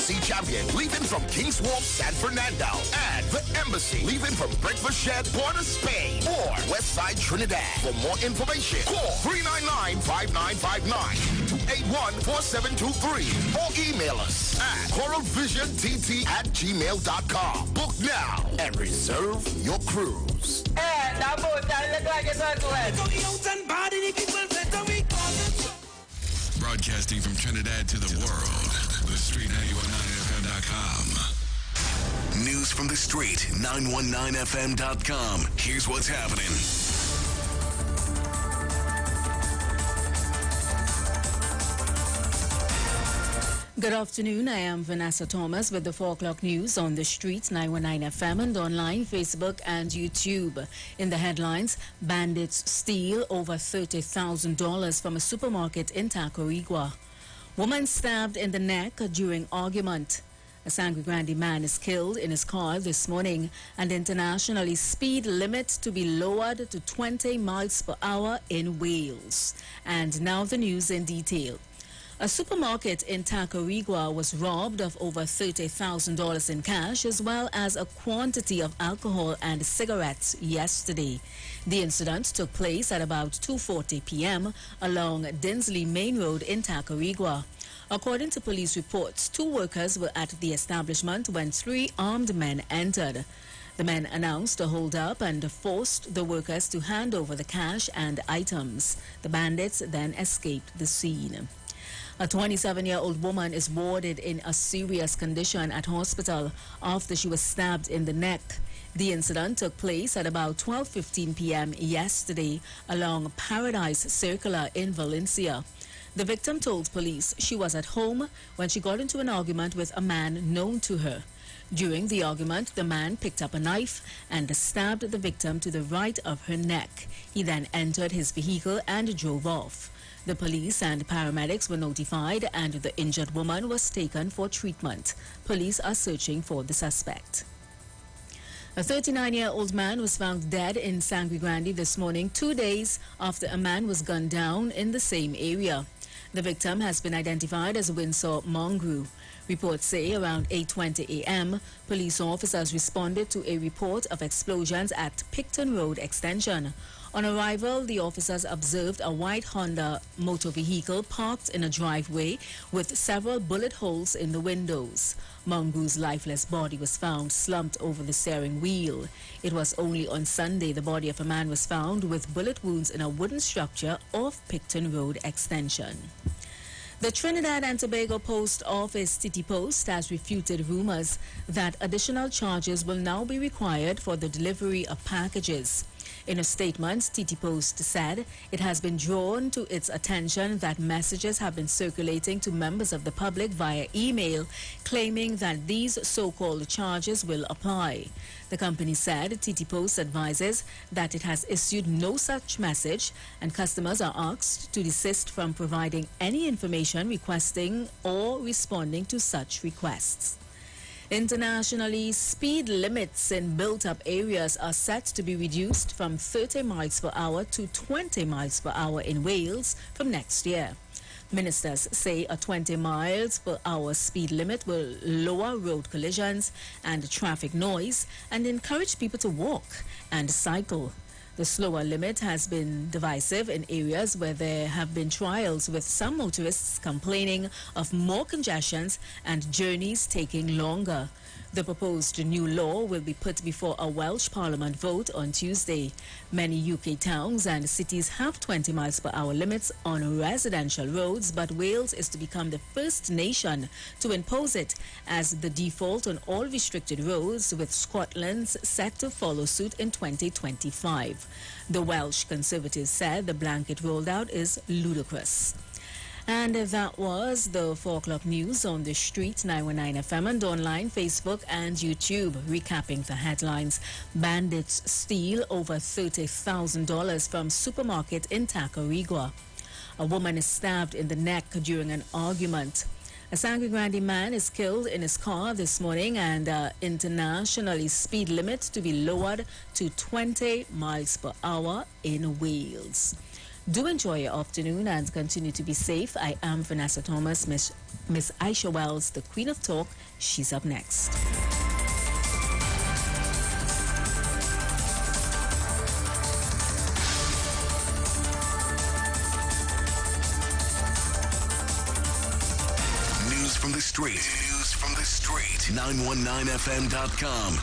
FC champion, leaving from King's Wharf, San Fernando. And the Embassy, leaving from Breakfast Shed, Port of Spain. Or Westside Trinidad. For more information, call 399-5959 to 814723 or email us at coralvisiontt@gmail.com. Book now and reserve your cruise. Broadcasting from Trinidad to the world, the Street 919fm.com. News from the Street, 919fm.com. Here's what's happening. Good afternoon. I am Vanessa Thomas with the 4 o'clock news on the streets, 919 FM and online, Facebook and YouTube. In the headlines, bandits steal over $30,000 from a supermarket in Tacarigua. Woman stabbed in the neck during argument. A Sangre Grande man is killed in his car this morning, and internationally speed limit to be lowered to 20 miles per hour in Wales. And now the news in detail. A supermarket in Tacarigua was robbed of over $30,000 in cash as well as a quantity of alcohol and cigarettes yesterday. The incident took place at about 2:40 p.m. along Dinsley Main Road in Tacarigua. According to police reports, 2 workers were at the establishment when 3 armed men entered. The men announced a hold-up and forced the workers to hand over the cash and items. The bandits then escaped the scene. A 27-year-old woman is warded in a serious condition at hospital after she was stabbed in the neck. The incident took place at about 12:15 p.m. yesterday along Paradise Circular in Valencia. The victim told police she was at home when she got into an argument with a man known to her. During the argument, the man picked up a knife and stabbed the victim to the right of her neck. He then entered his vehicle and drove off. The police and paramedics were notified and the injured woman was taken for treatment. Police are searching for the suspect. A 39-year-old man was found dead in Sangre Grande this morning, 2 days after a man was gunned down in the same area. The victim has been identified as Windsor Mongrue. Reports say around 8:20 a.m., police officers responded to a report of explosions at Picton Road Extension. On arrival, the officers observed a white Honda motor vehicle parked in a driveway with several bullet holes in the windows. Mongru's lifeless body was found slumped over the steering wheel. It was only on Sunday the body of a man was found with bullet wounds in a wooden structure off Picton Road Extension. The Trinidad and Tobago Post Office, TT Post, has refuted rumors that additional charges will now be required for the delivery of packages. In a statement, TT Post said it has been drawn to its attention that messages have been circulating to members of the public via email claiming that these so-called charges will apply. The company said TT Post advises that it has issued no such message and customers are asked to desist from providing any information requesting or responding to such requests. Internationally, speed limits in built-up areas are set to be reduced from 30 miles per hour to 20 miles per hour in Wales from next year. Ministers say a 20 miles per hour speed limit will lower road collisions and traffic noise and encourage people to walk and cycle. The slower limit has been divisive in areas where there have been trials, with some motorists complaining of more congestions and journeys taking longer. The proposed new law will be put before a Welsh Parliament vote on Tuesday. Many UK towns and cities have 20 miles per hour limits on residential roads, but Wales is to become the first nation to impose it as the default on all restricted roads, with Scotland set to follow suit in 2025. The Welsh Conservatives said the blanket rolled out is ludicrous. And that was the 4 o'clock news on the street, 919 FM and online, Facebook and YouTube. Recapping the headlines: bandits steal over $30,000 from supermarket in Tacarigua. A woman is stabbed in the neck during an argument. A Sangre Grande man is killed in his car this morning, and internationally speed limit to be lowered to 20 miles per hour in Wales. Do enjoy your afternoon and continue to be safe. I am Vanessa Thomas. Miss Aisha Wells, the Queen of Talk. She's up next. News from the street. News from the street. 919fm.com.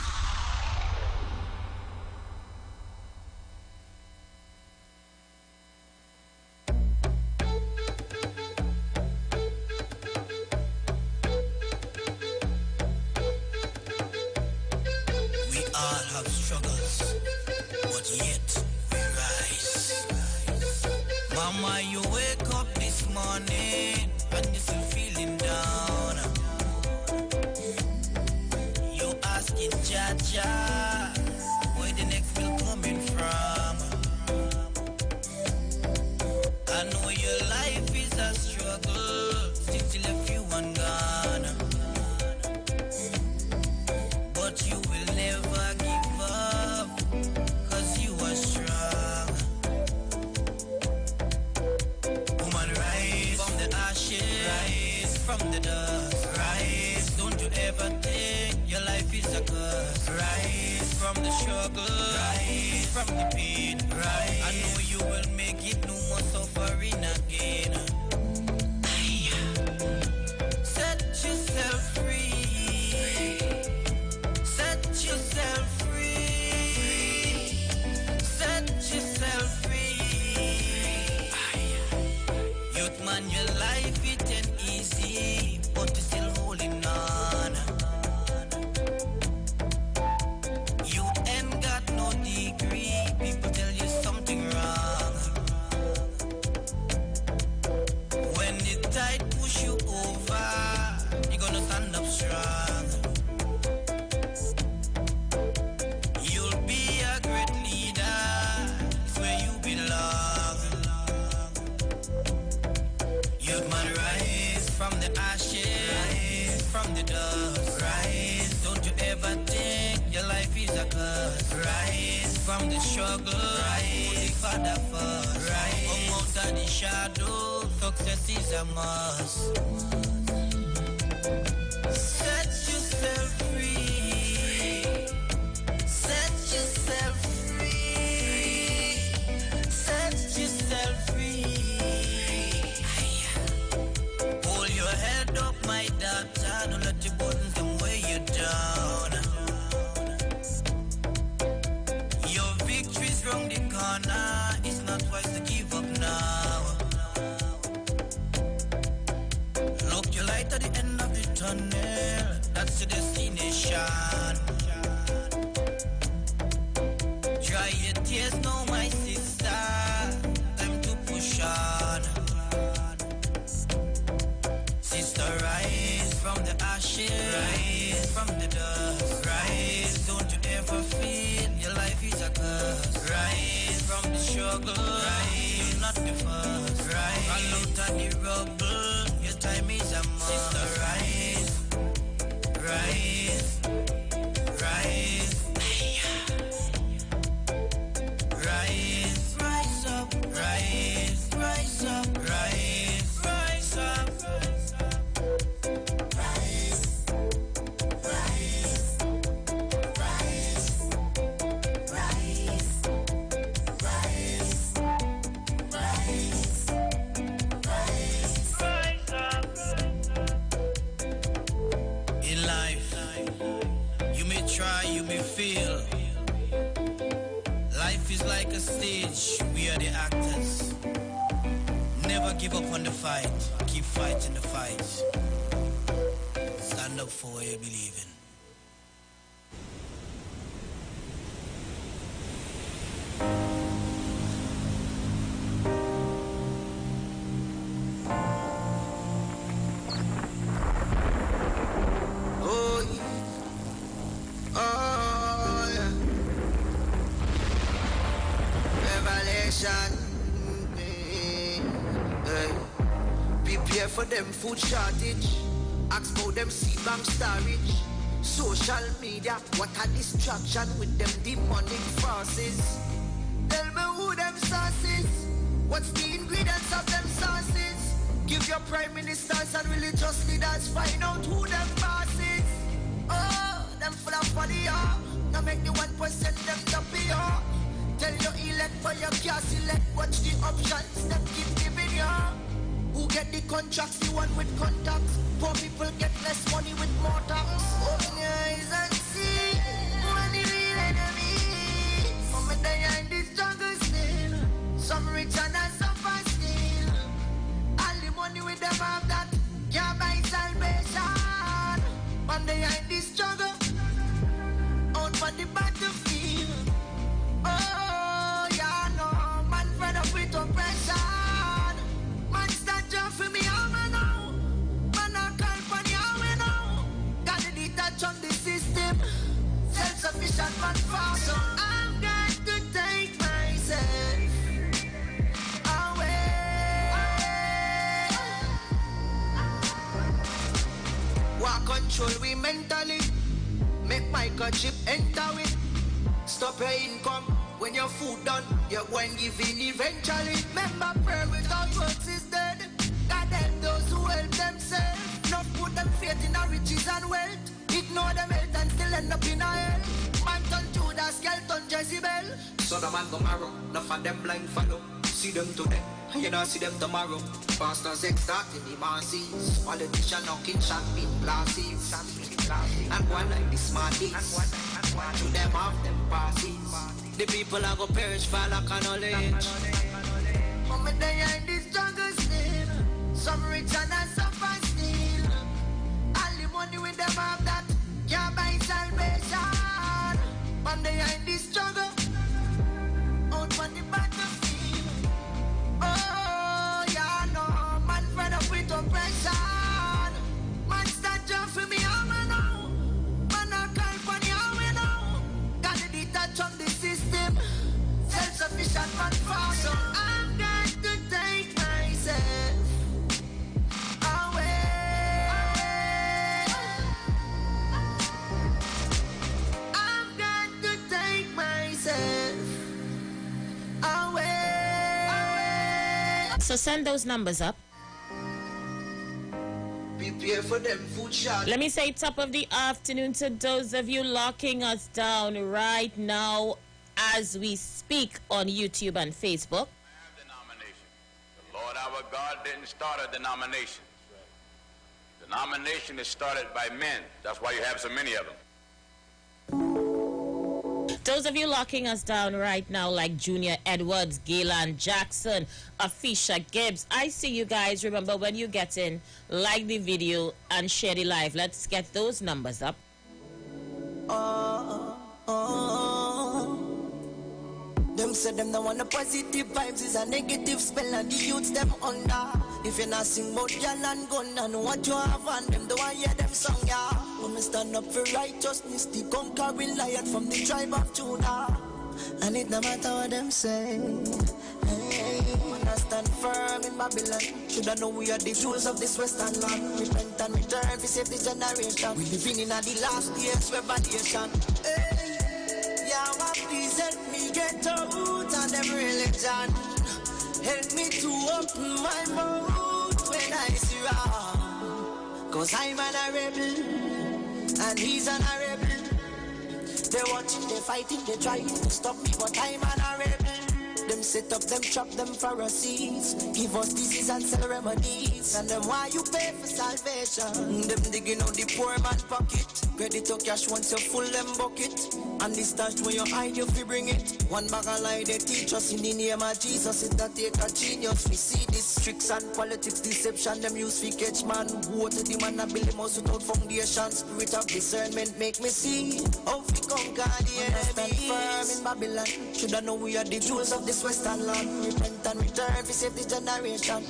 For them food shortage, ask about them seed bank storage. Social media, what a distraction with them demonic forces. Tell me who them sources. What's the ingredients of them sauces? Give your prime ministers and religious leaders, find out who them bosses. Oh, them full of body, now make the 1% them dumpy, Tell your elect for your car select, watch the options, them keep giving you. Who get the contracts, the one with contacts. Poor people get less money with more tax. Open your eyes and see when the real enemy. From a day in this jungle still, some rich and some fast still. All the money with them have that can't buy salvation. One day in this struggle, out for the battlefield. Oh, yeah, no, man fed up with oppression. Man start job for me, I'm now. Man I call for the army now. Gotta detach on the system. Self-sufficient man far. So I've got to take myself away. What control we mentally. Make my chip enter it. Stop your income when your food done. You're going giving eventually. Remember, prayer without works is dead. God help those who help themselves. Not put them faith in our riches and wealth. Ignore them health and still end up in a hell. Man turn Judas, girl turn Jezebel. So the man tomorrow, enough of them blind follow. See them today, you know see them tomorrow. Pastors extorting the masses. Politician knocking champagne glasses. And one like the smarties. To them off them passes. The people are go perish for lack of knowledge. From a day in this jungle still, some rich and some fast still. All the money with them have that can't buy salvation. One day in this struggle, out for the battlefield. Oh, yeah, no, man fed up with oppression. Man start job for me, I'm now. Man I call for the army now. Gotta detach on the system. Self-sufficient man far. So I've got to take myself away. I've got to take myself away. So send those numbers up. Prepare for them food shot. Let me say top of the afternoon to those of you locking us down right now as we speak on YouTube and Facebook. Denomination. The Lord our God didn't start a denomination. The denomination is started by men. That's why you have so many of them. Those of you locking us down right now, like Junior Edwards, Gaylan Jackson, Afisha Gibbs, I see you guys. Remember, when you get in, like the video and share the live. Let's get those numbers up. Them say them no want the positive vibes, is a negative spell and the youths them under. If you not sing about gal and gun and what you have on them, do I hear them song, yeah. When me stand up for righteousness, the conquering lion from the tribe of Judah. And it no matter what them say. Hey, when I stand firm in Babylon, should I know we are the jewels of this western land. Repent and return to save the generation. We living in the last days revelation. Hey, Yahweh, please help me get out of them religion. Help me to open my mouth when I see wrong. Cause I'm an rebel, and he's an rebel. They're watching, they're fighting, they're trying to stop me, but I'm an rebel. Them set up, them trap, them Pharisees. Give us disease and sell remedies. And them why you pay for salvation. Them digging out the poor man pocket. Credit to cash once you full them bucket. And this stash where you hide, you fi bring it. One bag of lie they teach us in the name of Jesus. It that take a genius. We see this tricks and politics, deception. Them use fi catch man. Woe to the man that build him house without foundation. Spirit of discernment make me see how we conquer the enemy. Stand firm in Babylon. Should I know we are the jewels of this western land. Repent and return fi save the generation.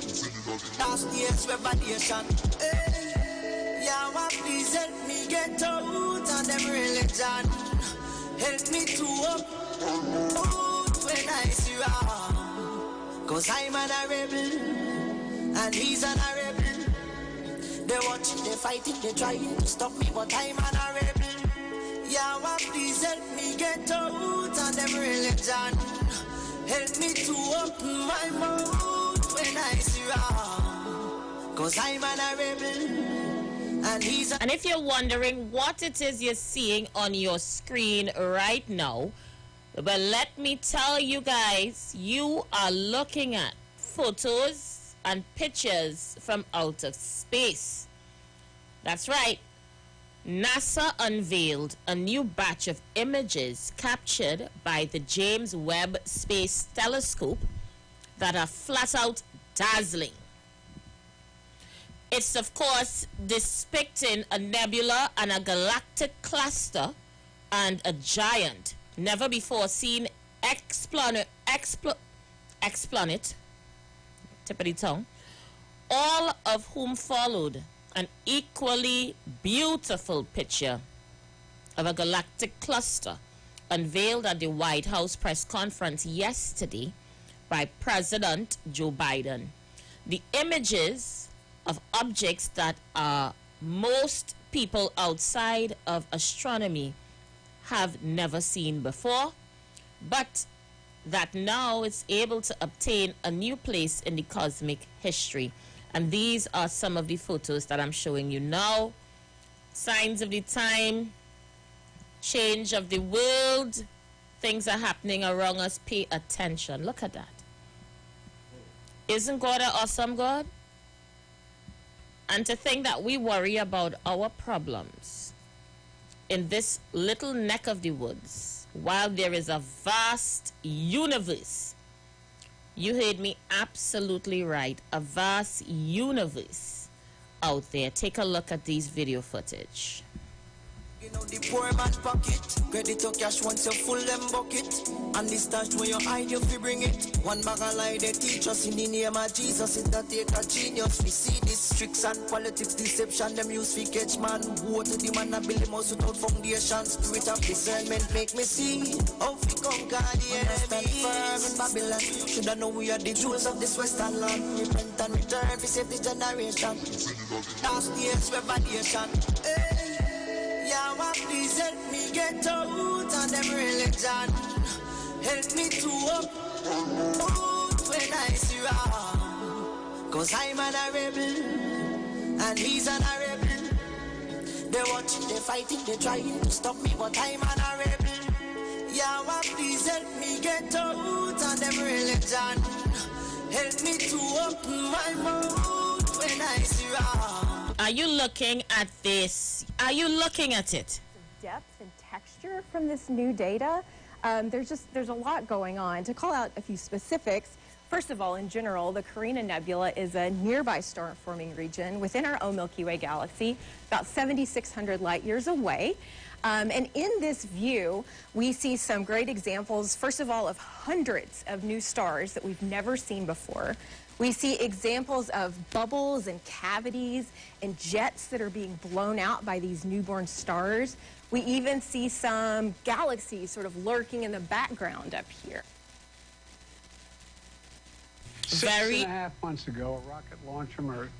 Last year's revelation. Hey, Yahweh, please help me get out of them religion. Help me to up when I see wrong. Cause I'm an rebel, and he's an rebel. They're watching, they're fighting, they're trying to stop me, but I'm an rebel. Yahweh, please help me get out of them religion. Help me to open my mouth when I see wrong. Cause I'm an rebel. And if you're wondering what it is you're seeing on your screen right now, well, let me tell you guys, you are looking at photos and pictures from outer space. That's right. NASA unveiled a new batch of images captured by the James Webb Space Telescope that are flat out dazzling. It's, of course, depicting a nebula and a galactic cluster and a giant, never before seen exoplanet, tip of the tongue, all of whom followed an equally beautiful picture of a galactic cluster unveiled at the White House press conference yesterday by President Joe Biden. The images of objects that most people outside of astronomy have never seen before, but that now it's able to obtain a new place in the cosmic history. And these are some of the photos that I'm showing you now. Signs of the time, change of the world, things are happening around us. Pay attention. Look at that. Isn't God an awesome God? And to think that we worry about our problems in this little neck of the woods, while there is a vast universe. You heard me absolutely right. A vast universe out there. Take a look at these video footage. You know the poor man pocket. Credit to cash once you full them bucket. And the stash where you hide you fi bring it. One bag of lie they teach us in the name of Jesus. It that take a genius. We see this tricks and politics deception. Them use fi catch man. Who to the man and build them house without foundation. Spirit of discernment make me see how we conquer the enemy. Firm in Babylon. Shoulda know we are the jewels of this western land. Repent and return fi save the generation. Last year's revelation. Hey. Yahweh, please help me get out of them religion. Help me to up when I see wrong. Cause I'm an rebel, and he's an rebel. They're watching, they're fighting, they're trying to stop me, but I'm an rebel. Yahweh, please help me get out of them religion. Help me to open my mouth when I see wrong. Are you looking at this? Are you looking at it? Depth and texture from this new data. There's a lot going on. To call out a few specifics, first of all, in general, the Carina Nebula is a nearby star-forming region within our own Milky Way galaxy, about 7,600 light years away. And in this view, we see some great examples, first of all, of hundreds of new stars that we've never seen before. We see examples of bubbles and cavities and jets that are being blown out by these newborn stars. We even see some galaxies sort of lurking in the background up here. 6.5 months ago, a rocket launched from Earth,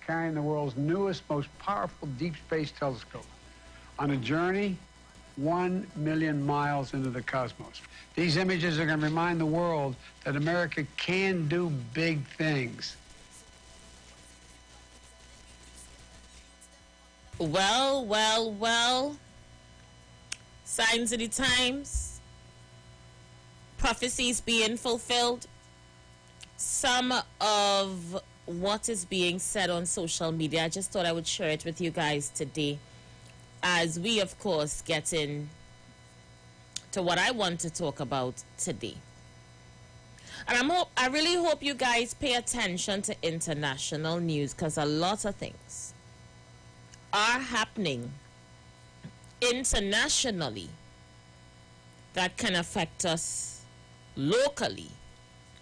carrying the world's newest, most powerful deep space telescope on a journey 1 million miles into the cosmos. These images are going to remind the world that America can do big things. Well, well, well. Signs of the times. Prophecies being fulfilled. Some of what is being said on social media, I just thought I would share it with you guys today, as we, of course, get in to what I want to talk about today. And I really hope you guys pay attention to international news, because a lot of things are happening internationally that can affect us locally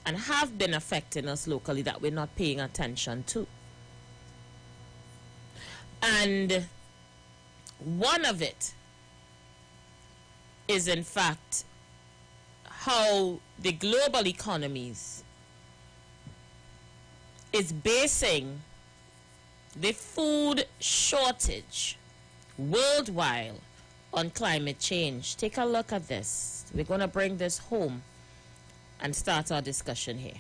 and have been affecting us locally that we're not paying attention to. And one of it is, in fact, how the global economies is basing the food shortage worldwide on climate change. Take a look at this. We're going to bring this home and start our discussion here.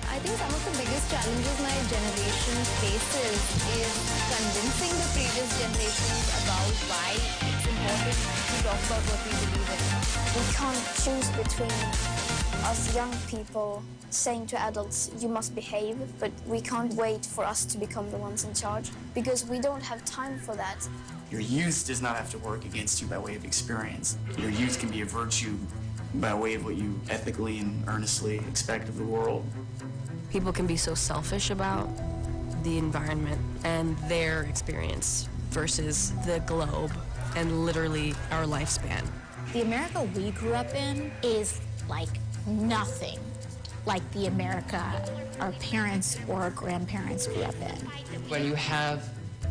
I think some of the biggest challenges my generation faces is convincing the previous generations about why it's important to talk about what we believe in. We can't choose between us young people saying to adults, you must behave, but we can't wait for us to become the ones in charge because we don't have time for that. Your youth does not have to work against you by way of experience. Your youth can be a virtue by way of what you ethically and earnestly expect of the world. People can be so selfish about the environment and their experience versus the globe and literally our lifespan. The America we grew up in is like nothing like the America our parents or grandparents grew up in. When you have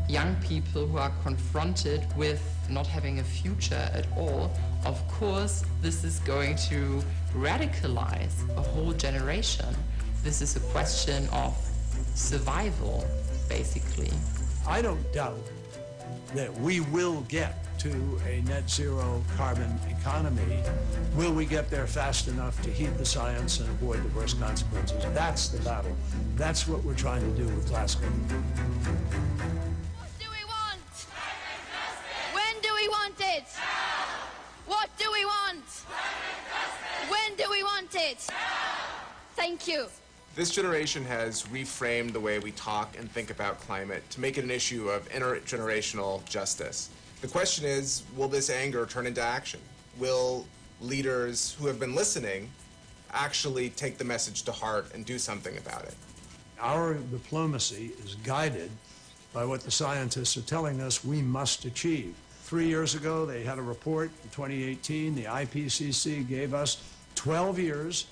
young people who are confronted with not having a future at all, of course, this is going to radicalize a whole generation. This is a question of survival, basically. I don't doubt that we will get to a net zero carbon economy. Will we get there fast enough to heed the science and avoid the worst consequences? That's the battle. That's what we're trying to do with Glasgow. What do we want? When do we want it? What do we want? When do we want it? Thank you. This generation has reframed the way we talk and think about climate to make it an issue of intergenerational justice. The question is, will this anger turn into action? Will leaders who have been listening actually take the message to heart and do something about it? Our diplomacy is guided by what the scientists are telling us we must achieve. 3 years ago, they had a report in 2018. The IPCC gave us 12 years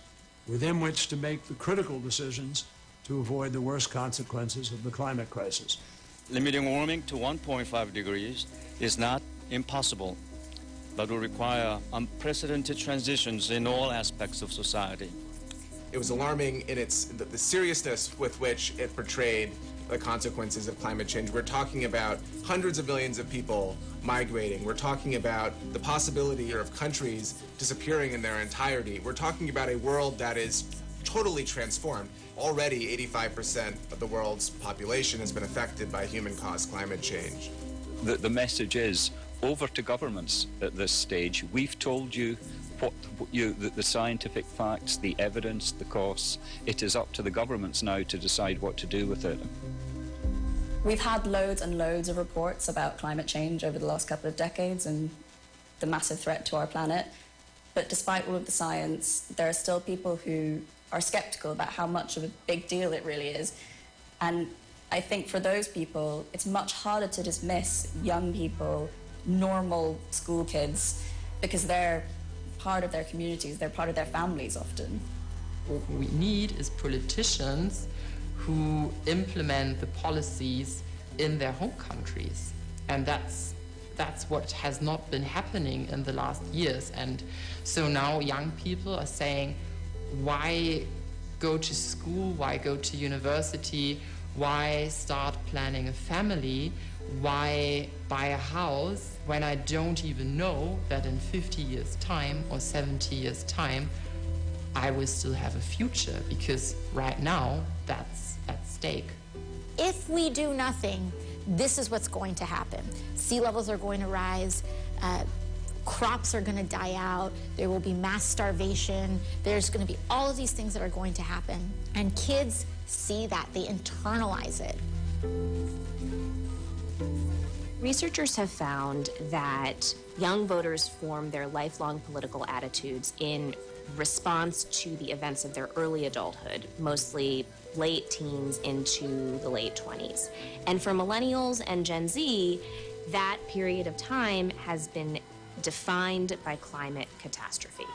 within which to make the critical decisions to avoid the worst consequences of the climate crisis. Limiting warming to 1.5 degrees is not impossible, but will require unprecedented transitions in all aspects of society. It was alarming in the seriousness with which it portrayed the consequences of climate change. We're talking about hundreds of millions of people migrating. We're talking about the possibility of countries disappearing in their entirety. We're talking about a world that is totally transformed. Already 85% of the world's population has been affected by human-caused climate change. The message is over to governments at this stage. We've told you the scientific facts, the evidence, the costs. It is up to the governments now to decide what to do with it. We've had loads and loads of reports about climate change over the last couple of decades and the massive threat to our planet. But despite all of the science, there are still people who are skeptical about how much of a big deal it really is. And I think for those people, it's much harder to dismiss young people, normal school kids, because they're part of their communities, they're part of their families often. What we need is politicians who implement the policies in their home countries. And that's what has not been happening in the last years. And so now young people are saying, why go to school, why go to university, why start planning a family, why buy a house when I don't even know that in 50 years' time or 70 years' time I will still have a future, because right now that's at stake. If we do nothing, this is what's going to happen. Sea levels are going to rise, crops are going to die out, there will be mass starvation, there's going to be all of these things that are going to happen. And kids see that, they internalize it. Researchers have found that young voters form their lifelong political attitudes in response to the events of their early adulthood, mostly late teens into the late 20s. And for millennials and Gen Z, that period of time has been defined by climate catastrophe.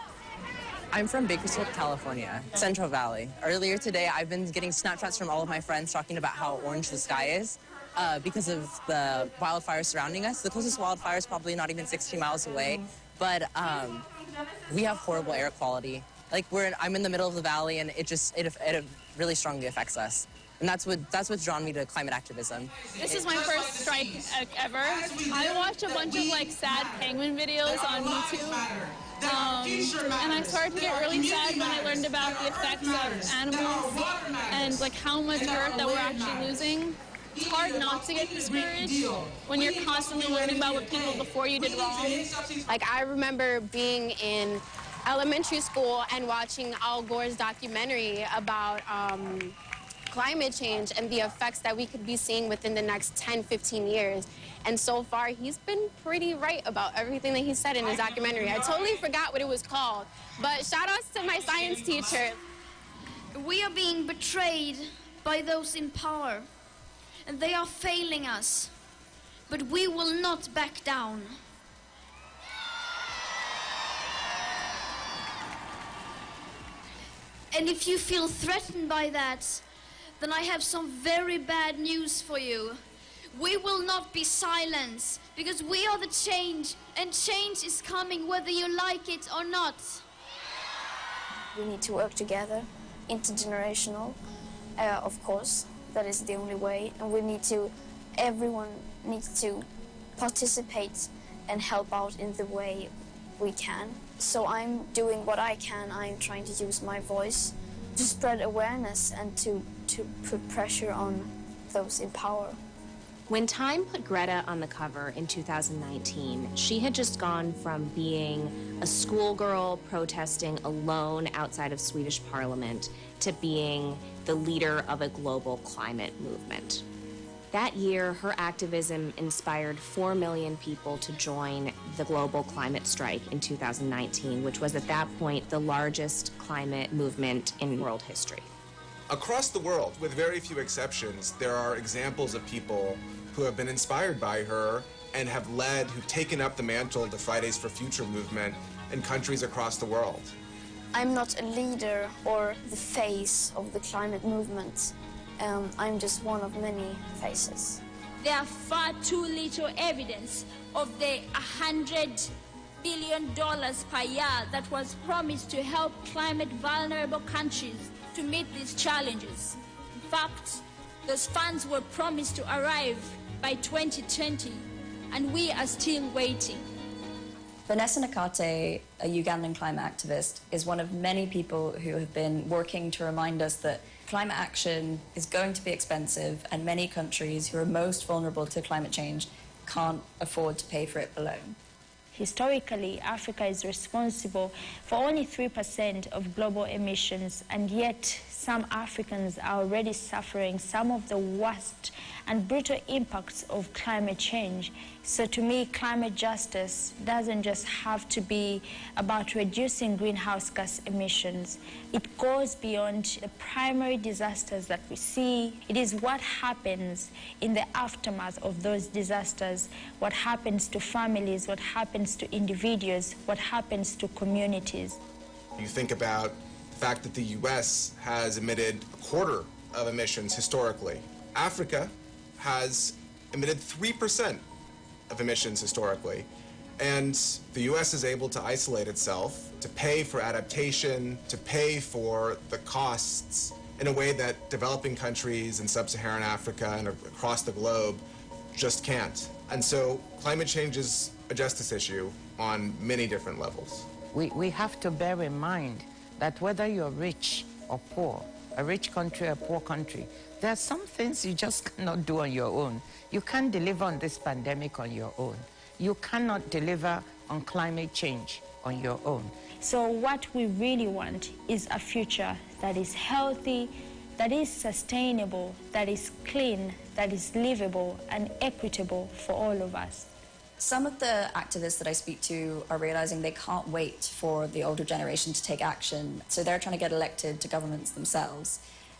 I'm from Bakersfield, California, Central Valley. Earlier today, I've been getting Snapchats from all of my friends talking about how orange the sky is because of the wildfires surrounding us. The closest wildfire is probably not even 60 miles away, but we have horrible air quality. Like I'm in the middle of the valley, and it really strongly affects us. And that's what's drawn me to climate activism. This is my first strike ever. I watch a bunch of like sad penguin videos on YouTube. And I started to get really sad when I learned about the effects of animals and like how much earth that we're actually losing. It's hard not to get discouraged when you're constantly learning about what people before you did wrong. Like I remember being in elementary school and watching Al Gore's documentary about climate change and the effects that we could be seeing within the next 10, 15 years. And so far, he's been pretty right about everything that he said in his documentary. I totally forgot what it was called, but shout outs to my science teacher. We are being betrayed by those in power, and they are failing us, but we will not back down. And if you feel threatened by that, then I have some very bad news for you. We will not be silenced, because we are the change, and change is coming whether you like it or not. We need to work together, intergenerational, of course. That is the only way, and everyone needs to participate and help out in the way we can. So I'm doing what I can. I'm trying to use my voice to spread awareness and to put pressure on those in power. When Time put Greta on the cover in 2019, she had just gone from being a schoolgirl protesting alone outside of Swedish Parliament to being the leader of a global climate movement. That year, her activism inspired 4 million people to join the global climate strike in 2019, which was at that point the largest climate movement in world history. Across the world, with very few exceptions, there are examples of people who have been inspired by her and who've taken up the mantle of the Fridays for Future movement in countries across the world. I'm not a leader or the face of the climate movement. I'm just one of many faces. There are far too little evidence of the $100 billion per year that was promised to help climate vulnerable countries to meet these challenges. In fact, those funds were promised to arrive by 2020, and we are still waiting. Vanessa Nakate, a Ugandan climate activist, is one of many people who have been working to remind us that climate action is going to be expensive, and many countries who are most vulnerable to climate change can't afford to pay for it alone. Historically, Africa is responsible for only 3% of global emissions, and yet some Africans are already suffering some of the worst and brutal impacts of climate change. So to me, climate justice doesn't just have to be about reducing greenhouse gas emissions. It goes beyond the primary disasters that we see. It is what happens in the aftermath of those disasters, what happens to families, what happens to individuals, what happens to communities. You think about the fact that the US has emitted a quarter of emissions historically. Africa has emitted 3% of emissions historically. And the US is able to isolate itself, to pay for adaptation, to pay for the costs in a way that developing countries in sub-Saharan Africa and across the globe just can't. And so climate change is a justice issue on many different levels. We have to bear in mind that whether you're rich or poor, a rich country or a poor country, there are some things you just cannot do on your own. You can't deliver on this pandemic on your own. You cannot deliver on climate change on your own. So what we really want is a future that is healthy, that is sustainable, that is clean, that is livable and equitable for all of us. Some of the activists that I speak to are realizing they can't wait for the older generation to take action, so they're trying to get elected to governments themselves.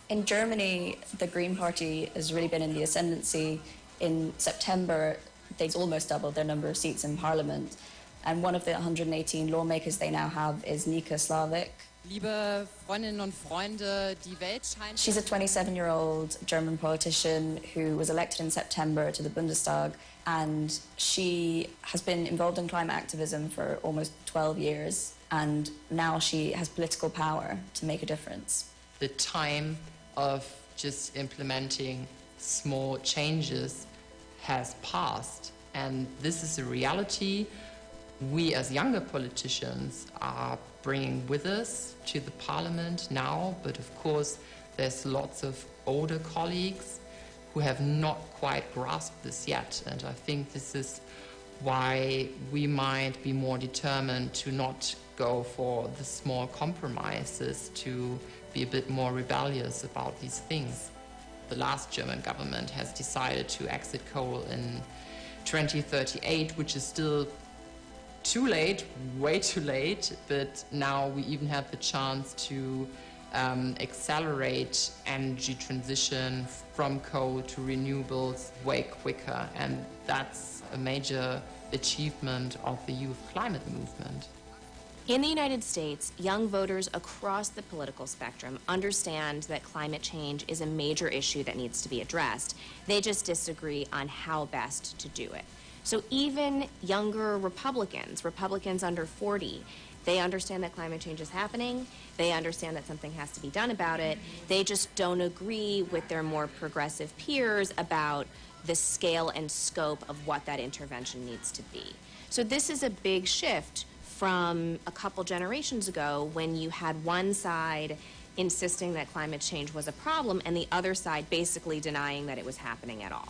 In Germany, the Green Party has really been in the ascendancy. In September, they almost doubled their number of seats in parliament, and one of the 118 lawmakers they now have is Nika Slavik. Liebe Freundinnen und Freunde, die Welt scheint... She's a 27-year-old German politician who was elected in September to the Bundestag, and she has been involved in climate activism for almost 12 years, and now she has political power to make a difference. The time of just implementing small changes has passed. And this is a reality we as younger politicians are bringing with us to the parliament now, but of course there's lots of older colleagues who have not quite grasped this yet, and I think this is why we might be more determined to not go for the small compromises, to be a bit more rebellious about these things. The last German government has decided to exit coal in 2038, which is still too late, way too late, but now we even have the chance to accelerate energy transition from coal to renewables way quicker, and that's a major achievement of the youth climate movement. In the United States, young voters across the political spectrum understand that climate change is a major issue that needs to be addressed. They just disagree on how best to do it. So even younger Republicans under 40, they understand that climate change is happening. They understand that something has to be done about it. They just don't agree with their more progressive peers about the scale and scope of what that intervention needs to be. So this is a big shift from a couple generations ago, when you had one side insisting that climate change was a problem and the other side basically denying that it was happening at all.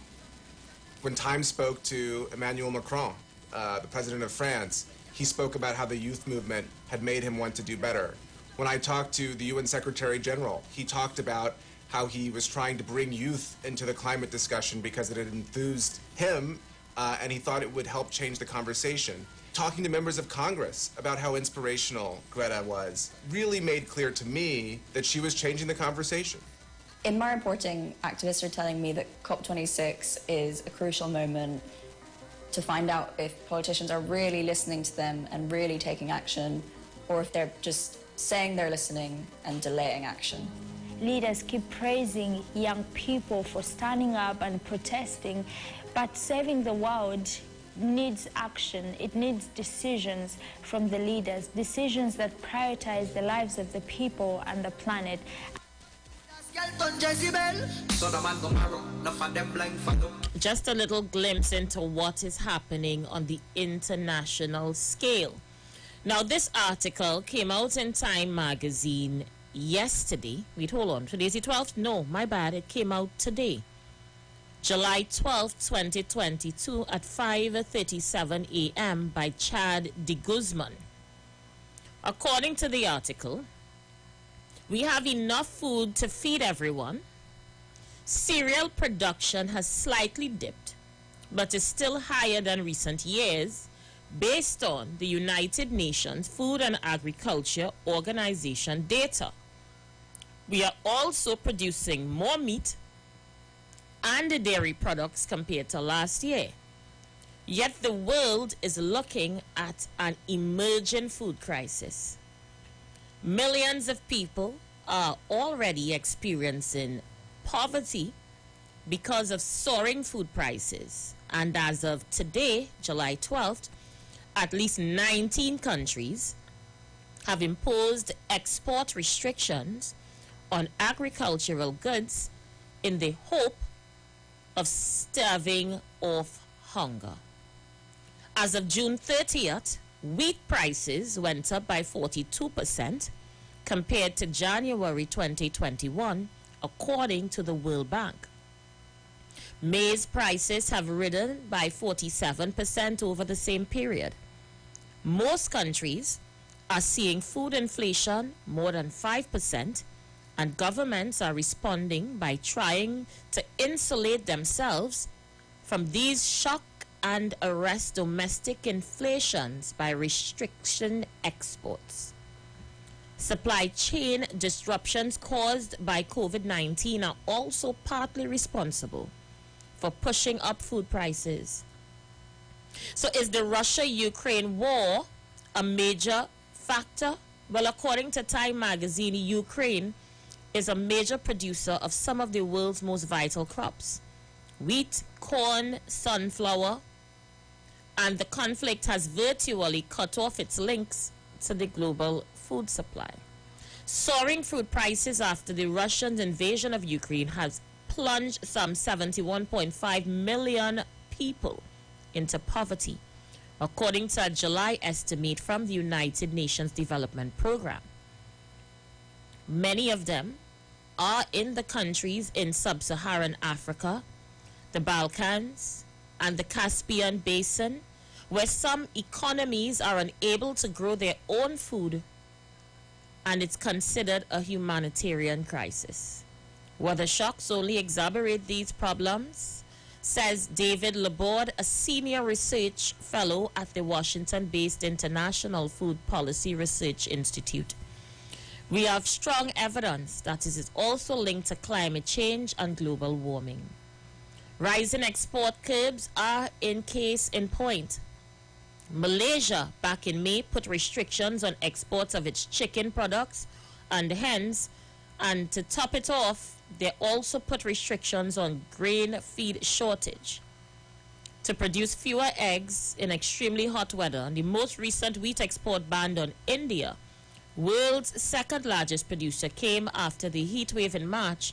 When Time spoke to Emmanuel Macron, the president of France, he spoke about how the youth movement had made him want to do better. When I talked to the UN Secretary General, he talked about how he was trying to bring youth into the climate discussion because it had enthused him, and he thought it would help change the conversation. Talking to members of Congress about how inspirational Greta was really made clear to me that she was changing the conversation. In my reporting, activists are telling me that COP26 is a crucial moment to find out if politicians are really listening to them and really taking action, or if they're just saying they're listening and delaying action. Leaders keep praising young people for standing up and protesting, but saving the world needs action. It needs decisions from the leaders, decisions that prioritize the lives of the people and the planet. Just a little glimpse into what is happening on the international scale. Now, this article came out in Time magazine yesterday. Wait, hold on. Today's the 12th? No, my bad. It came out today. July 12, 2022 at 5:37 a.m. by Chad de Guzman. According to the article, we have enough food to feed everyone. Cereal production has slightly dipped, but is still higher than recent years, based on the United Nations Food and Agriculture Organization data. We are also producing more meat and dairy products compared to last year. Yet the world is looking at an emerging food crisis. Millions of people are already experiencing poverty because of soaring food prices. And as of today, July 12th, at least 19 countries have imposed export restrictions on agricultural goods in the hope of staving off hunger. As of June 30th, wheat prices went up by 42% compared to January 2021, according to the World Bank. Maize prices have risen by 47% over the same period. Most countries are seeing food inflation more than 5%, and governments are responding by trying to insulate themselves from these shock and arrest domestic inflations by restriction exports. Supply chain disruptions caused by COVID-19 are also partly responsible for pushing up food prices. So is the Russia-Ukraine war a major factor? Well, according to Time magazine, Ukraine is a major producer of some of the world's most vital crops: wheat, corn, sunflower, and the conflict has virtually cut off its links to the global food supply. Soaring food prices after the Russian invasion of Ukraine has plunged some 71.5 million people into poverty, according to a July estimate from the United Nations Development Program. Many of them are in the countries in sub-Saharan Africa, the Balkans, and the Caspian Basin, where some economies are unable to grow their own food, and it's considered a humanitarian crisis. Weather shocks only exacerbate these problems, says David Laborde, a senior research fellow at the Washington-based International Food Policy Research Institute. We have strong evidence that it is also linked to climate change and global warming. Rising export curbs are in case in point. Malaysia, back in May, put restrictions on exports of its chicken products and hens, and to top it off, they also put restrictions on grain feed shortage to produce fewer eggs in extremely hot weather. And the most recent wheat export ban on India, world's second largest producer, came after the heat wave in March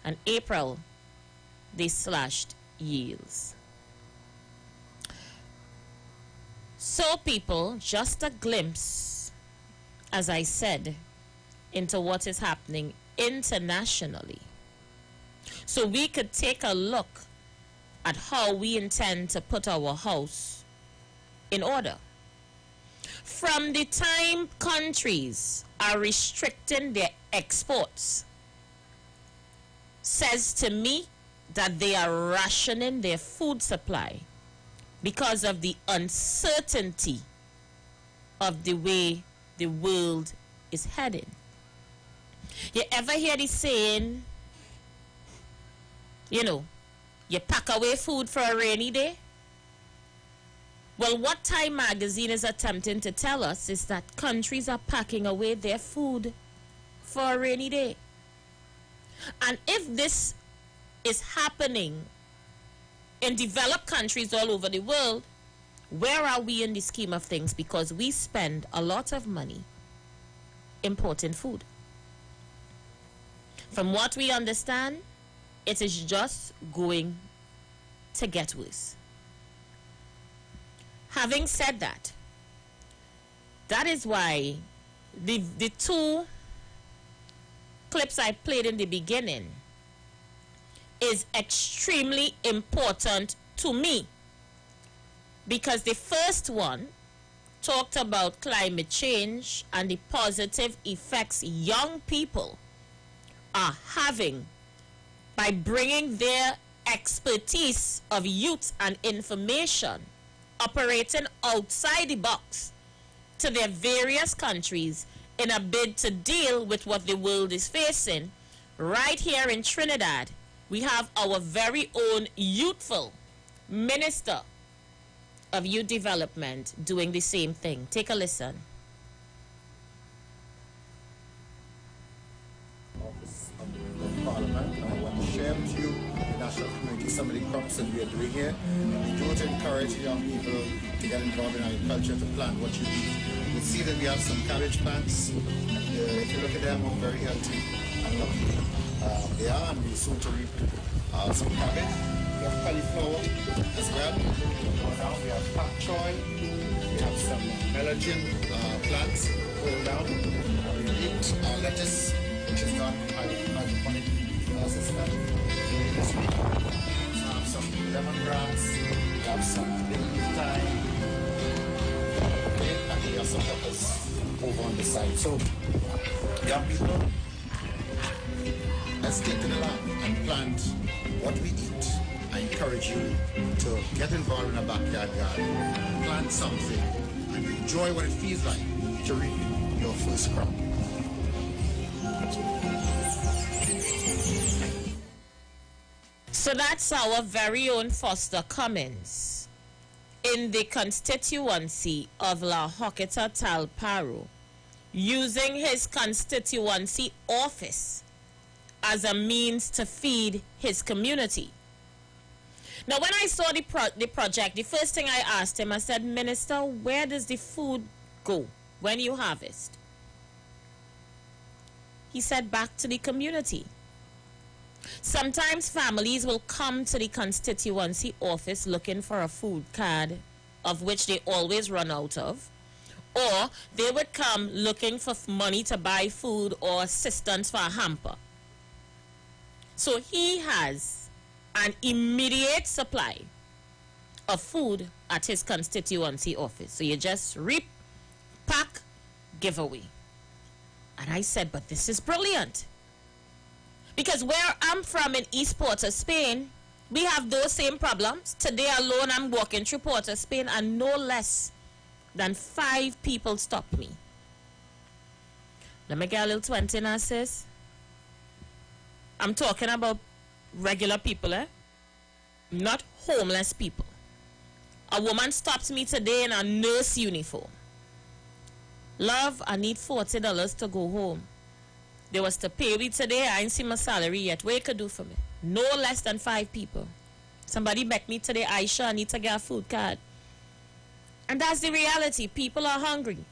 and April. They slashed yields. So people, just a glimpse, as I said, into what is happening internationally. So we could take a look at how we intend to put our house in order. From the time countries are restricting their exports, says to me that they are rationing their food supply because of the uncertainty of the way the world is heading. You ever hear the saying, you pack away food for a rainy day? Well, what Time magazine is attempting to tell us is that countries are packing away their food for a rainy day. And if this is happening in developed countries all over the world, where are we in the scheme of things? Because we spend a lot of money importing food. From what we understand, it is just going to get worse. Having said that, that is why the two clips I played in the beginning is extremely important to me, because the first one talked about climate change and the positive effects young people are having by bringing their expertise of youth and information operating outside the box to their various countries in a bid to deal with what the world is facing. Right here in Trinidad, we have our very own youthful Minister of Youth Development doing the same thing. Take a listen. Parliament, and I want to share with you, the national community, some of the crops that we are doing here. We do to encourage young people to get involved in agriculture, to plant what you eat. You see that we have some cabbage plants, and if you look at them, they're very healthy and lovely. They are, and we soon to reap some cabbage. We have cauliflower as well. We have pak choy. We have some melon plants going down. We eat our lettuce, which is done by hydroponic system. This week, we have some lemongrass, we have some leaf thyme, okay, and we have some peppers over on the side. So, young people, let's take to the land and plant what we eat. I encourage you to get involved in a backyard garden, plant something, and enjoy what it feels like to reap your first crop. So that's our very own Foster Cummins in the constituency of La Hoqueta Talparo, using his constituency office as a means to feed his community. Now, when I saw the project, the first thing I asked him, I said, Minister, where does the food go when you harvest? He said back to the community. Sometimes families will come to the constituency office looking for a food card, of which they always run out of, or they would come looking for money to buy food or assistance for a hamper. So he has an immediate supply of food at his constituency office. So you just reap, pack, give away. And I said, but this is brilliant. Because where I'm from in East Port of Spain, we have those same problems. Today alone, I'm walking through Port of Spain and no less than 5 people stopped me. Let me get a little 20 now, sis. I'm talking about regular people, not homeless people. A woman stops me today in a nurse uniform. Love, I need $40 to go home. They was to pay me today. I ain't seen my salary yet. What you could do for me? No less than 5 people. Somebody met me today, Aisha, I need to get a food card. And that's the reality. People are hungry.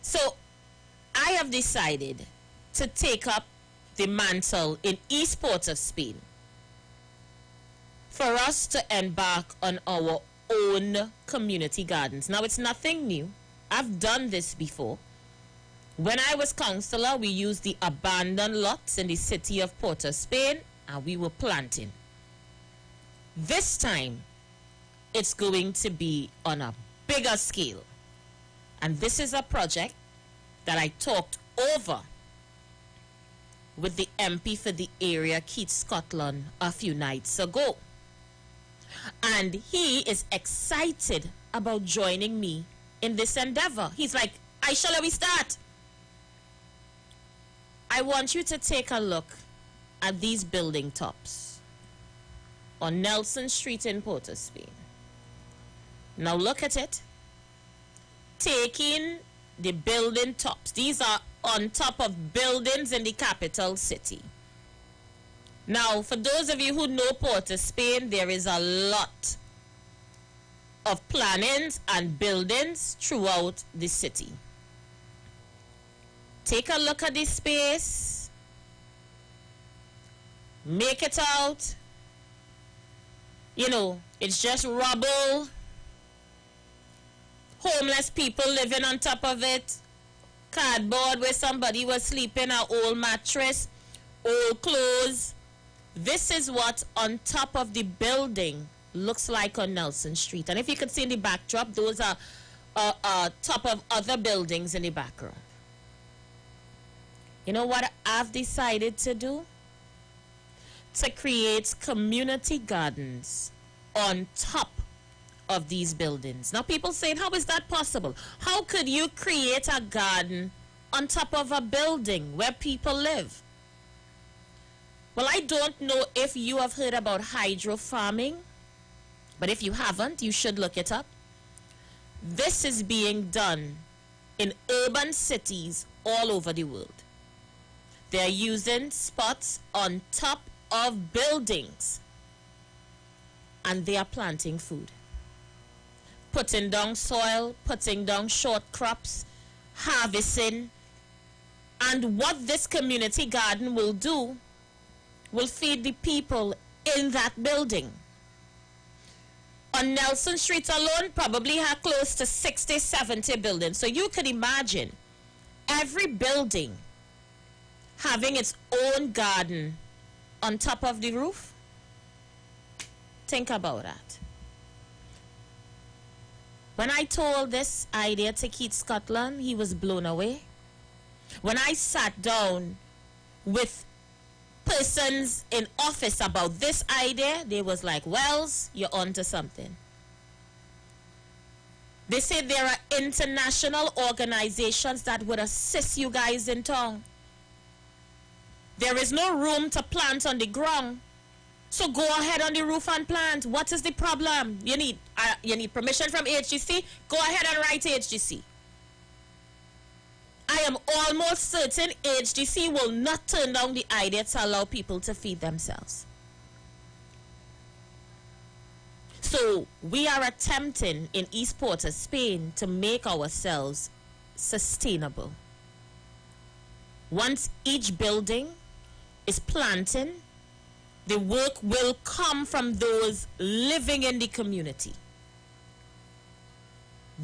So I have decided to take up the mantle in East Port of Spain for us to embark on our own community gardens. Now, it's nothing new. I've done this before. When I was councillor, we used the abandoned lots in the city of Port of Spain and we were planting. This time, it's going to be on a bigger scale. And this is a project that I talked over with the MP for the area, Keith Scotland, a few nights ago. And he is excited about joining me in this endeavor. He's like, Aisha, let me start. I want you to take a look at these building tops on Nelson Street in Port of Spain. Now look at it. Taking the building tops. These are on top of buildings in the capital city. Now, for those of you who know Port of Spain, there is a lot of plannings and buildings throughout the city. Take a look at this space. Make it out. You know, it's just rubble. Homeless people living on top of it. Cardboard where somebody was sleeping, an old mattress, old clothes. This is what on top of the building looks like on Nelson Street. And if you could see in the backdrop, those are top of other buildings in the background. You know what I've decided to do? To create community gardens on top of these buildings. Now people saying, how is that possible? How could you create a garden on top of a building where people live? Well, I don't know if you have heard about hydro farming, but if you haven't, you should look it up. This is being done in urban cities all over the world. They're using spots on top of buildings and they are planting food. Putting down soil, putting down short crops, harvesting. And what this community garden will do will feed the people in that building. On Nelson Street alone, probably have close to 60, 70 buildings. So you could imagine every building having its own garden on top of the roof. Think about that. When I told this idea to Keith Scotland, he was blown away. When I sat down with persons in office about this idea, they was like, Wells, you're onto something. They said there are international organizations that would assist you guys in town. There is no room to plant on the ground. So go ahead on the roof and plant. What is the problem? You need permission from HGC? Go ahead and write HGC. I am almost certain HGC will not turn down the idea to allow people to feed themselves. So we are attempting in East Port of Spain to make ourselves sustainable. Once each building is planting, the work will come from those living in the community.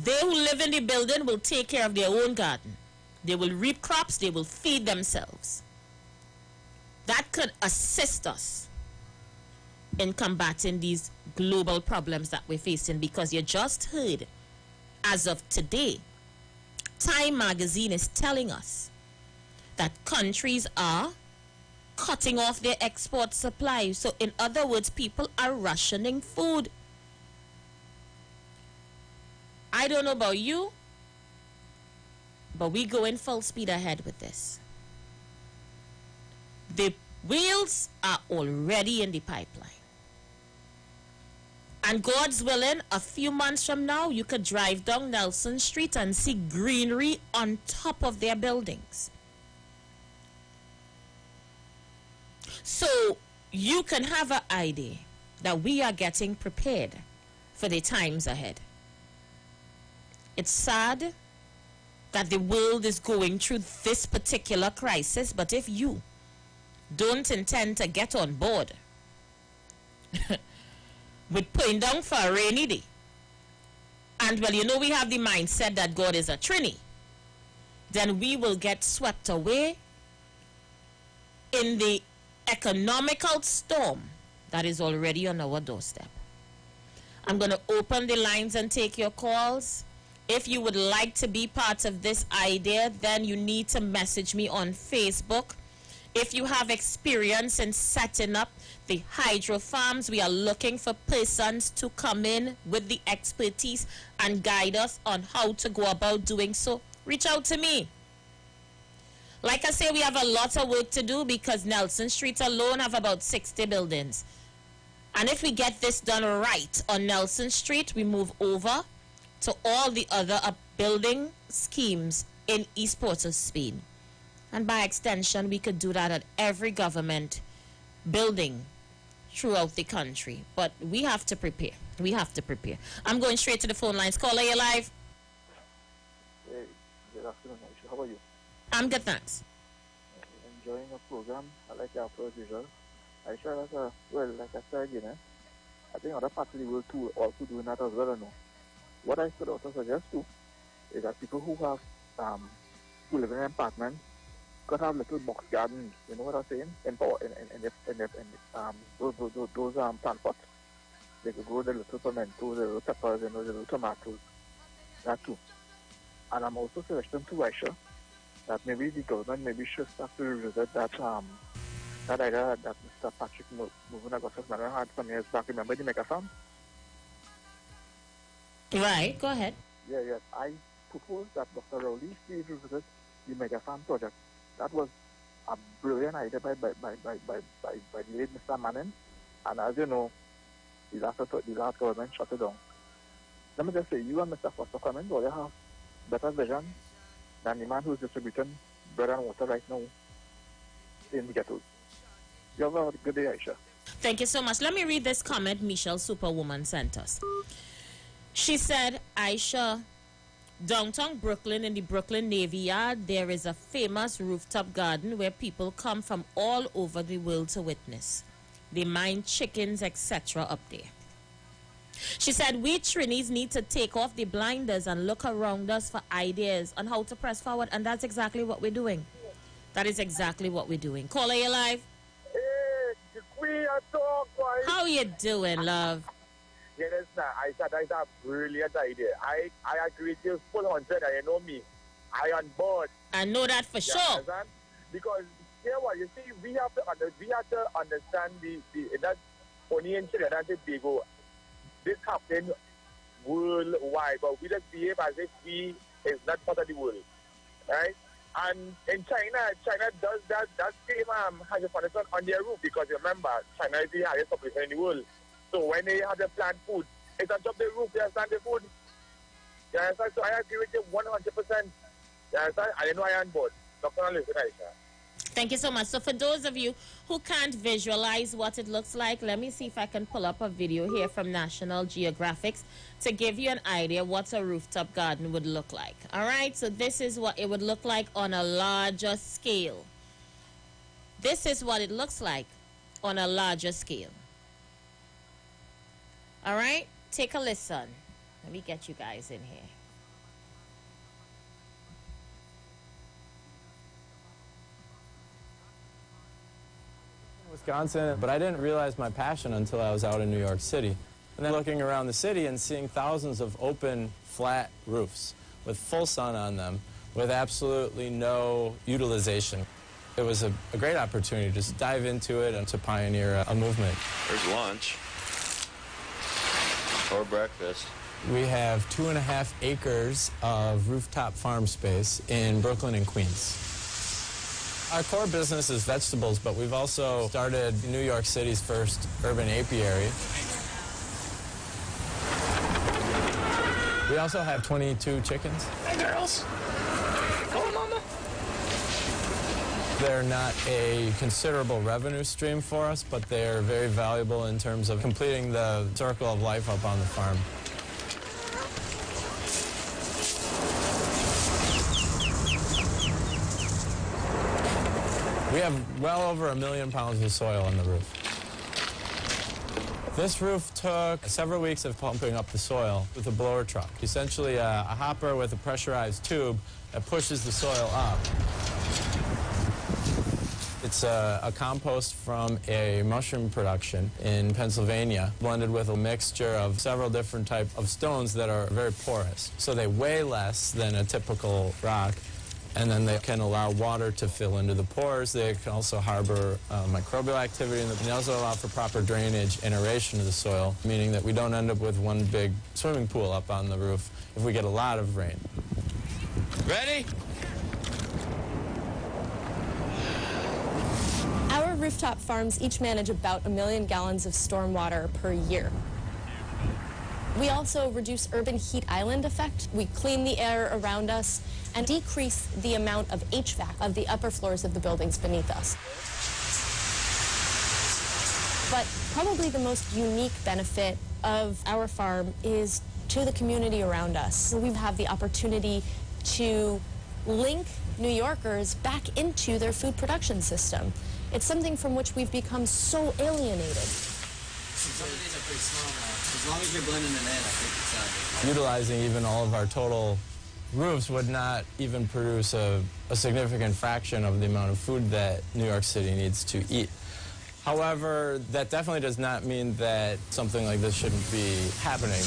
They who live in the building will take care of their own garden. They will reap crops, they will feed themselves. That could assist us in combating these global problems that we're facing, because you just heard, as of today, Time magazine is telling us that countries are cutting off their export supply. So in other words, people are rationing food. I don't know about you, but we go in full speed ahead with this. The wheels are already in the pipeline. And God's willing, a few months from now, you could drive down Nelson Street and see greenery on top of their buildings. So you can have an idea that we are getting prepared for the times ahead. It's sad that the world is going through this particular crisis, but if you don't intend to get on board with putting down for a rainy day, and well, you know, we have the mindset that God is a Trini, then we will get swept away in the economical storm that is already on our doorstep. I'm going to open the lines and take your calls. If you would like to be part of this idea, then you need to message me on Facebook. If you have experience in setting up the hydro farms, we are looking for persons to come in with the expertise and guide us on how to go about doing so. Reach out to me. Like I say, we have a lot of work to do because Nelson Street alone have about 60 buildings. And if we get this done right on Nelson Street, we move over to all the other building schemes in East Port of Spain. And by extension, we could do that at every government building throughout the country. But we have to prepare. We have to prepare. I'm going straight to the phone lines. Caller, you live? Hey, good afternoon, Aisha. How are you? I'm good, thanks. Enjoying the program. I like your approach, usual. Aisha, that's well, like I said, you know, I think other parts of the world too also doing that as well, you know. What I could also suggest too is that people who have who live in an apartment could have little box gardens. You know what I'm saying? In those plant pots, they could grow the little pimentos, the little peppers, you know, the little tomatoes. That too. And I'm also suggesting to Aisha that maybe the government maybe should start to revisit that idea that Mr. Patrick Moving Augustus Manor had some years back. Remember the mega farm? Right, go ahead. Yeah, yes. I propose that Dr. Rowley please revisit the mega farm project. That was a brilliant idea by the late Mr. Manning, and as you know, the last government shut it down. Let me just say, you and Mr. Foster Cummins, all you have better vision than the man who is distributing bread and water right now in the ghettos. You have a good day, Aisha. Thank you so much. Let me read this comment Michelle Superwoman sent us. She said, Aisha, downtown Brooklyn in the Brooklyn Navy Yard, there is a famous rooftop garden where people come from all over the world to witness. They mine chickens, etc. up there. She said, we Trinis need to take off the blinders and look around us for ideas on how to press forward. And that's exactly what we're doing. That is exactly what we're doing. Caller, you live? Hey, we are talking. How you doing, love? Yeah, I said that's a brilliant idea. I agree with you full 100, and you know me. I on board. I know that for sure. Understand? Because you know what, you see, we have to understand that only in Trinidad and Tobago this happens worldwide, but we just behave as if we is not part of the world, right? And in China does that same hydroponics on their roof, because remember, China is the highest population in the world. So when they have to plant food, it's on top of the roof, they understand the food. You understand? So I agree with you 100%. You understand? I know I am on board. Dr. Listen, Aisha. Thank you so much. So for those of you who can't visualize what it looks like, let me see if I can pull up a video here from National Geographic to give you an idea what a rooftop garden would look like. All right, so this is what it would look like on a larger scale. This is what it looks like on a larger scale. All right, take a listen. Let me get you guys in here. Wisconsin, but I didn't realize my passion until I was out in New York City. And then looking around the city and seeing thousands of open, flat roofs with full sun on them, with absolutely no utilization. It was a great opportunity to just dive into it and to pioneer a movement. There's lunch. Or breakfast. We have 2.5 acres of rooftop farm space in Brooklyn and Queens. Our core business is vegetables, but we've also started New York City's first urban apiary. We also have 22 chickens. Hey, girls. Come on, Mama. They're not a considerable revenue stream for us, but they're very valuable in terms of completing the circle of life up on the farm. We have well over 1 million pounds of soil on the roof. This roof took several weeks of pumping up the soil with a blower truck. Essentially a hopper with a pressurized tube that pushes the soil up. It's a compost from a mushroom production in Pennsylvania, blended with a mixture of several different types of stones that are very porous. So they weigh less than a typical rock, and then they can allow water to fill into the pores. They can also harbor microbial activity, and they also allow for proper drainage and aeration of the soil, meaning that we don't end up with one big swimming pool up on the roof if we get a lot of rain. Ready? Our rooftop farms each manage about 1 million gallons of stormwater per year. We also reduce urban heat island effect. We clean the air around us and decrease the amount of HVAC of the upper floors of the buildings beneath us. But probably the most unique benefit of our farm is to the community around us. We have the opportunity to link New Yorkers back into their food production system. It's something from which we've become so alienated. Some of these are pretty small now. As long as you're blending them in, I think it's Utilizing even all of our total roofs would not even produce a significant fraction of the amount of food that New York City needs to eat. However, that definitely does not mean that something like this shouldn't be happening.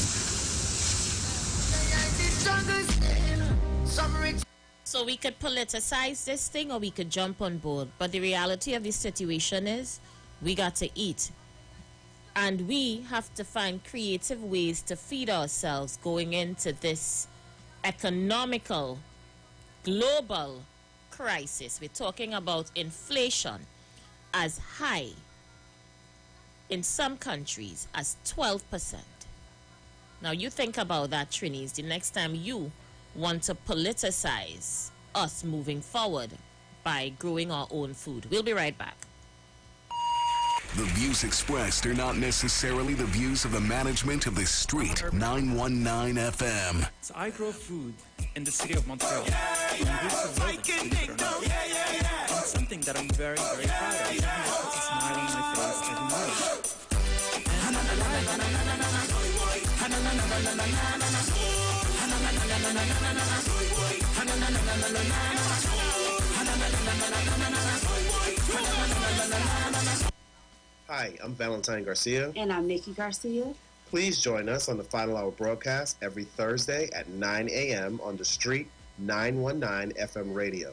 So we could politicize this thing or we could jump on board. But the reality of the situation is we got to eat. And we have to find creative ways to feed ourselves going into this economical, global crisis. We're talking about inflation as high in some countries as 12%. Now you think about that, Trinis, the next time you want to politicize us moving forward by growing our own food. We'll be right back. The views expressed are not necessarily the views of the management of the Street 919 FM. So I grow food in the city of Montreal. It's something that I'm very, very proud of. It puts a smile on my face every morning. Hi, I'm Valentine Garcia. And I'm Nikki Garcia. Please join us on the Final Hour broadcast every Thursday at 9 a.m. on the Street 919 FM radio.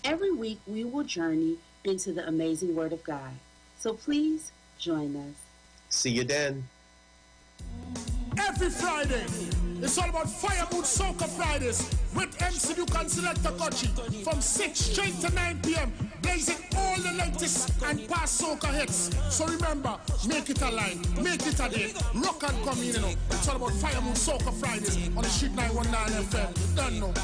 Every week we will journey into the amazing Word of God. So please join us. See you then. Every Friday, it's all about Fire Mood Soca Fridays with MC Duke and Selector Kochi from 6 straight to 9 p.m. blazing all the latest and past soca hits. So remember, make it a line, make it a day, rock and come in, you know. It's all about Fire Mood Soca Fridays on the Street 919 FM. You don't know.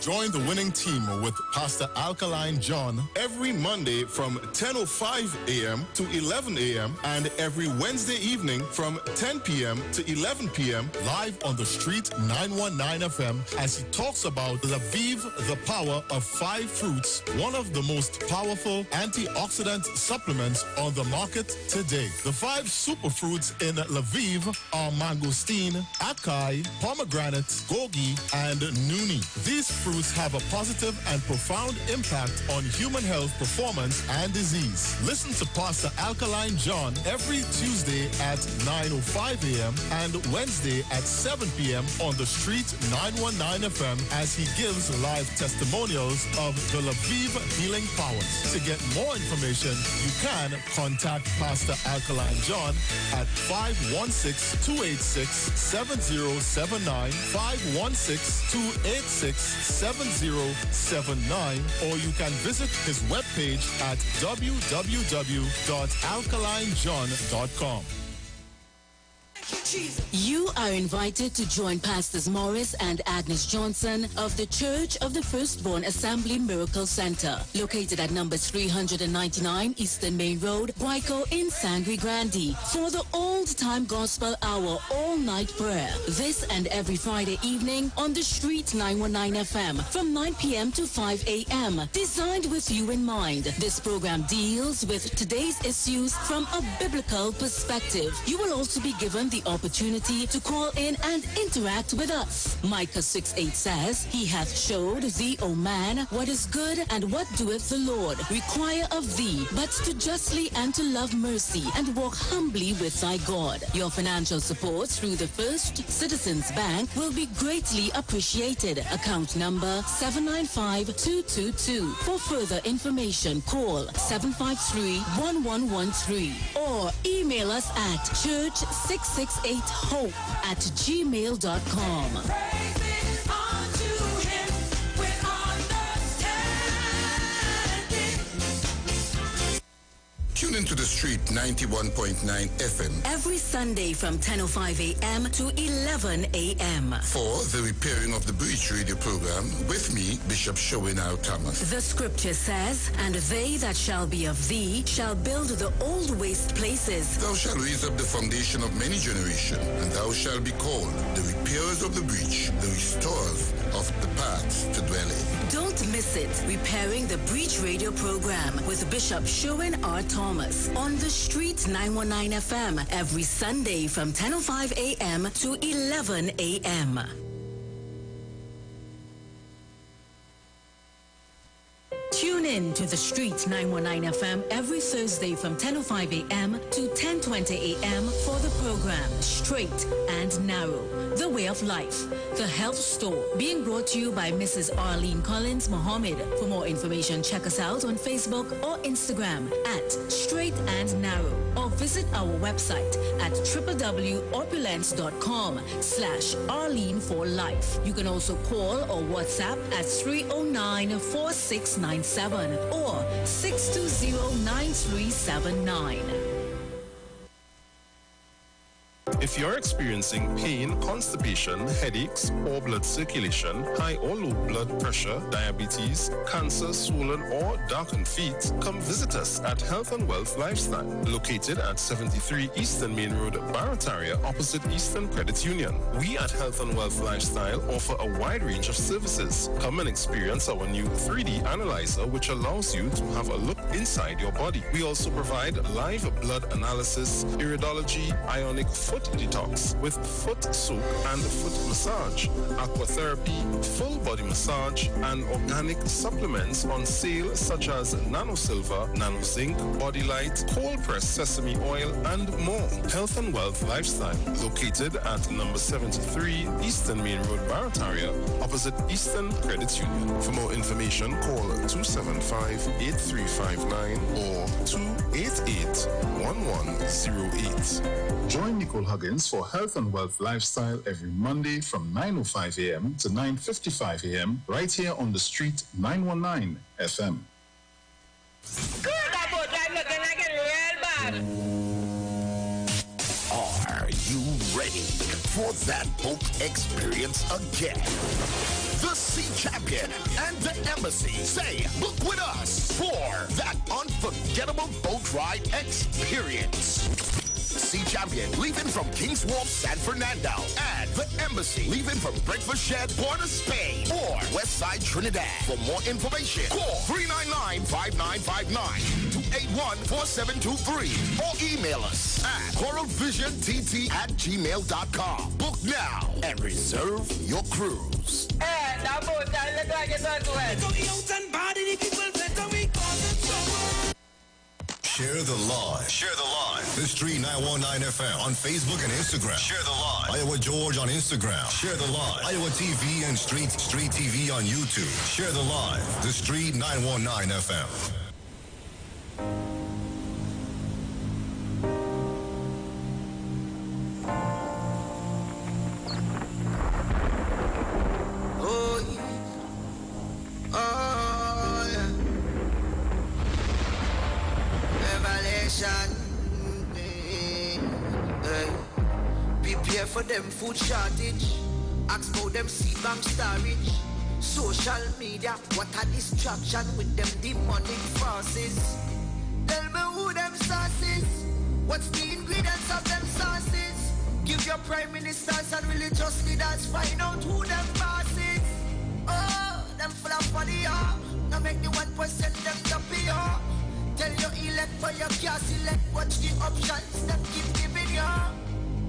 Join the winning team with Pastor Alkaline John every Monday from 10:05 a.m. to 11 a.m. and every Wednesday evening from 10 p.m. to 11 p.m. live on the Street 919 FM as he talks about Lviv, the power of 5 fruits, one of the most powerful antioxidant supplements on the market today. The 5 superfruits in Lviv are mangosteen, acai, pomegranate, gogi, and nuni. These fruits have a positive and profound impact on human health, performance, and disease. Listen to Pastor Alkaline John every Tuesday at 9:05 a.m. and Wednesday at 7 p.m. on the Street 919 FM as he gives live testimonials of the Lviv healing powers. To get more information, you can contact Pastor Alkaline John at 516-286-7079, 516-286-7079, or you can visit his webpage at www.alkalinejohn.com. You are invited to join Pastors Morris and Agnes Johnson of the Church of the Firstborn Assembly Miracle Center, located at number 399 Eastern Main Road, Guayco in Sangre Grande, for the old-time gospel hour all-night prayer. This and every Friday evening on the Street 919 FM from 9 p.m. to 5 a.m. Designed with you in mind, this program deals with today's issues from a biblical perspective. You will also be given the opportunity to call in and interact with us. Micah 6:8 says, He hath showed thee, O man, what is good and what doeth the Lord require of thee, but to justly and to love mercy and walk humbly with thy God. Your financial support through the First Citizens Bank will be greatly appreciated. Account number 795222. For further information, call 753-1113 or email us at church668hope@gmail.com. Tune into the Street 91.9 FM every Sunday from 10:05 a.m. to 11 a.m. for the Repairing of the Breach radio program with me, Bishop Showinal Thomas. The scripture says, And they that shall be of thee shall build the old waste places. Thou shalt raise up the foundation of many generations, and thou shalt be called the repairers of the breach, the restorers of the paths to dwell in. Don't miss it. Repairing the Breach radio program with Bishop Showin R. Thomas on the Street 919 FM every Sunday from 10:05 a.m. to 11 a.m. Tune in to the Street 919 FM every Thursday from 10:05 a.m. to 10:20 a.m. for the program Straight and Narrow, The Way of Life, The Health Store, being brought to you by Mrs. Arlene Collins Mohammed. For more information, check us out on Facebook or Instagram at Straight and Narrow, or visit our website at www.opulence.com/Arlene for Life. You can also call or WhatsApp at 309-4697 or 620-9379. If you're experiencing pain, constipation, headaches, poor blood circulation, high or low blood pressure, diabetes, cancer, swollen or darkened feet, come visit us at Health and Wealth Lifestyle, located at 73 Eastern Main Road, Barataria, opposite Eastern Credit Union. We at Health and Wealth Lifestyle offer a wide range of services. Come and experience our new 3D analyzer, which allows you to have a look inside your body. We also provide live blood analysis, iridology, ionic foot detox with foot soak and foot massage, aquatherapy, full body massage, and organic supplements on sale such as Nano Silver, Nano Zinc, Body Light, cold pressed sesame oil, and more. Health and Wealth Lifestyle, located at number 73 Eastern Main Road, Barataria, opposite Eastern Credit Union. For more information, call 275-8359 or 288-1108. Join Nicole Huggins for Health and Wealth Lifestyle every Monday from 9:05 a.m. to 9:55 a.m. right here on the Street 919 FM. Are you ready for that boat experience again? The Sea Champion and the Embassy say book with us for that unforgettable boat ride experience. Sea Champion leaving from King's Wharf, San Fernando, and the Embassy leaving from Breakfast Shed, Port of Spain, or Westside Trinidad. For more information, call 399-5959 to 814723 or email us at coralvisiontt@gmail.com. Book now and reserve your cruise. Share the live. Share the live. The Street 919 FM on Facebook and Instagram. Share the live. Iowa George on Instagram. Share the live. Iowa TV and Street TV on YouTube. Share the live. The Street 919 FM. Prepare for them food shortage. Ask about them seed bank storage. Social media, what a distraction with them demonic forces. Tell me who them sources. What's the ingredients of them sauces? Give your prime ministers and religious leaders, find out who them bosses. Oh, them full of money, oh. Now make the 1% them dumpy, oh. Tell your elect for your car select. Watch the options them keep giving you.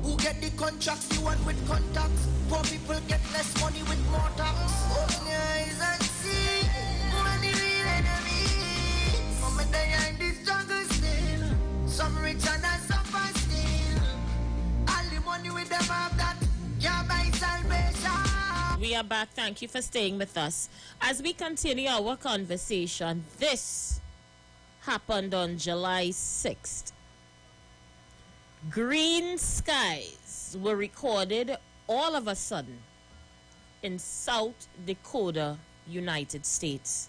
Who get the contracts? The one with contacts. Poor people get less money with more tax. Open your eyes and see who are the real enemies. Mama die in this jungle still. Some rich and some poor still. All the money with them have that can't buy salvation. We are back. Thank you for staying with us. As we continue our conversation, this happened on July 6th. Green skies were recorded all of a sudden in South Dakota, United States.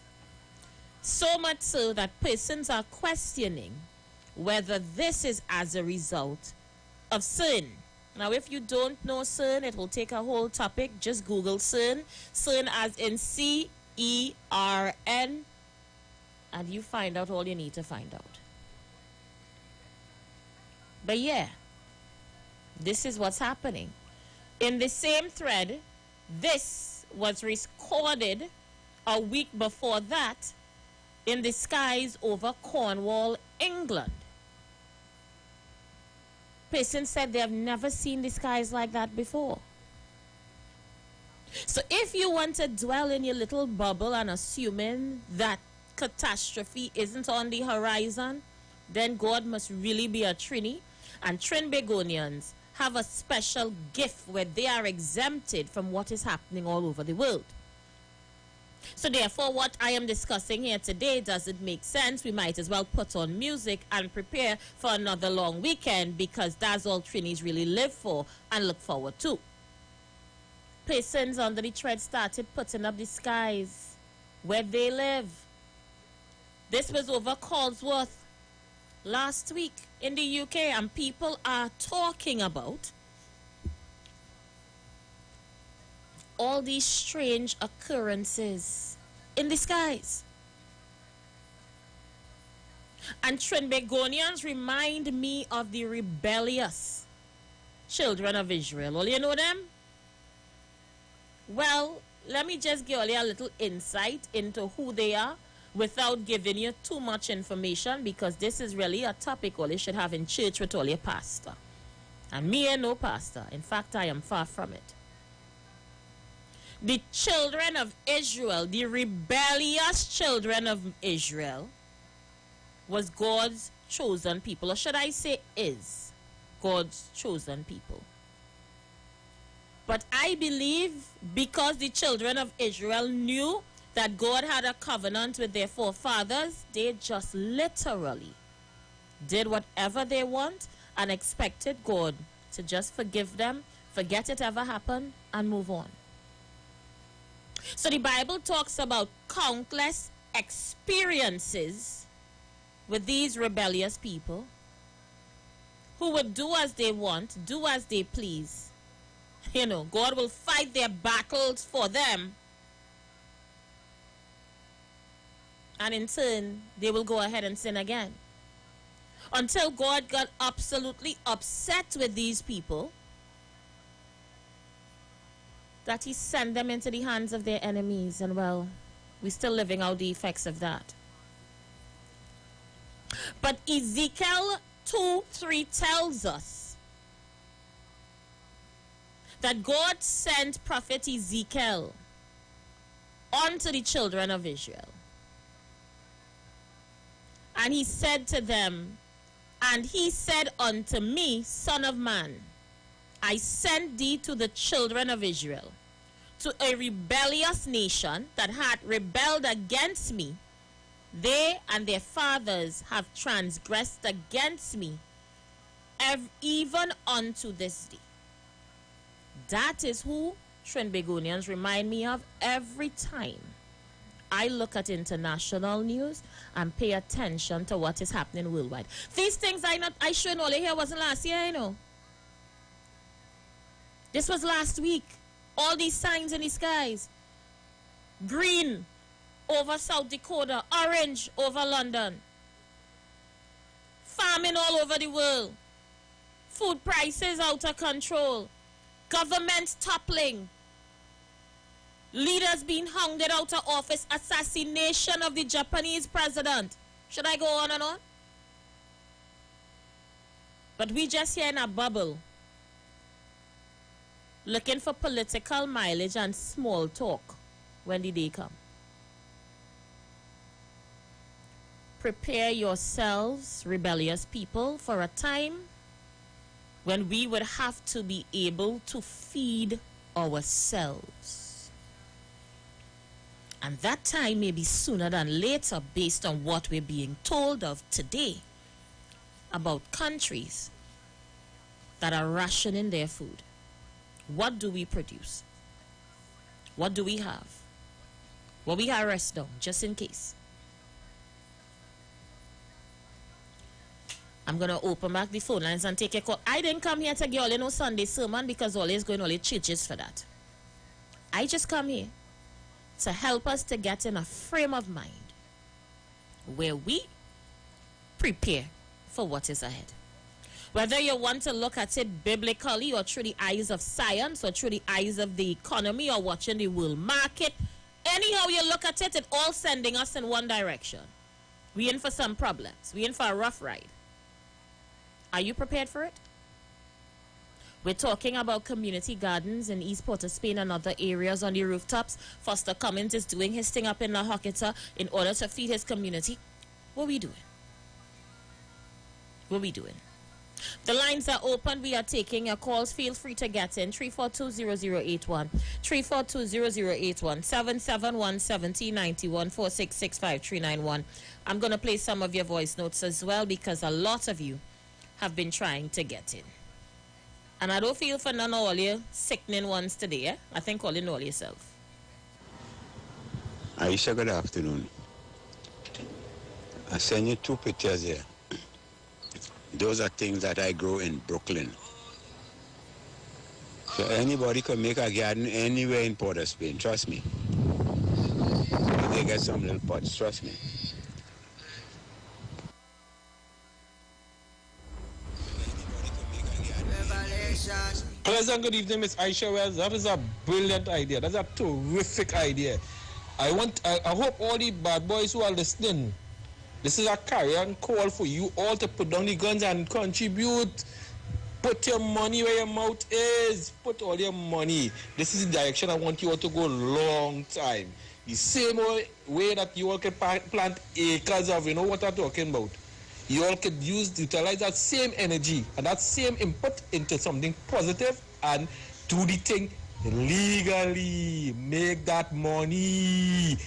So much so that persons are questioning whether this is as a result of CERN. Now, if you don't know CERN, it will take a whole topic. Just Google CERN. CERN as in CERN. And you find out all you need to find out. But yeah, this is what's happening. In the same thread, this was recorded a week before that in the skies over Cornwall, England. Persons said they have never seen the skies like that before. So if you want to dwell in your little bubble and assuming that catastrophe isn't on the horizon, then God must really be a Trini. And Trinbagonians have a special gift where they are exempted from what is happening all over the world. So therefore, what I am discussing here today doesn't make sense. We might as well put on music and prepare for another long weekend, because that's all Trinis really live for and look forward to. Persons under the tread started putting up the skies where they live. This was over Colesworth last week in the UK, and people are talking about all these strange occurrences in the skies. And Trinbagonians remind me of the rebellious children of Israel. Well, you know them? Well, let me just give you a little insight into who they are without giving you too much information, because this is really a topic all you should have in church with all your pastor. And me ain't no pastor. In fact, I am far from it. The children of Israel, the rebellious children of Israel, was God's chosen people, or should I say is God's chosen people. But I believe because the children of Israel knew that God had a covenant with their forefathers, they just literally did whatever they want and expected God to just forgive them, forget it ever happened, and move on. So the Bible talks about countless experiences with these rebellious people who would do as they want, do as they please. You know, God will fight their battles for them, And in turn, they will go ahead and sin again. Until God got absolutely upset with these people, that he sent them into the hands of their enemies. And well, we're still living out the effects of that. But Ezekiel 2:3 tells us that God sent prophet Ezekiel unto the children of Israel. And he said to them, and he said unto me, Son of man, I sent thee to the children of Israel, to a rebellious nation that hath rebelled against me. They and their fathers have transgressed against me, even unto this day. That is who Trinbagonians remind me of every time I look at international news and pay attention to what is happening worldwide. These things I shouldn't only hear wasn't last year, you know. This was last week. All these signs in the skies. Green over South Dakota, orange over London. Famine all over the world. Food prices out of control. Governments toppling. Leaders being hounded out of office. Assassination of the Japanese president. Should I go on and on? But we just here in a bubble, looking for political mileage and small talk when the day comes. Prepare yourselves, rebellious people, for a time when we would have to be able to feed ourselves. And that time may be sooner than later based on what we're being told of today about countries that are rationing their food. What do we produce? What do we have? Well, we have rest down, just in case. I'm going to open back the phone lines and take a call. I didn't come here to give all no Sunday sermon because all is going only churches for that. I just come here to help us to get in a frame of mind where we prepare for what is ahead. Whether you want to look at it biblically or through the eyes of science or through the eyes of the economy or watching the world market, anyhow you look at it, it's all sending us in one direction. We're in for some problems. We're in for a rough ride. Are you prepared for it? We're talking about community gardens in East Port of Spain and other areas on the rooftops. Foster Cummins is doing his thing up in La Hocketa in order to feed his community. What are we doing? What are we doing? The lines are open. We are taking your calls. Feel free to get in. 342-0081. 342-0081. 771-7091. 4665391. I'm going to play some of your voice notes as well because a lot of you have been trying to get in. And I don't feel for none of all you sickening ones today. Eh? I think all in all yourself. Aisha, good afternoon. I send you two pictures here. Those are things that I grow in Brooklyn. So anybody can make a garden anywhere in Port of Spain, trust me. They get some little pots, trust me. Pleasant good evening, Miss Aisha Wells. That is a brilliant idea. That's a terrific idea. I hope all the bad boys who are listening, this is a carrion call for you all to put down the guns and contribute. Put your money where your mouth is. Put all your money. This is the direction I want you all to go long time. The same way that you all can plant acres of, you know what I'm talking about. You all could utilize that same energy and that same input into something positive and do the thing legally. Make that money.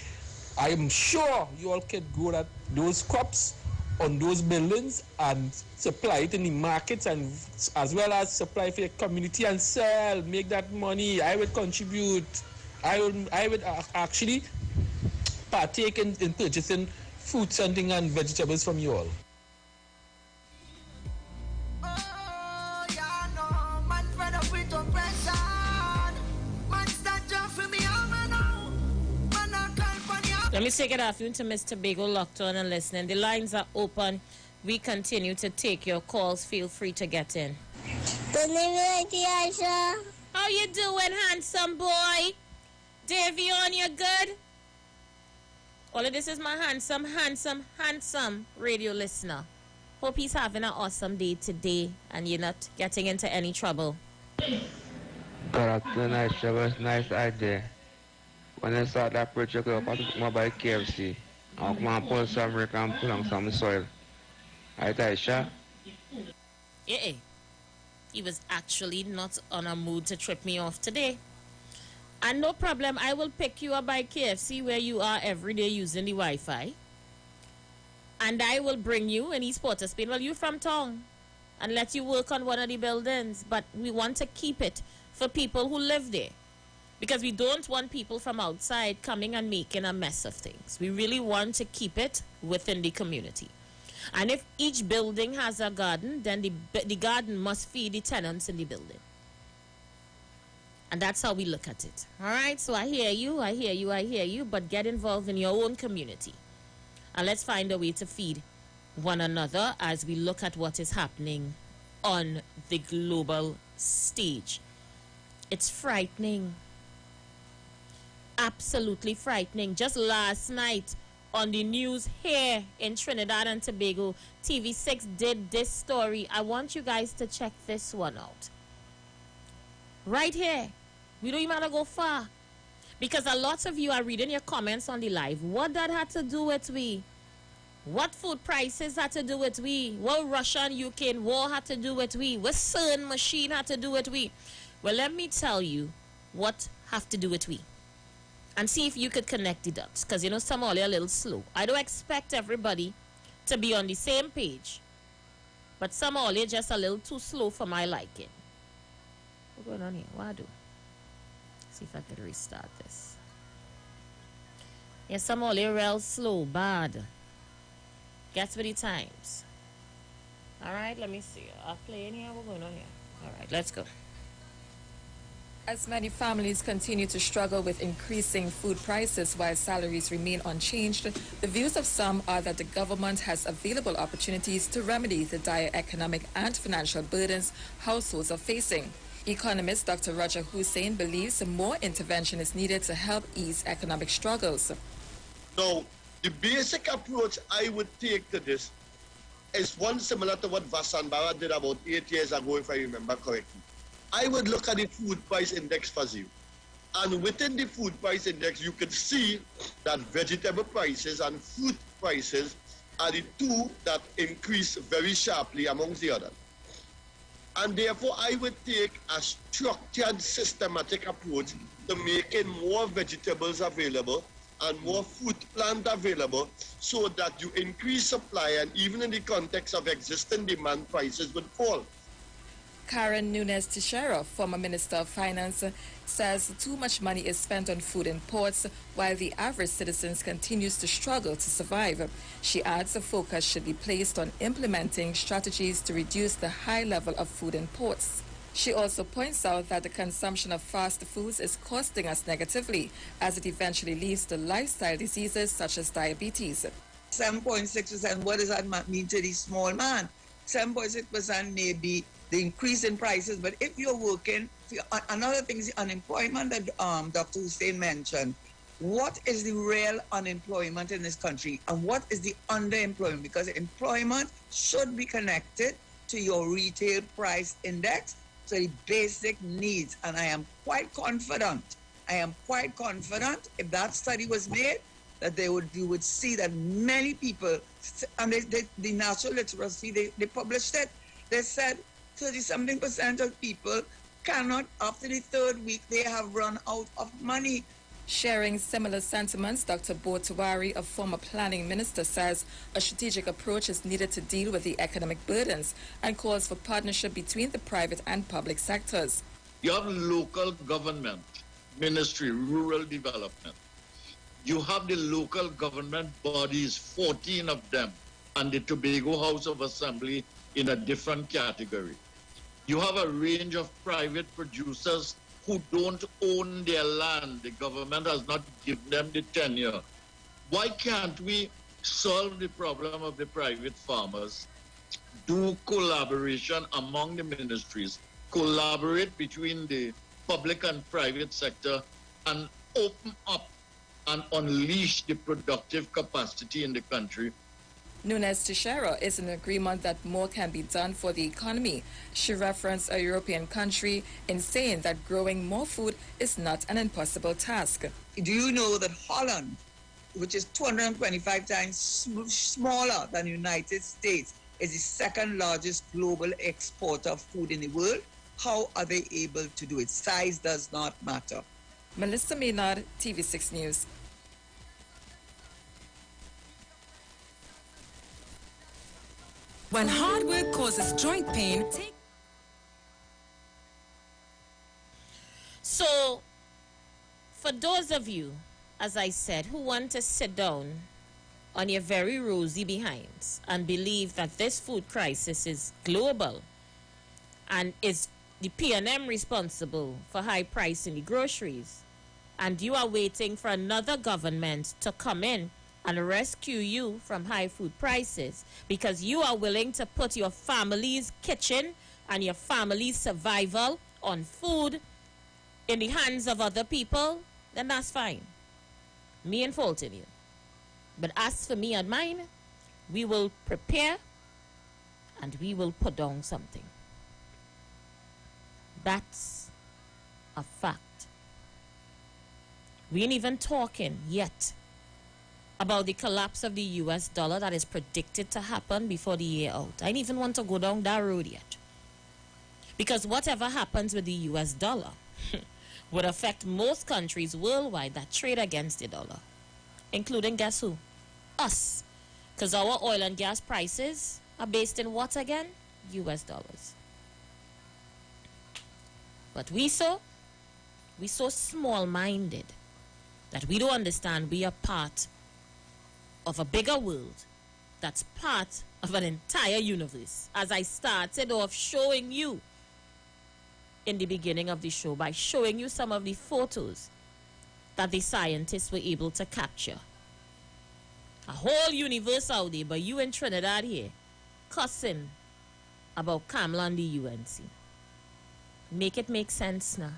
I am sure you all can grow those crops on those buildings and supply it in the markets and as well as supply for your community and sell. Make that money. I would contribute. I would actually partake in purchasing fruits and vegetables from you all. Let me say good afternoon to Mr. Tobago, locked on and listening. The lines are open. We continue to take your calls. Feel free to get in. Good evening, Tiasha. How you doing, handsome boy? Davion, you good? All of this is my handsome radio listener. Hope he's having an awesome day today and you're not getting into any trouble. Good afternoon, Aisha. Was nice idea. When I saw that project up at mobile KFC, I'll come and pull some brick and pull on some soil. Right, Aisha? Yeah. He was actually not on a mood to trip me off today. And no problem, I will pick you up by KFC where you are every day using the Wi-Fi. And I will bring you in East Port of Spain. Well, you're from town. And let you work on one of the buildings. But we want to keep it for people who live there. Because we don't want people from outside coming and making a mess of things. We really want to keep it within the community. And if each building has a garden, then the garden must feed the tenants in the building. And that's how we look at it. All right? So I hear you, but get involved in your own community. And let's find a way to feed one another as we look at what is happening on the global stage. It's frightening. Absolutely frightening. Just last night on the news here in Trinidad and Tobago, TV6 did this story. I want you guys to check this one out. Right here. We don't even have to go far. Because a lot of you are reading your comments on the live. What that had to do with we? What food prices had to do with we? What Russia and Ukraine war had to do with we? What CERN machine had to do with we? Well, let me tell you what have to do with we. And see if you could connect the dots. Because, you know, some are a little slow. I don't expect everybody to be on the same page. But some are just a little too slow for my liking. What's going on here? What I do? See if I could restart this. Yes, some are real slow, bad. Gets with the times. All right, let me see. I'll play in here. What's going on here? All right, let's go. As many families continue to struggle with increasing food prices while salaries remain unchanged, the views of some are that the government has available opportunities to remedy the dire economic and financial burdens households are facing. Economist Dr. Roger Hussein believes more intervention is needed to help ease economic struggles. Now, the basic approach I would take to this is one similar to what Vasanbara did about 8 years ago, if I remember correctly. I would look at the food price index for you. And within the food price index, you can see that vegetable prices and fruit prices are the two that increase very sharply amongst the others. And therefore, I would take a structured, systematic approach to making more vegetables available and more fruit plant available so that you increase supply, and even in the context of existing demand, prices would fall. Karen Nunes Teixeira, former Minister of Finance, says too much money is spent on food imports while the average citizen continues to struggle to survive. She adds the focus should be placed on implementing strategies to reduce the high level of food imports. She also points out that the consumption of fast foods is costing us negatively as it eventually leads to lifestyle diseases such as diabetes. 7.6%, what does that mean to the small man? 7.6% may be the increase in prices, but if you're working, another thing is the unemployment that Dr. Hussein mentioned. What is the real unemployment in this country and what is the underemployment? Because employment should be connected to your retail price index, so the basic needs. And I am quite confident if that study was made, that you would see that many people, and the National Literacy, they published it, they said 30-something% of people cannot, after the third week, they have run out of money. Sharing similar sentiments, Dr. Botawari, a former planning minister, says a strategic approach is needed to deal with the economic burdens and calls for partnership between the private and public sectors. You have local government, ministry, rural development. You have the local government bodies, 14 of them, and the Tobago House of Assembly in a different category. You have a range of private producers who don't own their land. The government has not given them the tenure. Why can't we solve the problem of the private farmers? Do collaboration among the ministries, collaborate between the public and private sector, and open up and unleash the productive capacity in the country. Nunes Teixeira is in agreement that more can be done for the economy. She referenced a European country in saying that growing more food is not an impossible task. Do you know that Holland, which is 225 times smaller than the United States, is the second largest global exporter of food in the world? How are they able to do it? Size does not matter. Melissa Maynard, TV6 News. When hard work causes joint pain, So, for those of you, as I said, who want to sit down on your very rosy behinds and believe that this food crisis is global and is the P&M responsible for high price in the groceries, and you are waiting for another government to come in and rescue you from high food prices because you are willing to put your family's kitchen and your family's survival on food in the hands of other people, then that's fine. Me ain't faulting you. But as for me and mine, we will prepare and we will put down something. That's a fact. We ain't even talking yet about the collapse of the US dollar that is predicted to happen before the year out. I don't even want to go down that road yet. Because whatever happens with the US dollar would affect most countries worldwide that trade against the dollar, including guess who? Us. Because our oil and gas prices are based in what again? US dollars. But we so small-minded that we don't understand we are part of a bigger world that's part of an entire universe. As I started off showing you in the beginning of the show by showing you some of the photos that the scientists were able to capture. A whole universe out there, but you in Trinidad here cussing about Kamla and the UNC. Make it make sense now.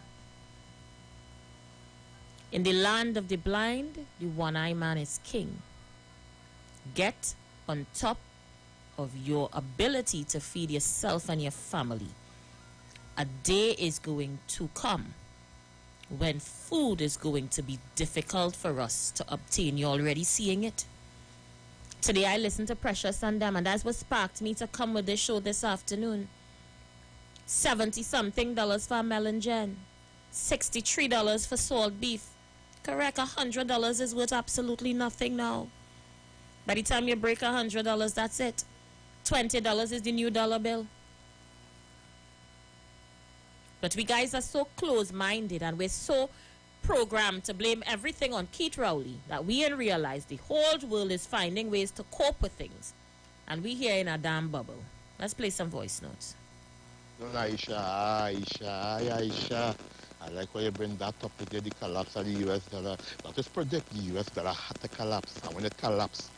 In the land of the blind, the one-eyed man is king. Get on top of your ability to feed yourself and your family. A day is going to come when food is going to be difficult for us to obtain. You're already seeing it. Today I listened to Precious and them, and that's what sparked me to come with this show this afternoon. $70-something for a melon gen. $63 for salt beef. Correct, $100 is worth absolutely nothing now. By the time you break $100, that's it. $20 is the new dollar bill. But we guys are so close-minded and we're so programmed to blame everything on Keith Rowley that we ain't realize the whole world is finding ways to cope with things. And we here in a damn bubble. Let's play some voice notes. Aisha, I like why you bring that up today, the collapse of the US dollar. But just predict the US dollar had to collapse. And when it collapsed,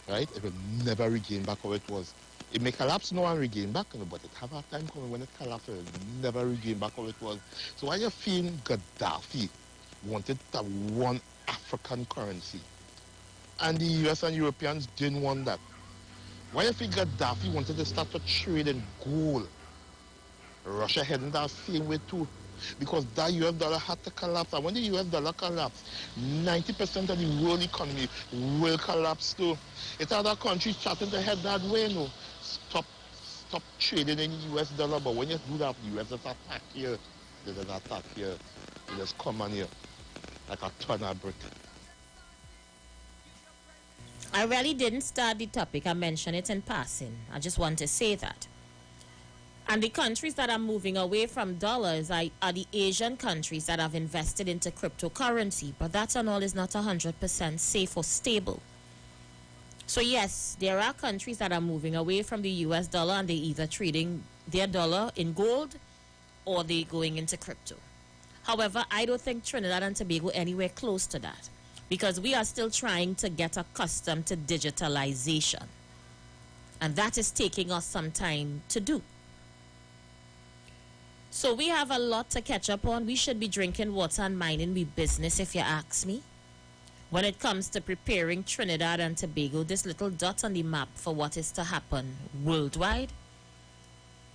right, it will never regain back how it was. It may collapse now and regain back, but it have a time coming when it collapses, it will never regain back how it was. So why you feel Gaddafi wanted to have one African currency, and the US and Europeans didn't want that? Why you feel Gaddafi wanted to start to trade in gold? Russia heading that same way too, because that US dollar had to collapse. And when the US dollar collapsed, 90% of the world economy will collapse too. It's other countries starting to head that way, no. Stop trading in US dollar, but when you do that, the US just attack here. There's an attack here. They just come on here like a ton of brick. I really didn't start the topic. I mentioned it in passing. I just want to say that. And the countries that are moving away from dollars are the Asian countries that have invested into cryptocurrency. But that and all is not 100% safe or stable. So yes, there are countries that are moving away from the US dollar and they're either trading their dollar in gold or they're going into crypto. However, I don't think Trinidad and Tobago anywhere close to that. because we are still trying to get accustomed to digitalization. And that is taking us some time to do. So we have a lot to catch up on. We should be drinking water and minding we business, if you ask me. When it comes to preparing Trinidad and Tobago, this little dot on the map for what is to happen worldwide.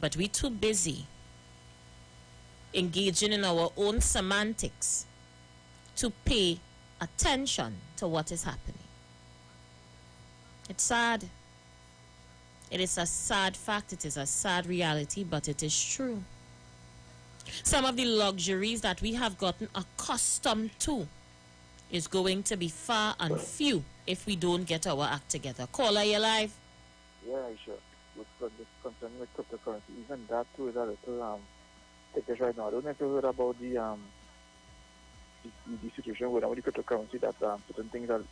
But we're too busy engaging in our own semantics to pay attention to what is happening. It's sad. It is a sad fact. It is a sad reality, but it is true. Some of the luxuries that we have gotten accustomed to is going to be far and few if we don't get our act together. Caller, you live? Yeah, sure. With this concern with cryptocurrency, even that too is a little ticklish right now. I don't know if you heard about the situation with the cryptocurrency that certain things are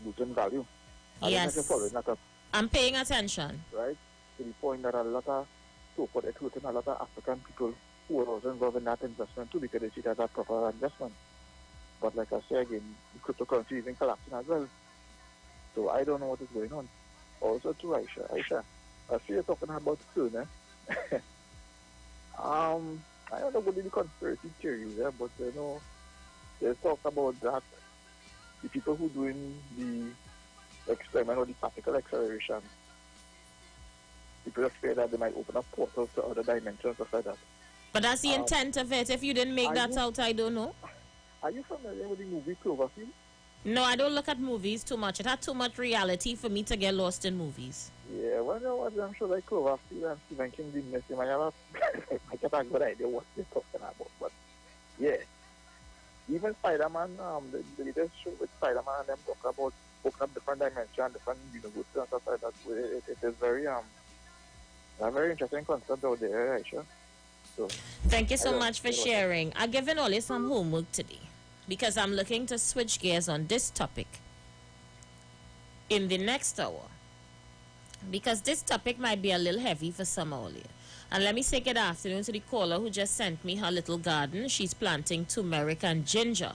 losing value. Yes. I'm paying attention. Right? To the point that a lot of a lot of African people who are also involved in that investment too, because they see that as a proper investment. But like I say again, the cryptocurrency is collapsing as well. So I don't know what is going on. Also to Aisha, I see you're talking about soon, eh? I don't know what the conspiracy theories there, but you know, there's talk about that the people who doing the experiment or the particle acceleration, people are scared that they might open up portals to other dimensions, stuff like that. But that's the intent of it. If you didn't make that out, I don't know. Are you familiar with the movie Cloverfield? No, I don't look at movies too much. It had too much reality for me to get lost in movies. Yeah, well, you know what, I'm sure like Cloverfield and Stephen King didn't miss him. I get a good idea what they're talking about. But yeah, even Spider-Man, the latest show with Spider-Man and them talk about opening up different dimensions, different universes and stuff like that. It is very a very interesting concept out there, Aisha. So, thank you so much for sharing. I've given Oli some homework today because I'm looking to switch gears on this topic in the next hour, because this topic might be a little heavy for some Oli. And let me say good afternoon to the caller who just sent me her little garden. She's planting turmeric and ginger.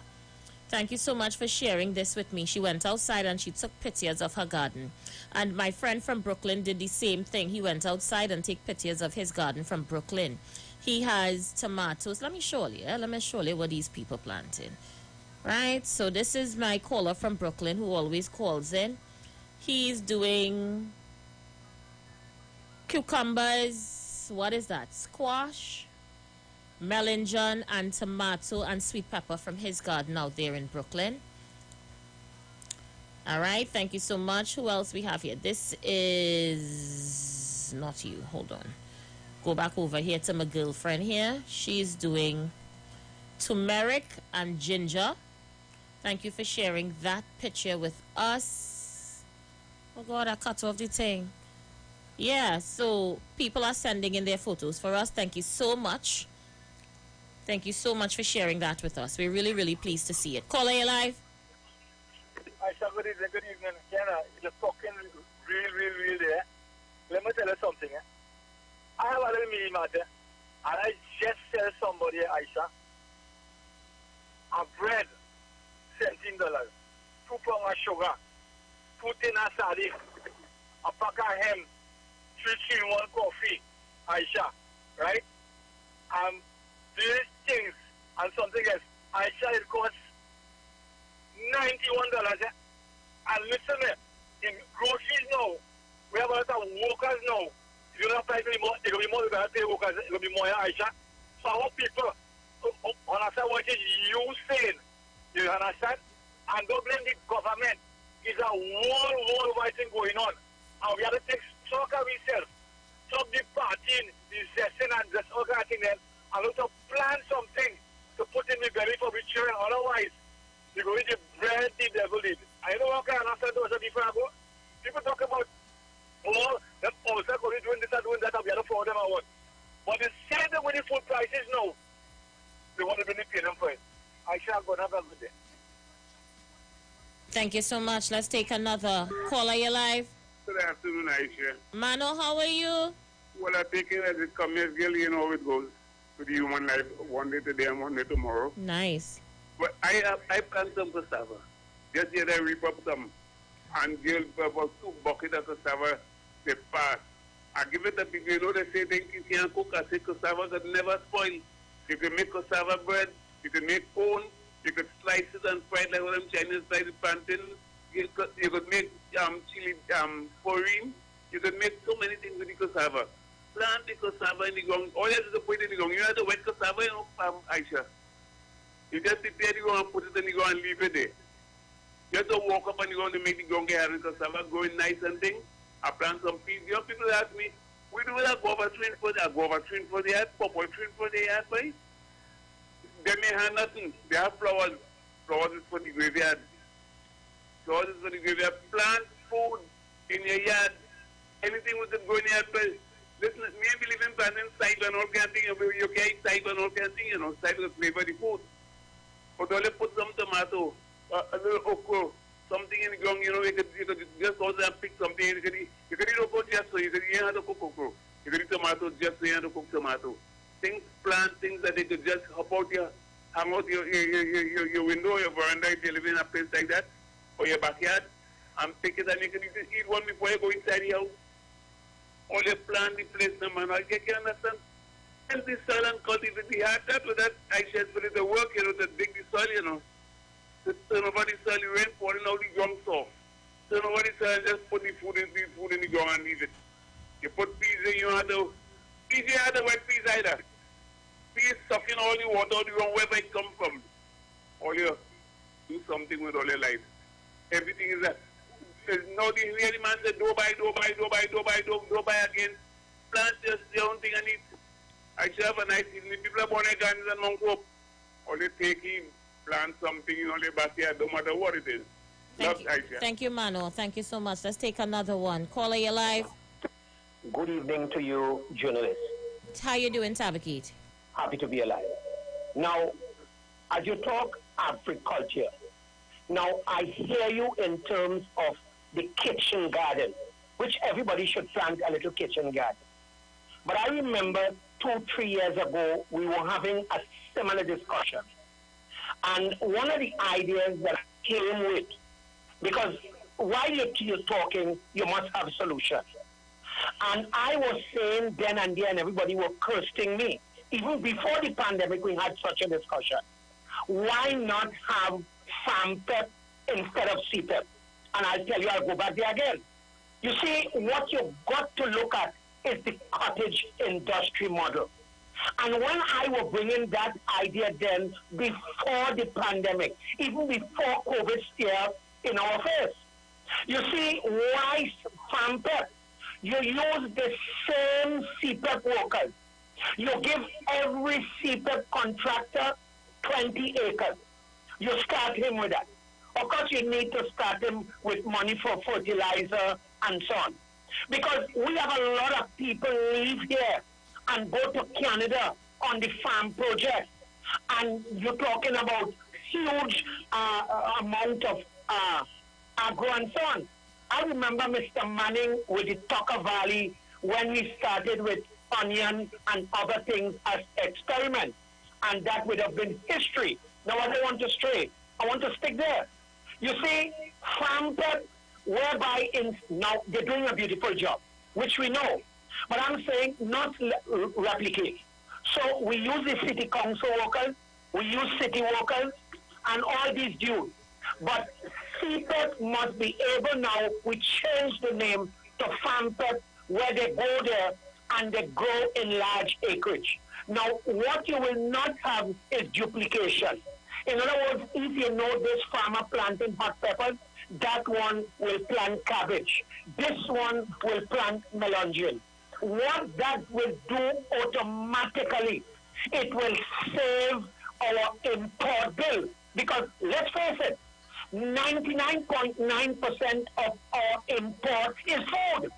Thank you so much for sharing this with me. She went outside and she took pictures of her garden. And my friend from Brooklyn did the same thing. He went outside and took pictures of his garden from Brooklyn. He has tomatoes. Let me show you what these people planting. Right? So this is my caller from Brooklyn who always calls in. He's doing cucumbers. What is that? Squash, melon, and tomato and sweet pepper from his garden out there in Brooklyn. All right. Thank you so much. Who else we have here? This is not you. Hold on. Go back over here to my girlfriend here. She's doing turmeric and ginger. Thank you for sharing that picture with us. Oh God, I cut off the thing. Yeah, so people are sending in their photos for us. Thank you so much. Thank you so much for sharing that with us. We're really, really pleased to see it. Caller, you live? Aisha, good evening. Kenna, you're talking real there. Let me tell you something. I have a little mini matter, and I just tell somebody, Aisha, a bread, $17, 2 pounds of sugar, 2 tin of sardine, a pack of ham, 3-in-1 coffee, Aisha, right? These things and something else, Aisha, it costs $91. And listen, in groceries now, we have a lot of workers now. If you don't price anymore, it will be more than pay workers, it will be more, Aisha. So I want people understand what is you saying. You understand? And don't blame the government. It's a worldwide thing going on. And we have to take stock of ourselves. Stop the partying, the zesting, and this all kind of thing then. And we have to plan something to put in the belly for the children. Otherwise, you're going to bread the devil did. I don't know what kind of answer those are different. People talk about them also going to doing this and doing that, and we have to follow them out. But the same thing with the food prices now, they want to be paying them for it. I shall go and have a good day. Thank you so much. Let's take another caller. You live? Good afternoon, Aisha. Mano, how are you? Well, I take it as it comes, girl, you know how it goes with the human life. One day today and one day tomorrow. Nice. But I plant some cassava. Just here they rip up some and give about 2 buckets of cassava, they pass. I give it to people, you know, they say things you can't cook. I say cassava could never spoil. You can make cassava bread, you can make corn, you could slice it and fry it like what them Chinese slice it plantain. You could make chili porridge. You could make so many things with the cassava. Plant the cassava in the ground. All you have to put it in the ground. You have to wet cassava, you know, Aisha. You just prepare the ground and put it in the ground and leave it there. You have to walk up on the ground to make the ground get having cassava growing nice and thing. I plant some peas. You know, people ask me, we do that guava tree for the yard, purple tree for the yard, boy. They may have nothing. They have flowers. Flowers is for the graveyard. Flowers is for the graveyard. Plant food in your yard. Anything with them going in your yard. Listen, me I believe in planting cycle and all kind of thing. You can eat cycle and all kind of thing, you know. Cycle to flavor the food. But only put some tomato, a little okra, something in the ground, you know, you could just go there and pick something. You could eat okra just so you could eat how to cook okra. You could eat tomato just so you have to cook tomato. Things, plant things that they could just hang out your window, your veranda if you live in a place like that, or your backyard, and pick it and you can eat one before you go inside the house. Or you plant the place, no man, I can understand. And the soil and cultivate the hard that with that I should put it to work, you know, to dig the soil, you know. To turn over the soil, you rain pouring out the ground soft. Turn over the soil and just put the food in the ground and leave it. You put peas in, you have to wet peas either. Peas sucking all the water out the ground wherever it comes from. All you do something with all your life. Everything is that. Now the really man said, do buy again. Plant just your own thing and eat. I should have a nice evening. People are born in gardens and Mount Hope. Or they take in, plant something in their backyard, no matter what it is. Thank you, Mano. Thank you so much. Let's take another one. Caller, you're live. Good evening to you, journalists. How you doing, Tabakit? Happy to be alive. Now, as you talk agriculture, now I hear you in terms of the kitchen garden, which everybody should plant a little kitchen garden. But I remember 2-3 years ago, we were having a similar discussion. And one of the ideas that I came with, because while you're talking, you must have a solution. And I was saying then and there, and everybody was cursing me. Even before the pandemic, we had such a discussion. Why not have farm pep instead of CPEP? And I'll tell you, I'll go back there again. You see, what you've got to look at is the cottage industry model. And when I was bringing that idea then, before the pandemic, even before COVID stared in our face, you see, why farm pep? You use the same CPEP workers. You give every CPEP contractor 20 acres. You start him with that. Of course, you need to start him with money for fertilizer and so on. Because we have a lot of people leave here and go to Canada on the farm project. And you're talking about huge amount of agro and so on. I remember Mr. Manning with the Tucker Valley when we started with onion and other things as experiments. And that would have been history. Now I don't want to stray. I want to stick there. You see, farm pep, whereby now they're doing a beautiful job, which we know. But I'm saying not replicate. So we use the city council workers, we use city workers, and all these dudes. But CPEP must be able now, we change the name to farm pep, where they go there and they grow in large acreage. Now, what you will not have is duplication. In other words, if you know this farmer planting hot peppers, that one will plant cabbage. This one will plant melon. What that will do automatically, it will save our import bill. Because let's face it, 99.9% of our import is food.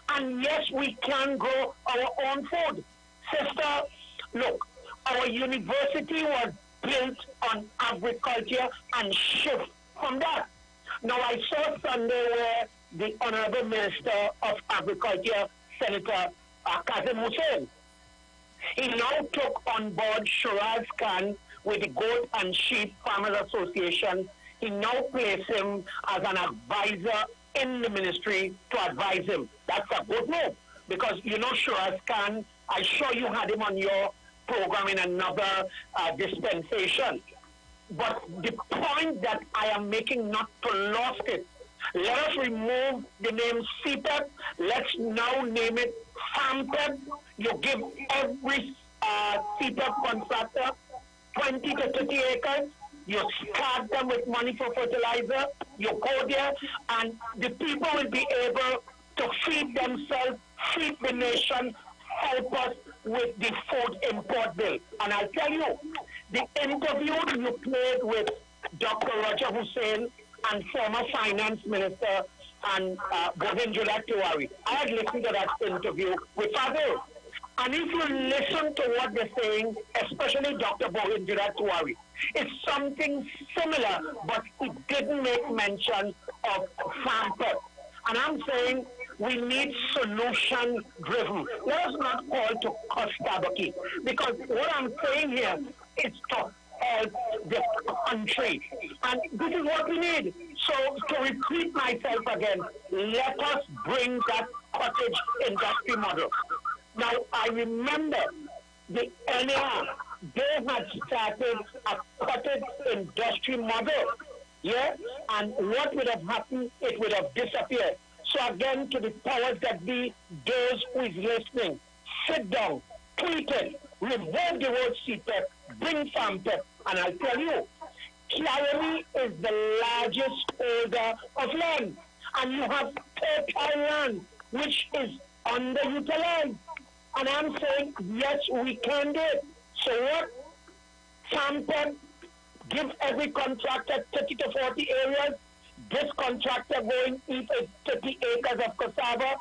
And yes, we can grow our own food. Sister, look, our university was built on agriculture and shift from that. Now, I saw Sunday where the Honorable Minister of Agriculture, Senator Kazim Hussain, he now took on board Shiraz Khan with the Goat and Sheep Farmers Association. he now places him as an advisor in the ministry to advise him. That's a good move because you know Shiraz Khan, I'm sure you had him on your program in another dispensation. But the point that I am making, not to lost it, let us remove the name CPEP. Let's now name it FAMPEP. You give every CPEP contractor 20 to 30 acres. You start them with money for fertilizer. You go there, and the people will be able to feed themselves, feed the nation, help us with the food import bill. And I'll tell you, the interview you played with Dr. Roger Hussain and former finance minister and Govindra Tiwari, I had listened to that interview with Fadil. And if you listen to what they're saying, especially Dr. Govindra Tiwari, it's something similar, but it didn't make mention of FAMPEP. And I'm saying we need solution-driven. Let us not call to cost Tabaki, because what I'm saying here is to help the country. And this is what we need. So to repeat myself again, let us bring that cottage industry model. Now, I remember the NAR, they had started a cottage industry model, yeah? And what would have happened? It would have disappeared. So again, to the powers that be, those who is listening, sit down, tweet it, remove the word CPEP, bring FAMPEP, and I'll tell you, Kiarami is the largest holder of land, and you have total land, which is underutilized. And I'm saying, yes, we can do it. So what? FAMPEP, give every contractor 30 to 40 areas. This contractor going eat 30 acres of cassava.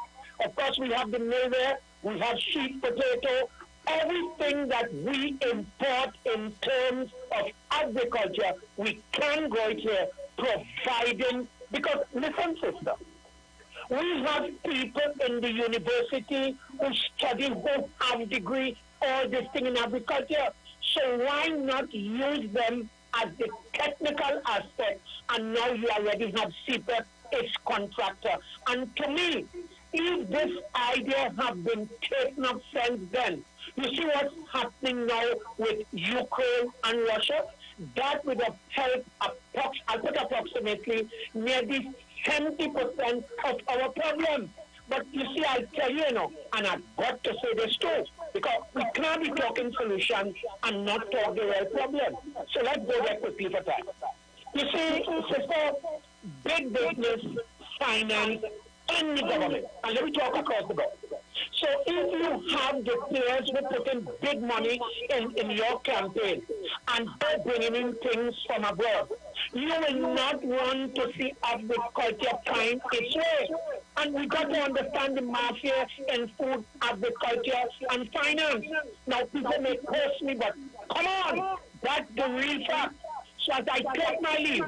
Of course, we have the mill there. We have sweet potato. Everything that we import in terms of agriculture, we can grow it here, providing, because listen, sister, we have people in the university who study, who have degree, all this thing in agriculture. So why not use them as the technical aspect? And now you already have CPEP, its contractor. And to me, if this idea have been taken up since then, you see what's happening now with Ukraine and Russia? That would have helped, I put approximately nearly 70% of our problem. But you see, I'll tell you, and I've got to say this too, because we can't be talking solutions and not talk the real problem. So let's go there quickly for that. You see, sister, big business, finance, in the government, and let me talk across the board. So if you have the players who put in big money in your campaign and they're bringing in things from abroad, you will not want to see agriculture find its way. And we got to understand the mafia in food, agriculture, and finance. Now people may curse me, but come on, that's the real fact. So as I take my leave,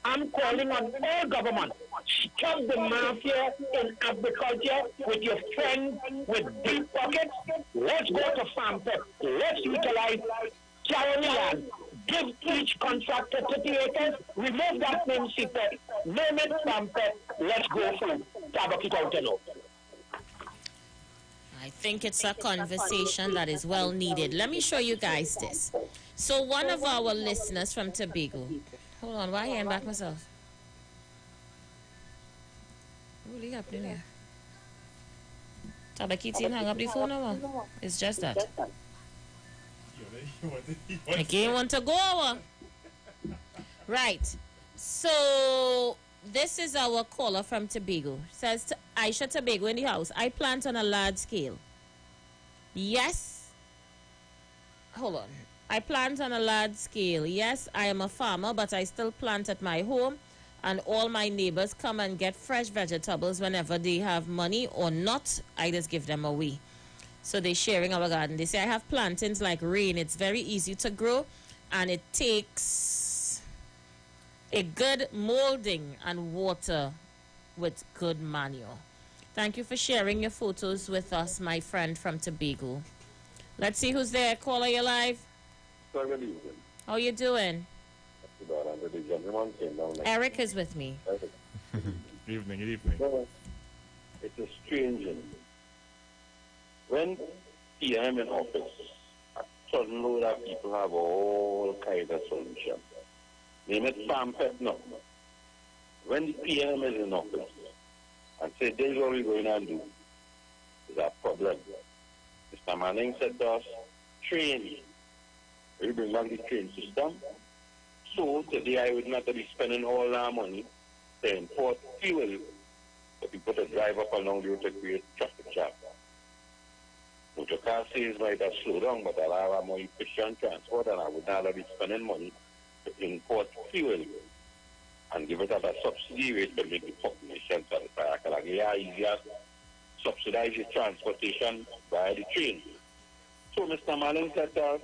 I'm calling on all government. Stop the mafia in agriculture with your friends with deep pockets. Let's go to FAMPEP. Let's utilize Charity land. Give each contractor 30 acres. Remove that name CPEP. Name it FAMPEP. Let's go through Tabaki County. I think it's a conversation that is well needed. Let me show you guys this. So one of our listeners from Tobago. Hold on, why am I back myself? What is happening here? Tabaki team hang up the phone now. It's just that. I can't want to go over. Right. So this is our caller from Tobago. Says Aisha Tobago in the house. I plant on a large scale. Yes. Hold on. I plant on a large scale. Yes, I am a farmer, but I still plant at my home. And all my neighbors come and get fresh vegetables whenever they have money or not. I just give them away. So they're sharing our garden. They say, I have plantains like rain. It's very easy to grow. And it takes a good molding and water with good manure. Thank you for sharing your photos with us, my friend from Tobago. Let's see who's there. Caller, you live? Good evening. How you doing? I and the gentleman came down. Eric is with me. Good evening. No, it's a strange thing. When PM in office, a certain load of people have all kinds of solutions. Name it farm pet now. When the PM is in office and say, this is what we're going to do, is a problem. Mr. Manning said to us, train. We bring back the train system. So today I would not be spending all our money to import fuel for people to drive up along the road to create traffic jam. Motor car sales might have slowed down, but I'll have a more efficient transport and I would not be spending money to import fuel and give it at a subsidy rate to make the population satisfied. Yeah, easier subsidize the transportation via the train. So Mr. Manning said to us,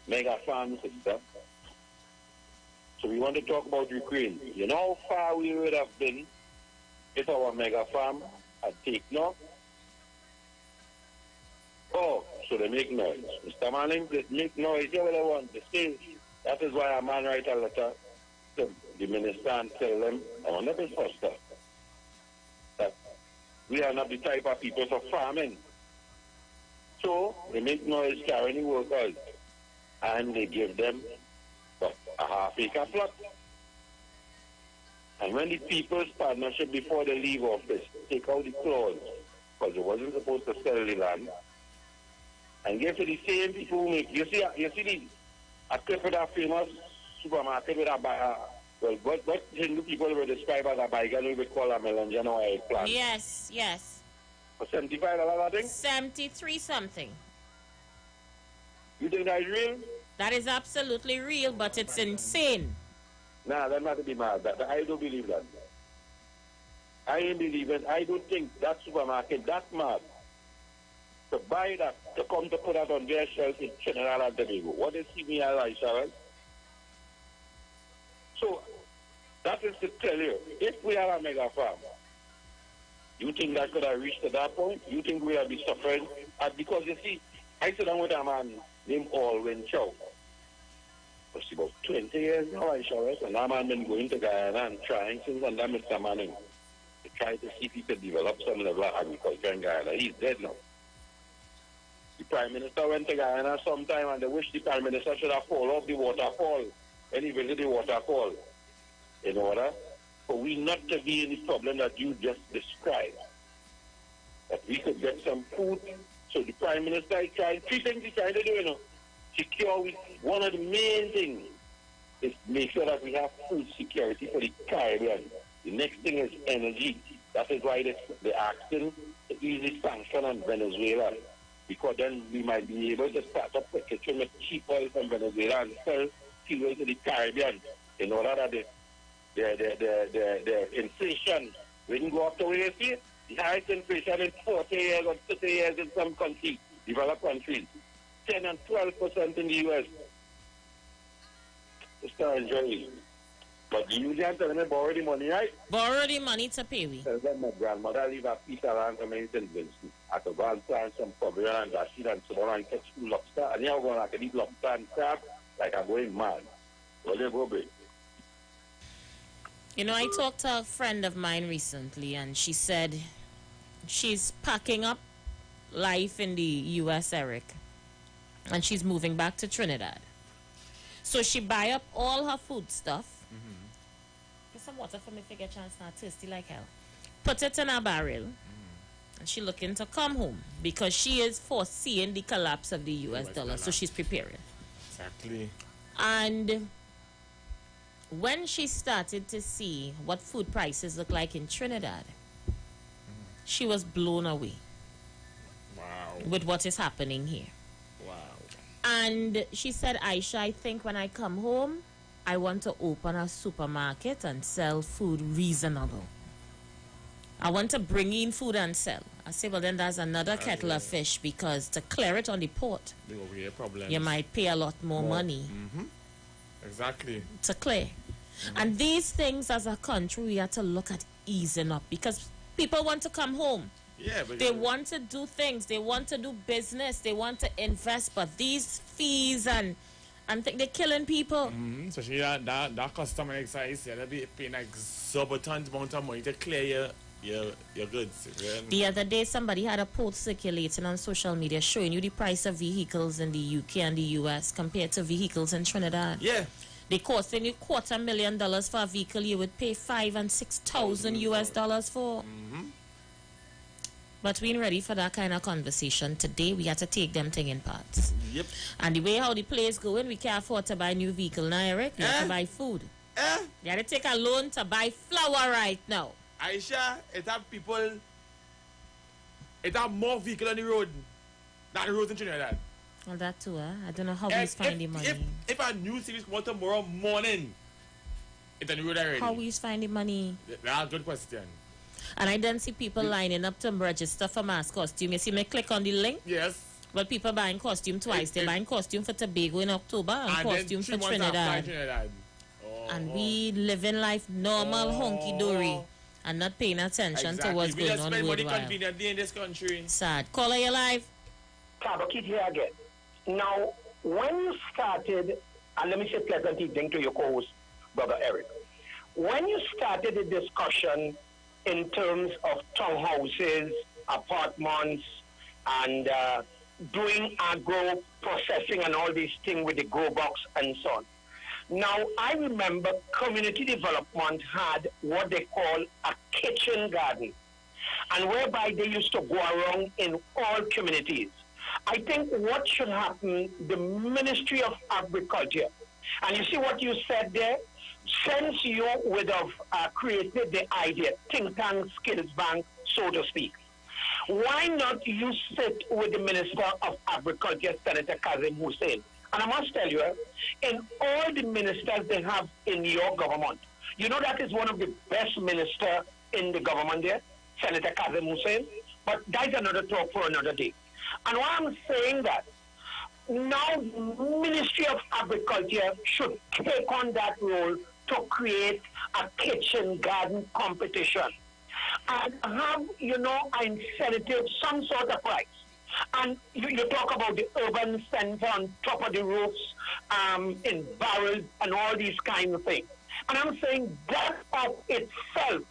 mega farm system. So we want to talk about Ukraine. You know how far we would have been if our mega farm had taken off? Oh, so they make noise. Mr. Manning, they make noise. Yeah, what I want to say. That is why a man write a letter to the minister and tell them, I want to be first up, that we are not the type of people for farming. So they make noise carrying the workers and they give them a half-acre plot. And when the People's Partnership, before they leave office, take out the clause, because it wasn't supposed to sell the land, and give to the same people who make, you see a clip of that famous supermarket with a, well, what Hindu people will describe as a baigan, we would call a melanjan or eggplant. Yes. For $75, I think? 73 something. You think that is real? That is absolutely real, but it's insane. Nah, that not to be mad. I don't believe that. I ain't believe it. I don't think that supermarket that mad to buy that, to come to put that on their shelf in Trinidad and Tobago. What is CBI like, Sharon? So, that is to tell you, if we have a mega farm, you think that could have reached to that point? You think we have been suffering? Because you see, I sit down with a man named Alwyn Chow. It's about 20 years now, I shall rest. And that man been going to Guyana and trying since under Mr. Manning to try to see if he could develop some level of agriculture in Guyana. He's dead now. The Prime Minister went to Guyana sometime and they wish the Prime Minister should have fallen off the waterfall when he visited the waterfall in order for we not to be in the problem that you just described. That we could get some food. So the Prime Minister is trying, three things he's trying to do, you know. Secure, one of the main things is make sure that we have food security for the Caribbean. The next thing is energy. That is why they're asking to easy sanction on Venezuela. Because then we might be able to start up a kitchen with cheap oil from Venezuela and sell fuel to the Caribbean in order that the inflation wouldn't go up the way you see it. The highest inflation in 40 years or 30 years in some countries, developed countries. 10 and 12% in the U.S. Mr. Enjoy. But the union telling me borrow the money, right? Borrow the money to pay we. Tell them my grandmother leave a piece of land for me in Vincent. I could go and plant some cobra and dash it and so on and catch two lobster. And now I can eat lobster and crab like I'm going mad. Well, they go big. You know, I talked to a friend of mine recently and she said she's packing up life in the U.S., Eric. And she's moving back to Trinidad. So she buy up all her food stuff. Get some water for me if you get a chance, not thirsty like hell. Put it in a barrel. And she looking to come home because she is foreseeing the collapse of the US dollar. So she's preparing. Exactly. And when she started to see what food prices look like in Trinidad, she was blown away. Wow. With what is happening here. Wow. And she said, Aisha, I think when I come home, I want to open a supermarket and sell food reasonable. I want to bring in food and sell. I say, well, then there's another kettle of fish because to clear it on the port, you might pay a lot more money. Exactly. To clear. And these things as a country, we have to look at easing up because people want to come home. Yeah, but they want to do things. They want to do business. They want to invest. But these fees and And think they're killing people. Especially that customer excise, they'll be paying exorbitant amount of money to clear your goods. The other day, somebody had a post circulating on social media showing you the price of vehicles in the UK and the US compared to vehicles in Trinidad. Yeah. They costing you $250,000 for a vehicle you would pay $5,000 and $6,000 US dollars for. But we ain't ready for that kind of conversation. Today, we have to take them thing in parts. Yep. And the way how the place going, we can't afford to buy a new vehicle now, Eric. We have to buy food. You have to take a loan to buy flour right now. Aisha, it have more vehicle on the road than the roads in Trinidad. Well, that too, I don't know how we find the money. If a new series come out tomorrow morning, it's on the road already. How we find the money? That's a good question. And I don't see people lining up to register for mass costume. You see me click on the link? Yes. Well, people buying costume twice. They're buying costume for Tobago in October and costume for Trinidad. And we living life normal, honky-dory, and not paying attention to what's going on worldwide. We just spend money conveniently in this country. Sad. Caller, you live? Tabakit here again. Now, when you started, and let me say pleasant evening to your co-host, Brother Eric. When you started the discussion in terms of townhouses, apartments, and doing agro processing and all these things with the grow box and so on. Now, I remember community development had what they call a kitchen garden, and whereby they used to go around in all communities. I think what should happen, the Ministry of Agriculture, and you see what you said there, since you would have created the idea, think tank, skills bank, so to speak, why not you sit with the Minister of Agriculture, Senator Kazim Hussein? And I must tell you, in all the ministers they have in your government, you know that is one of the best ministers in the government there, Senator Kazim Hussein. But that's another talk for another day. And why I'm saying that, now the Ministry of Agriculture should take on that role to create a kitchen garden competition and have, you know, an incentive, some sort of price. And you talk about the urban center on top of the roofs, in barrels and all these kind of things. And I'm saying that of itself,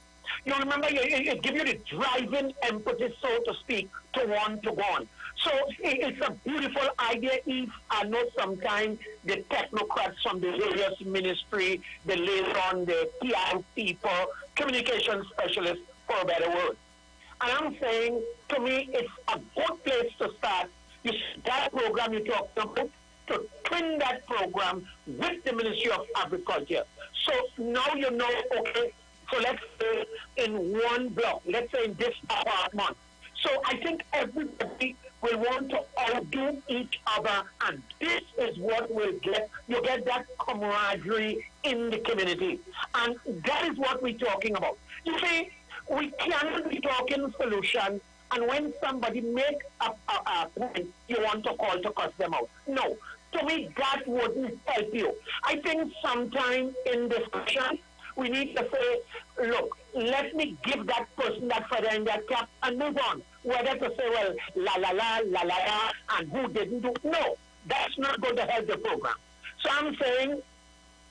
you remember, it gives you the driving impetus, so to speak, to want to go on. So it's a beautiful idea. If I know sometimes the technocrats from the various ministry, the liaison, the PR people, communication specialists, for a better word. And I'm saying, to me, it's a good place to start. That program you talked about, to twin that program with the Ministry of Agriculture. So now you know, okay, so let's say in one block, let's say in this apartment. So I think everybody will want to outdo each other, and this is what will get, you get that camaraderie in the community. And that is what we're talking about. You see, we cannot be talking solution, and when somebody make a point, you want to call to cuss them out. No, to me, that wouldn't help you. I think sometime in discussion, we need to say, look, let me give that person that feather in their cap and move on. Whether to say, well, la la la, la la la, and who didn't do. No, that's not going to help the program. So I'm saying,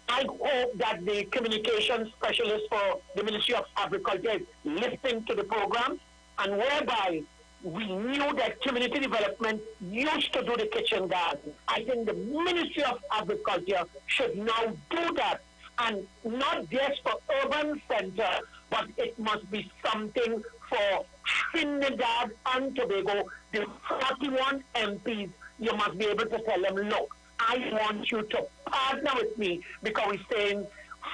I hope that the communication specialist for the Ministry of Agriculture is listening to the program, and whereby we knew that community development used to do the kitchen garden. I think the Ministry of Agriculture should now do that, and not just for urban center, but it must be something for Trinidad and Tobago. The 41 MPs, you must be able to tell them, look, I want you to partner with me, because we're saying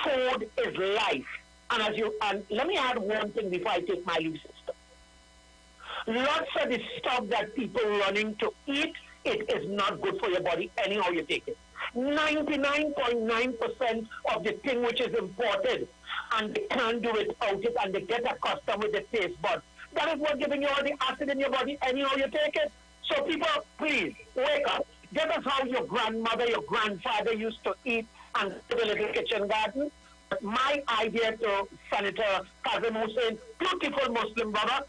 food is life. And let me add one thing before I take my leave, sister. Lots of the stuff that people running to eat, it is not good for your body anyhow you take it. 99.9% of the thing which is imported, and they can't do without it, and they get accustomed with the taste buds. That is what giving you all the acid in your body anyhow you take it. So people, please, wake up. That is how your grandmother, your grandfather used to eat and do the little kitchen garden. But my idea to Senator Kazim Hussein, beautiful Muslim brother,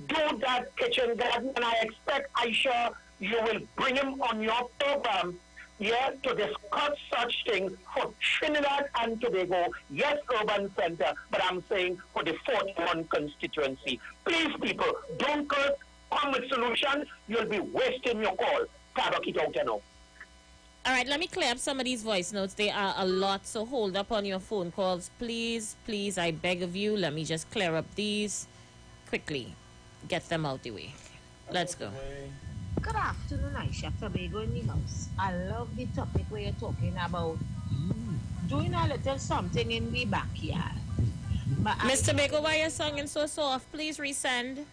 do that kitchen garden, and I expect, Aisha, you will bring him on your program yeah, to discuss such things for Trinidad and Tobago. Yes, urban center, but I'm saying for the 41 constituency. Please, people, don't come with solutions. You'll be wasting your call. Tabak it out, you know. All right, let me clear up some of these voice notes. There are a lot, so hold up on your phone calls. Please, please, I beg of you. Let me just clear up these quickly. Get them out the way. Let's go. Good afternoon, Aisha Tobago in the house. I love the topic where you're talking about doing a little something in the backyard. But Mr. Tobago, why are you singing so soft? Please resend.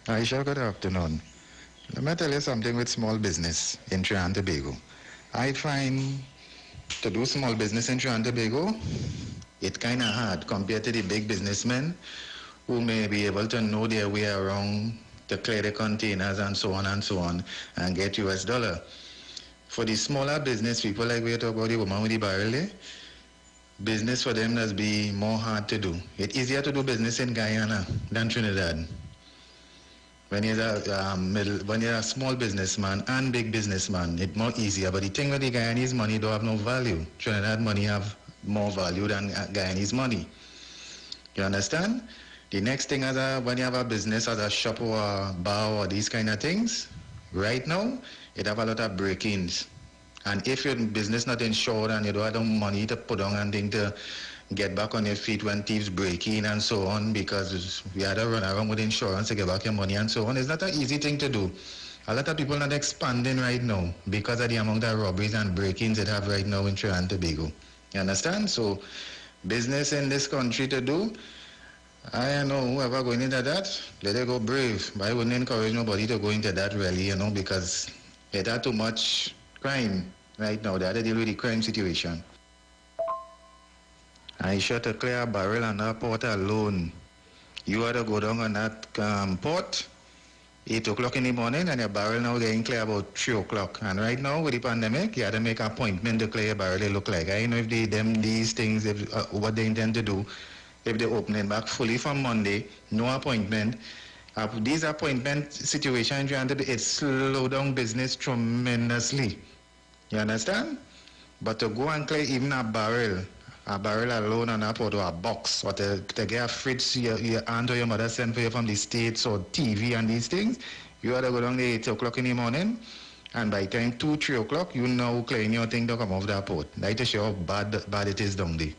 Aisha, good afternoon. Let me tell you something with small business in Trinidad and Tobago. I find to do small business in Trinidad and Tobago, it's kind of hard compared to the big businessmen who may be able to know their way around to clear the containers and so on and get US dollar. For the smaller business people like we talk about the woman with the barrel there, business for them does be more hard to do. It's easier to do business in Guyana than Trinidad. When you're a small businessman and big businessman, it's more easier. But the thing with the Guyanese money don't have no value. Trinidad money have more value than Guyanese money. You understand? The next thing when you have a business as a shop or a bar or these kind of things, right now, it have a lot of break-ins. And if your business not insured and you don't have the money to put on and thing to get back on your feet when thieves break in and so on, because we had to run around with insurance to get back your money and so on. It's not an easy thing to do. A lot of people are not expanding right now because of the amount of robberies and break-ins it have right now in Trinidad and Tobago. You understand? So business in this country to do, I don't know whoever going into that, let it go brave. But I wouldn't encourage nobody to go into that really, because it had too much crime right now. They had to deal with the crime situation. I shot a clear barrel on that port alone. You had to go down on that port 8 o'clock in the morning and your barrel now getting clear about 3 o'clock. And right now with the pandemic, you had to make an appointment to clear your barrel. They look like. I don't know if these things, what they intend to do. If they open it back fully from Monday, no appointment. These appointment situations, it slow down business tremendously. You understand? But to go and clear even a barrel alone on a pot or a box, or to get a fridge your aunt or your mother sent for you from the States or TV and these things, you have to go down there 8 o'clock in the morning, and by the time 2, 3 o'clock, you know clearing your thing to come off that pot. That is how bad it is down there.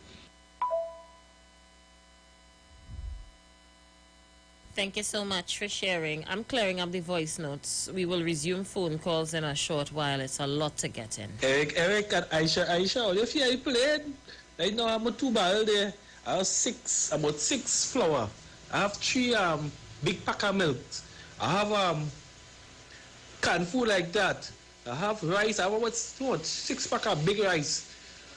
Thank you so much for sharing. I'm clearing up the voice notes. We will resume phone calls in a short while. It's a lot to get in. Eric and Aisha, if you played, right now I'm 2 barrel there. I have about 6 flour. I have 3 big pack of milk. I have canned food like that. I have rice. I have about 6 pack of big rice.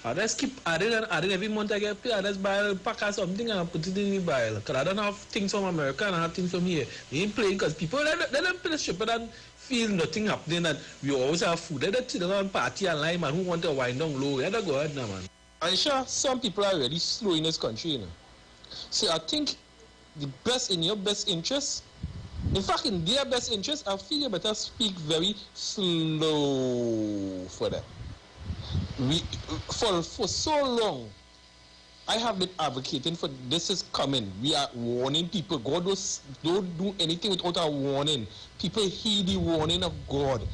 I just keep adding every month I get paid. I just buy a pack of something and I put it in the barrel. Because I don't have things from America and I have things from here. They ain't playing because people, they don't play stupid and feel nothing happening and we always have food. They don't sit down and party and lie, man, who want to wind down low. They don't go ahead now, man. I'm sure some people are really slow in this country, you know. So I think in your best interest, in fact, in their best interest, I feel you better speak very slow for them. For so long, I have been advocating for this is coming. We are warning people. God don't do anything without a warning. People heed the warning of God.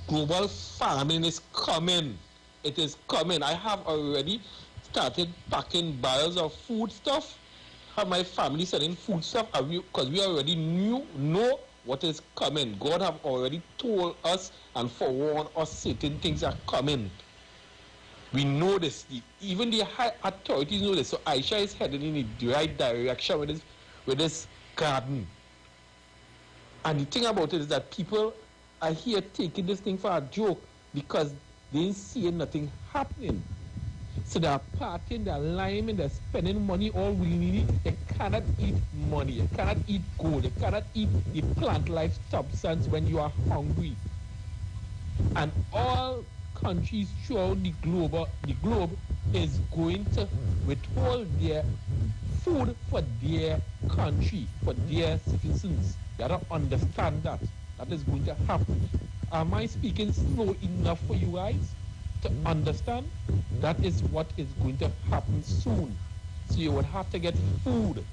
Global famine is coming. It is coming. I have already started packing barrels of food stuff. Have my family sending food stuff because we already know what is coming. God have already told us and forewarned us certain things are coming. We know this. Even the high authorities know this. So Aisha is heading in the right direction with this garden. And the thing about it is that people are here taking this thing for a joke because they ain't seeing nothing happening. So they're partying, they're lying, and they're spending money all willy-nilly. They cannot eat money. They cannot eat gold. They cannot eat the plant life substance when you are hungry. And all countries throughout the globe is going to withhold their food for their country, for their citizens. They don't understand that. That is going to happen. Am I speaking slow enough for you guys to understand? That is what is going to happen soon. So you would have to get food.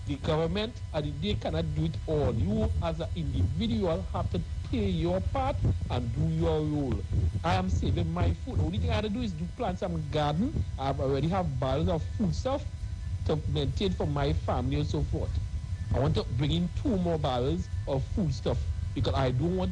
The government and they cannot do it all. You as an individual have to play your part and do your role. I am saving my food. The only thing I have to do is plant some garden. I already have barrels of food stuff to maintain for my family and so forth. I want to bring in 2 more barrels of food stuff because I don't want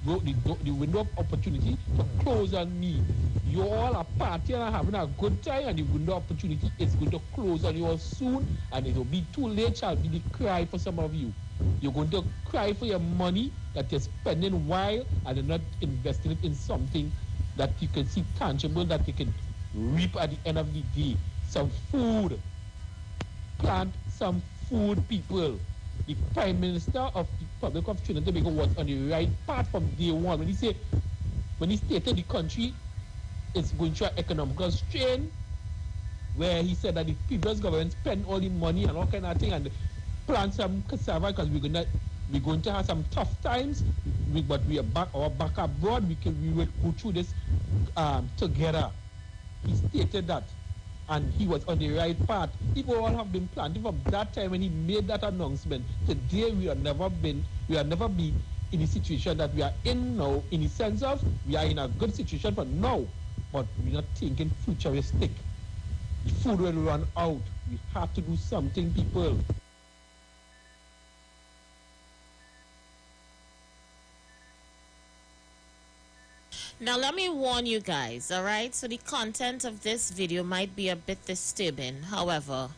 the window of opportunity to close on me. You all are partying and having a good time, and the window of opportunity is going to close on you all soon, and it will be too late. Shall be the cry for some of you. You're going to cry for your money that you're spending while and you're not investing it in something that you can see tangible, that you can reap at the end of the day. Some food. Plant some food, people. The Prime Minister of the Republic of Trinidad and Tobago was on the right path from day one. When he stated the country is going through an economical strain, where he said that the previous government spent all the money and all kind of thing and plant some cassava because we're going to have some tough times, but we are back abroad. We will go through this together. He stated that. And he was on the right path. People all have been planting from that time when he made that announcement. Today we have never be in the situation that we are in now, in the sense of we are in a good situation for now, but we're not thinking futuristic. The food will run out. We have to do something, people. Now let me warn you guys, alright? So the content of this video might be a bit disturbing. However,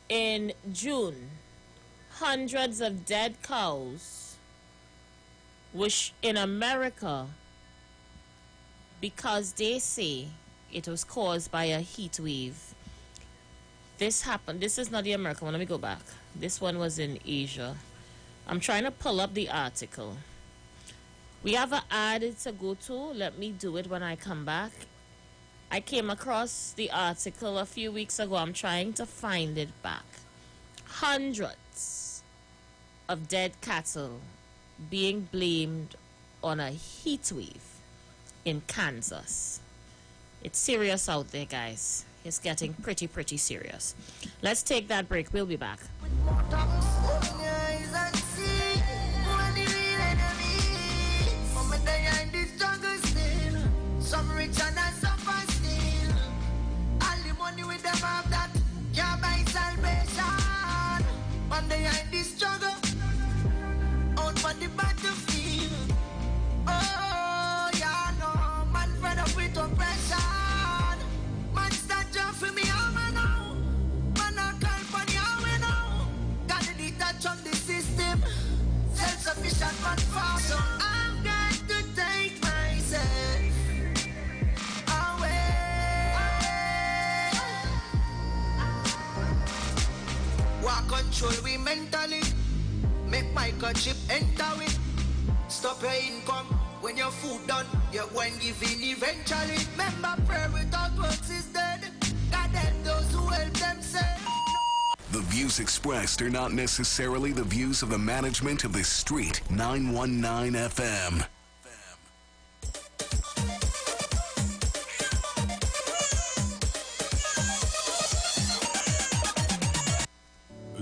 in June, hundreds of dead cows which in America, because they say it was caused by a heat wave. This happened. This is not the American one. Let me go back. This one was in Asia. I'm trying to pull up the article. We have an ad to go to. Let me do it when I come back. I came across the article a few weeks ago. I'm trying to find it back. Hundreds of dead cattle being blamed on a heat wave in Kansas. It's serious out there, guys. It's getting pretty serious. Let's take that break. We'll be back. Some rich and some poor still. All the money with them have that can't buy salvation. When they are in this struggle, out for the battlefield. Oh, yeah, no, man fed up with oppression. Man start job for me, I'm now. Man I call for the army now. Gotta detach on the system. Self-sufficient man far. So I've got to take myself. Control we mentally. Make microchip enter it. Stop your income when your food done. You're going giving eventually. Remember, prayer without works is dead. God help those who help themselves. The views expressed are not necessarily the views of the management of the Street 919 FM.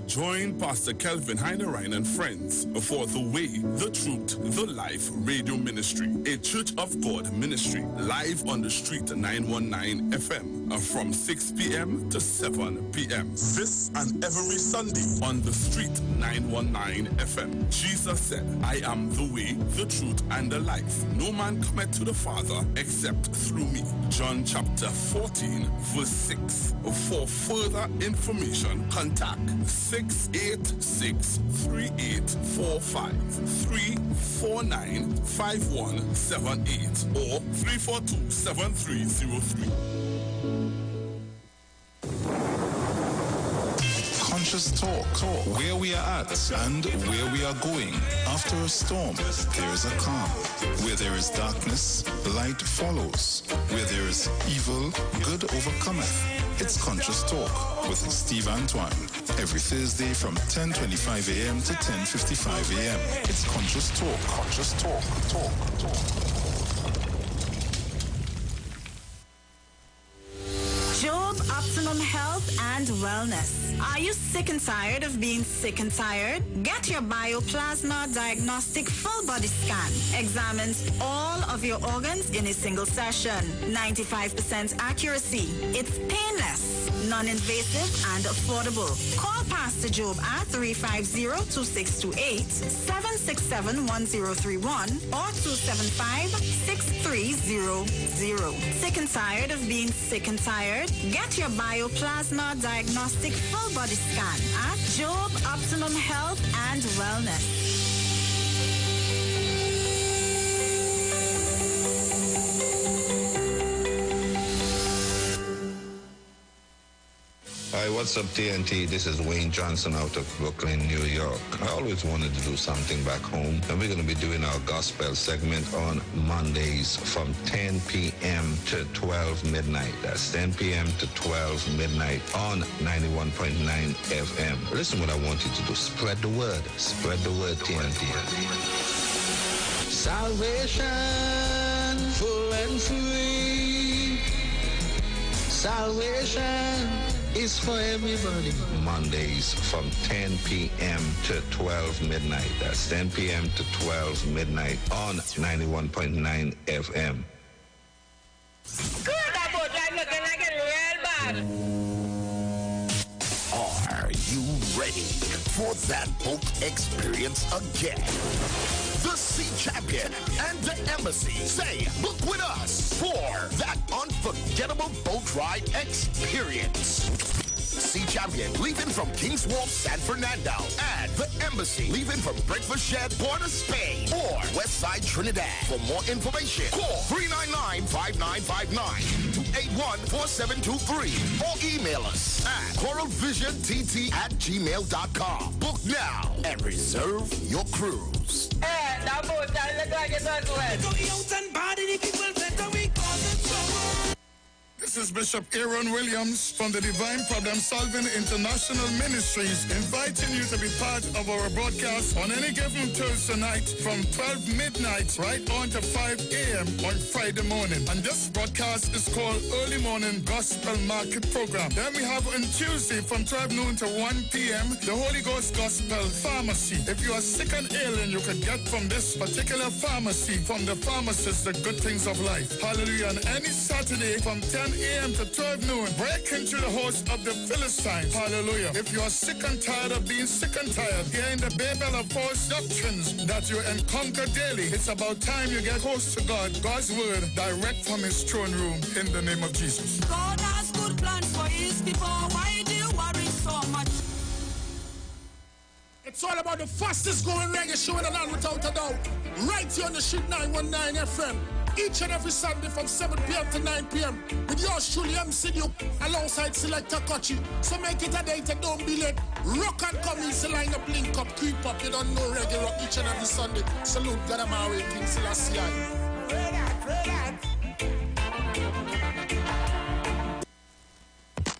Join Pastor Kelvin Heinerine and friends for The Way, The Truth, The Life Radio Ministry, a Church of God ministry, live on the Street 919 FM from 6 p.m. to 7 p.m. This and every Sunday on the Street 919 FM. Jesus said, I am the way, the truth, and the life. No man cometh to the Father except through me. John chapter 14, verse 6. For further information, contact 686-3845, 349-5178, or 342-7303. Conscious Talk, where we are at and where we are going. After a storm, there is a calm. Where there is darkness, light follows. Where there is evil, good overcometh. It's Conscious Talk with Steve Antoine. Every Thursday from 10:25 a.m. to 10:55 a.m. It's Conscious Talk. Conscious Talk. Talk. Job Optimum Health and Wellness. Are you sick and tired of being sick and tired? Get your Bioplasma Diagnostic Full Body Scan. Examines all of your organs in a single session. 95% accuracy. It's painless, non-invasive, and affordable. Call Pastor Job at 350-2628, 767-1031, or 275-6300. Sick and tired of being sick and tired? Get your Bioplasma Diagnostic Full Body Scan at Job Optimum Health and Wellness. Hi, what's up, TNT? This is Wayne Johnson out of Brooklyn, New York. I always wanted to do something back home, and we're going to be doing our gospel segment on Mondays from 10 p.m. to 12 midnight. That's 10 p.m. to 12 midnight on 91.9 FM. Listen what I want you to do. Spread the word. Spread the word, TNT. Salvation, full and free. Salvation is for everybody. Mondays from 10 p.m. to 12 midnight. That's 10 p.m. to 12 midnight on 91.9 FM. Good about that looking like it real bad. Are you ready for that boat experience again? The Sea Champion and the Embassy say, book with us for that unforgettable boat ride experience. Sea Champion leaving from King's Wharf, San Fernando, and the Embassy leaving from Breakfast Shed, Port of Spain, or Westside Trinidad. For more information, call 399-5959 to 814723 or email us at coralvisiontT@gmail.com. Book now and reserve your cruise. Hey, that boat, I look like it's as well. This is Bishop Aaron Williams from the Divine Problem Solving International Ministries, inviting you to be part of our broadcast on any given Thursday night from 12 midnight right on to 5 a.m. on Friday morning. And this broadcast is called Early Morning Gospel Market Program. Then we have on Tuesday from 12 noon to 1 p.m. the Holy Ghost Gospel Pharmacy. If you are sick and ill, and you can get from this particular pharmacy, from the pharmacist, the good things of life. Hallelujah. And any Saturday from 10 a.m. to 12 noon, break into the host of the Philistines. Hallelujah. If you are sick and tired of being sick and tired, hearing the babel of false doctrines that you encounter daily, it's about time you get close to God. God's word direct from his throne room in the name of Jesus. God has good plans for his people. Why do you worry so much? It's all about the fastest growing reggae show in the land without a doubt. Right here on the Street 919 FM. Each and every Sunday from 7 p.m. to 9 p.m. with yours truly, MC Duke, alongside Selector Kochi. So make it a date and don't be late. Rock and come easy, line up, link up, creep up. You don't know reggae rock each and every Sunday. Salute God Amari, King Selassie.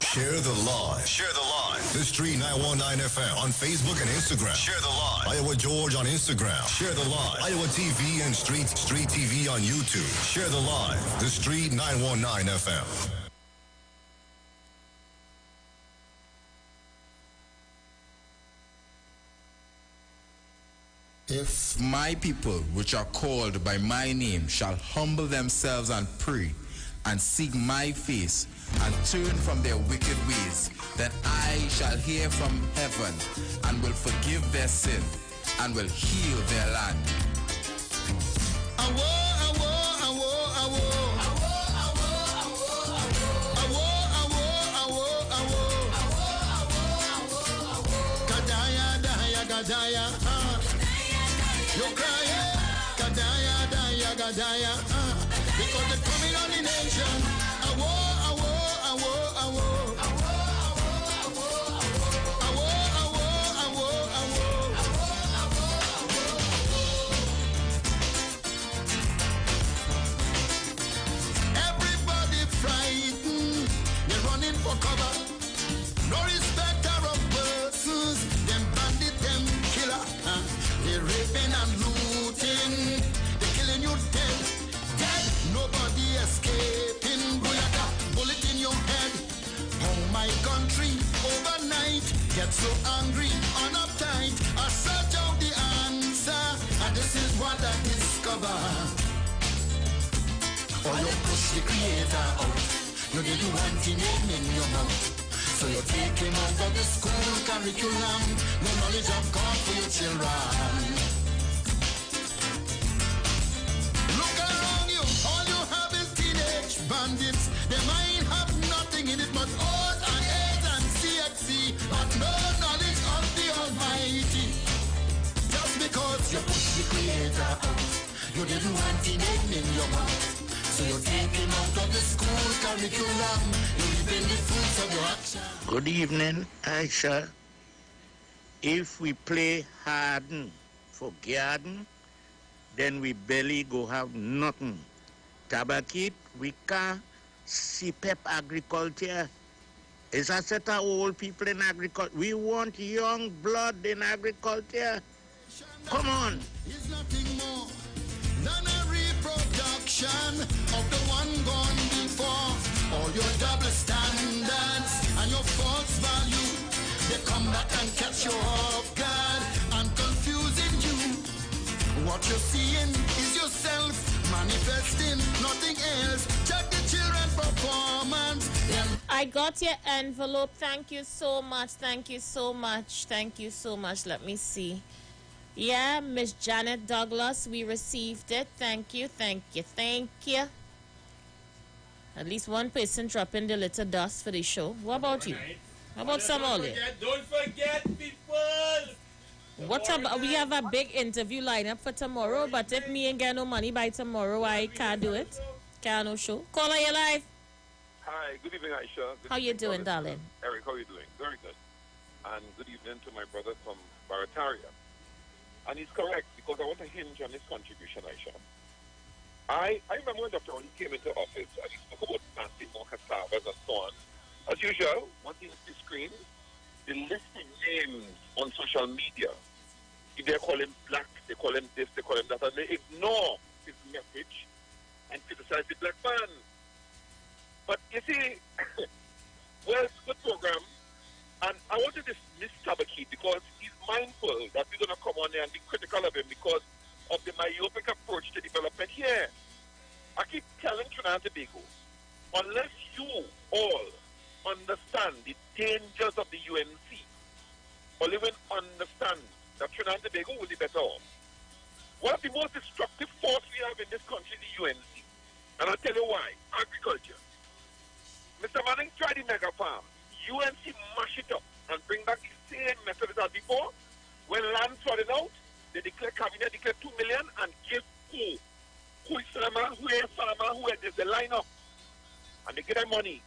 Share the live. Share the live. The Street 919 FM on Facebook and Instagram. Share the live. Iowa George on Instagram. Share the live. Iowa TV and Street TV on YouTube. Share the live. The Street 919 FM. If my people, which are called by my name, shall humble themselves and pray, and seek my face, and turn from their wicked ways, then I shall hear from heaven, and will forgive their sin, and will heal their land. Gadaya, you crying, Gadaya, because they're coming on the nation. Everybody frightened, you're running for cover. hungry, on uptight, I search out the answer, and this is what I discover. Or you push the creator out, you did one thing in your mouth. So you take him out of the school curriculum, no knowledge of God for your children. Look around you, all you have is teenage bandits. They might have nothing in it but old and AIDS and CXC, but no knowledge of the Almighty. Just because you push the creator out, you didn't want him in your mouth. So you take him out of the school curriculum, you reaping the fruits of your action. Good evening, Aisha. If we play harden for garden, then we barely go have nothing. Tabakit, we can't see pep agriculture. It's a set of old people in agriculture. We want young blood in agriculture. Come on. It's nothing more than a reproduction of the one gone before. All your double standards and your false value, they come back and catch you off guard and confusing you. What you're seeing is yourself manifesting, nothing else. Check the children's performance. I got your envelope. Thank you so much. Thank you so much. Thank you so much. Let me see. Yeah, Miss Janet Douglas, we received it. Thank you, thank you, thank you. At least one person dropping the little dust for the show. What about you? How about some Ollie? Don't forget, people! What about, we have a big interview lineup for tomorrow, but if me ain't get no money by tomorrow, I can't do it. Can't no show. Call on your live. Hi, good evening, Aisha. Good How you evening, doing, darling? Eric, how are you doing? Very good. And good evening to my brother from Barataria. And he's correct, because I want to hinge on his contribution, Aisha. I remember when Dr. Oni came into office and he spoke about planting more cassavas and so on. As usual, once he hit the screen, the list of names on social media, they call him black, they call him this, they call him that, and they ignore his message and criticize the black man. But you see, well, it's a good program, and I want to dismiss Tabakit because he's mindful that we're going to come on there and be critical of him because of the myopic approach to development here. I keep telling Trinidad and Tobago, unless you all understand the dangers of the UNC, or even understand that Trinidad and Tobago will be better off. One of the most destructive force we have in this country is the UNC. And I'll tell you why. Agriculture. Mr. Manning tried the mega farm. UNC mash it up and bring back the same method as before. When land flooded out, they declare cabinet, declare 2 million and give who? Who is farmer, who is farmer, who is the line up. And they get their money.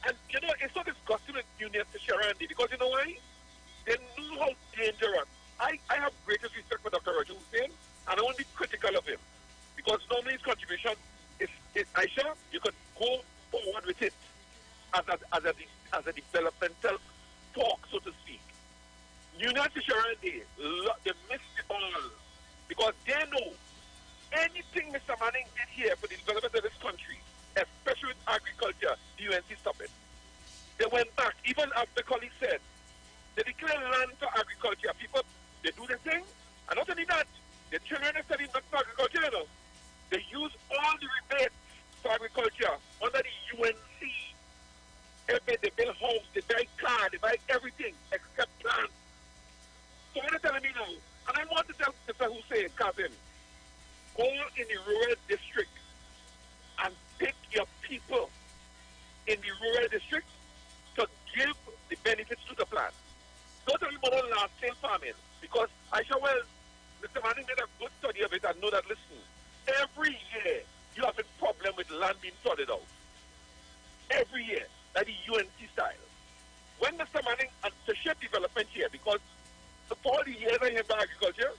And you know, it's so disgusting with Union to Sharandi because you know why? They know how dangerous. I have greatest respect for Dr. Roger Hussein, and I want to be critical of him. Because normally his contribution is Aisha, you could go forward with it as a developmental talk, so to speak. Union to Sharandi, they missed the ball because they know anything Mr. Manning did here for the development of this country, especially with agriculture, the UNC stopped it. They went back, even as the colleague said, they declare land for agriculture. People, they do the thing, and not only that, the children are studying not for agriculture, you know. They use all the rebates for agriculture under the UNC. They build homes, they buy cars, they buy everything except plants. So what are telling me now? And I want to tell Mr. Hussein, Kazim, go in the rural district and pick your people in the rural district to give the benefits to the plant. Don't tell me about large-scale farming, because I shall well, Mr. Manning did a good study of it and know that, listen, every year you have a problem with land being flooded out. Every year, like the UNC style. When Mr. Manning, and to shape development here, because for all the years I hear about agriculture,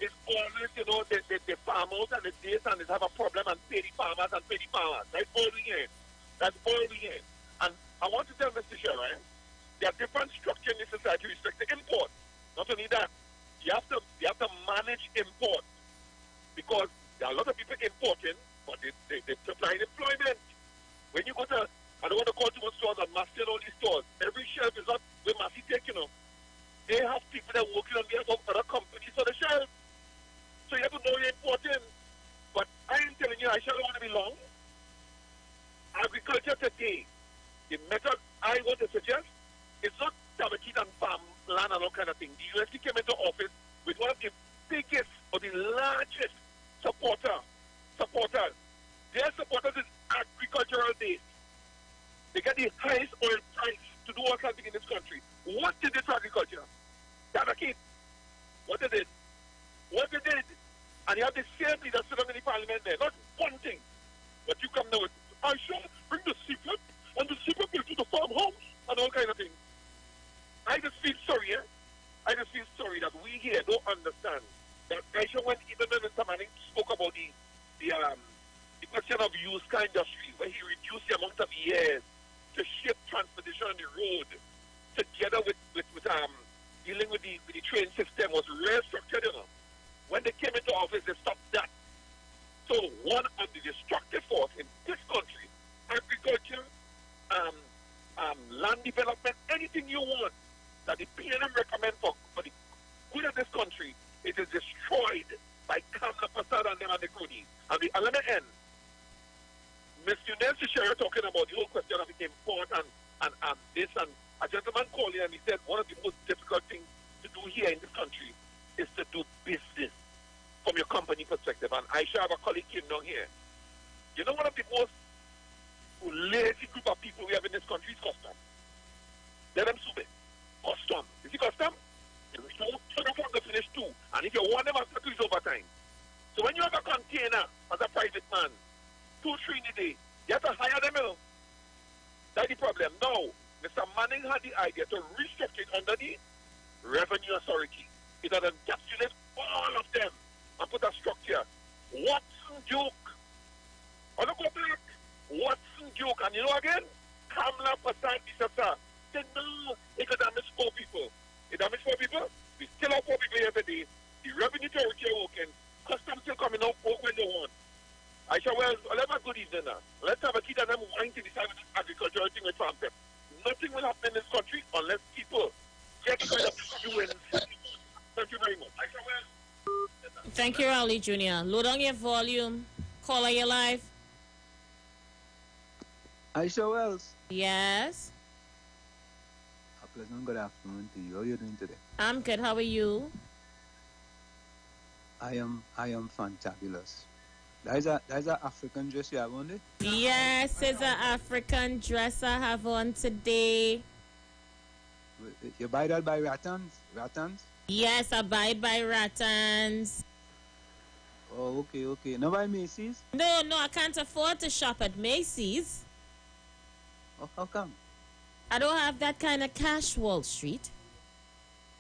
it's always, you know, the farm out and the days and they have a problem and pay the farmers and pay the farmers. That's all the year. That's all the year. And I want to tell Mr. Sharon, there are different structures in this society with respect to import. Not only that, you have to manage import because there are a lot of people importing, but they supply employment. When you go to, I don't want to call too much stores and Massey and all these stores, every shelf is not where Massey take, you know. They have people that are working on behalf of other companies for the shelf. So you have to know you're important. But I am telling you, I shall want to be long. Agriculture today, the method I want to suggest is not tabakit and farm land and all kind of thing. The USC came into office with one of the biggest or the largest supporters. Their supporters is agricultural based. They get the highest oil price to do all kinds of things in this country. What did they do for agriculture? Tabakit. What they did? And you have the same leader sitting in the parliament there. Not one thing. But you come now with, I shall bring the secret, and the secret will to the farmhouse, and all kind of things. I just feel sorry, I just feel sorry that we here don't understand that Aisha, when even when Mr. Manning spoke about the question of used car industry, where he reduced the amount of years to ship transportation on the road, together with dealing with the train system, was restructured, When they came into office, they stopped that. So one of the destructive force in this country, agriculture, land development, anything you want that the PNM recommend for the good of this country, it is destroyed by Kamla Prasad and them and the cronies. And let me end. Ms. Eunice Shera talking about the whole question of import and this, and a gentleman called in and he said one of the most difficult things to do here in this country is to do business from your company perspective. And I have a colleague came down here. You know, one of the most lazy group of people we have in this country is custom. Let them sue it. Custom. You see custom? You don't turn off the finish too. And if you want them, I'll settle it over time. So when you have a container as a private man, 2-3 in a day, you have to hire them. That's the problem. Now, Mr. Manning had the idea to restructure it under the Revenue Authority. It had encapsulated all of them and put a structure. Watson Duke. On the go back, Watson Duke. And you know again, Kamla Prasad Disasa said, no, it could damage 4 people. It damaged 4 people. We still have 4 people every day. The Revenue Authority are working. Customs still coming out when they want. I shall well, let's have a good evening now. Let's have a kid and them wanting to decide with this agricultural thing with farm them. Nothing will happen in this country unless people get rid of UN. Thank you very much. I shall well. Thank you, Rowley Jr. Load on your volume. Caller, you live. Aisha Wells. Yes. A pleasant good afternoon to you. How are you doing today? I'm good. How are you? I am fantabulous. There's a African dress you have on there? Yes, it's an African dress I have on today. You buy that by Rattans? Yes, I buy it by Rattans. Oh, okay. Not by Macy's? No, I can't afford to shop at Macy's. Oh, how come? I don't have that kind of cash, Wall Street.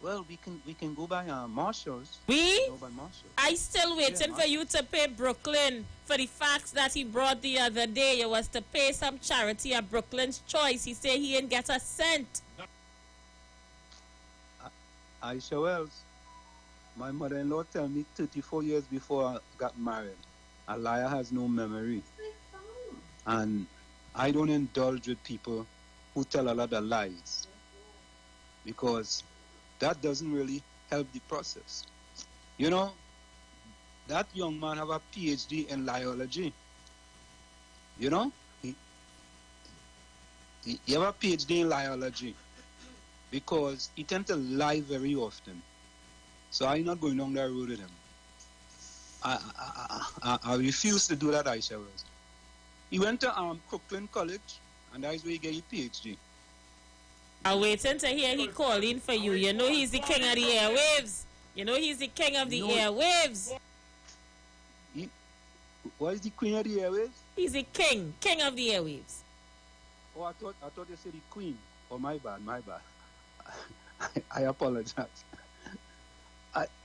Well, we can go by Marshalls. We? Go by Marshalls. I still waiting for you to pay Brooklyn for the facts that he brought the other day. You was to pay some charity at Brooklyn's Choice. He said he ain't get a cent. Aisha Wells, my mother-in-law tell me 34 years before I got married, a liar has no memory. And I don't indulge with people who tell a lot of lies, because that doesn't really help the process. You know, that young man have a PhD in liology. You know, he have a PhD in liology because he tends to lie very often. So I'm not going down that road with him. I refuse to do that, Aisha Wells. He went to Crooklyn College, and that's where he get his PhD. I'm waiting to hear he calling for you. You know he's the king of the airwaves. You know he's the king of the airwaves. What is the queen of the airwaves? He's the king of the airwaves. Oh, I thought you said the queen. Oh, my bad. I apologize.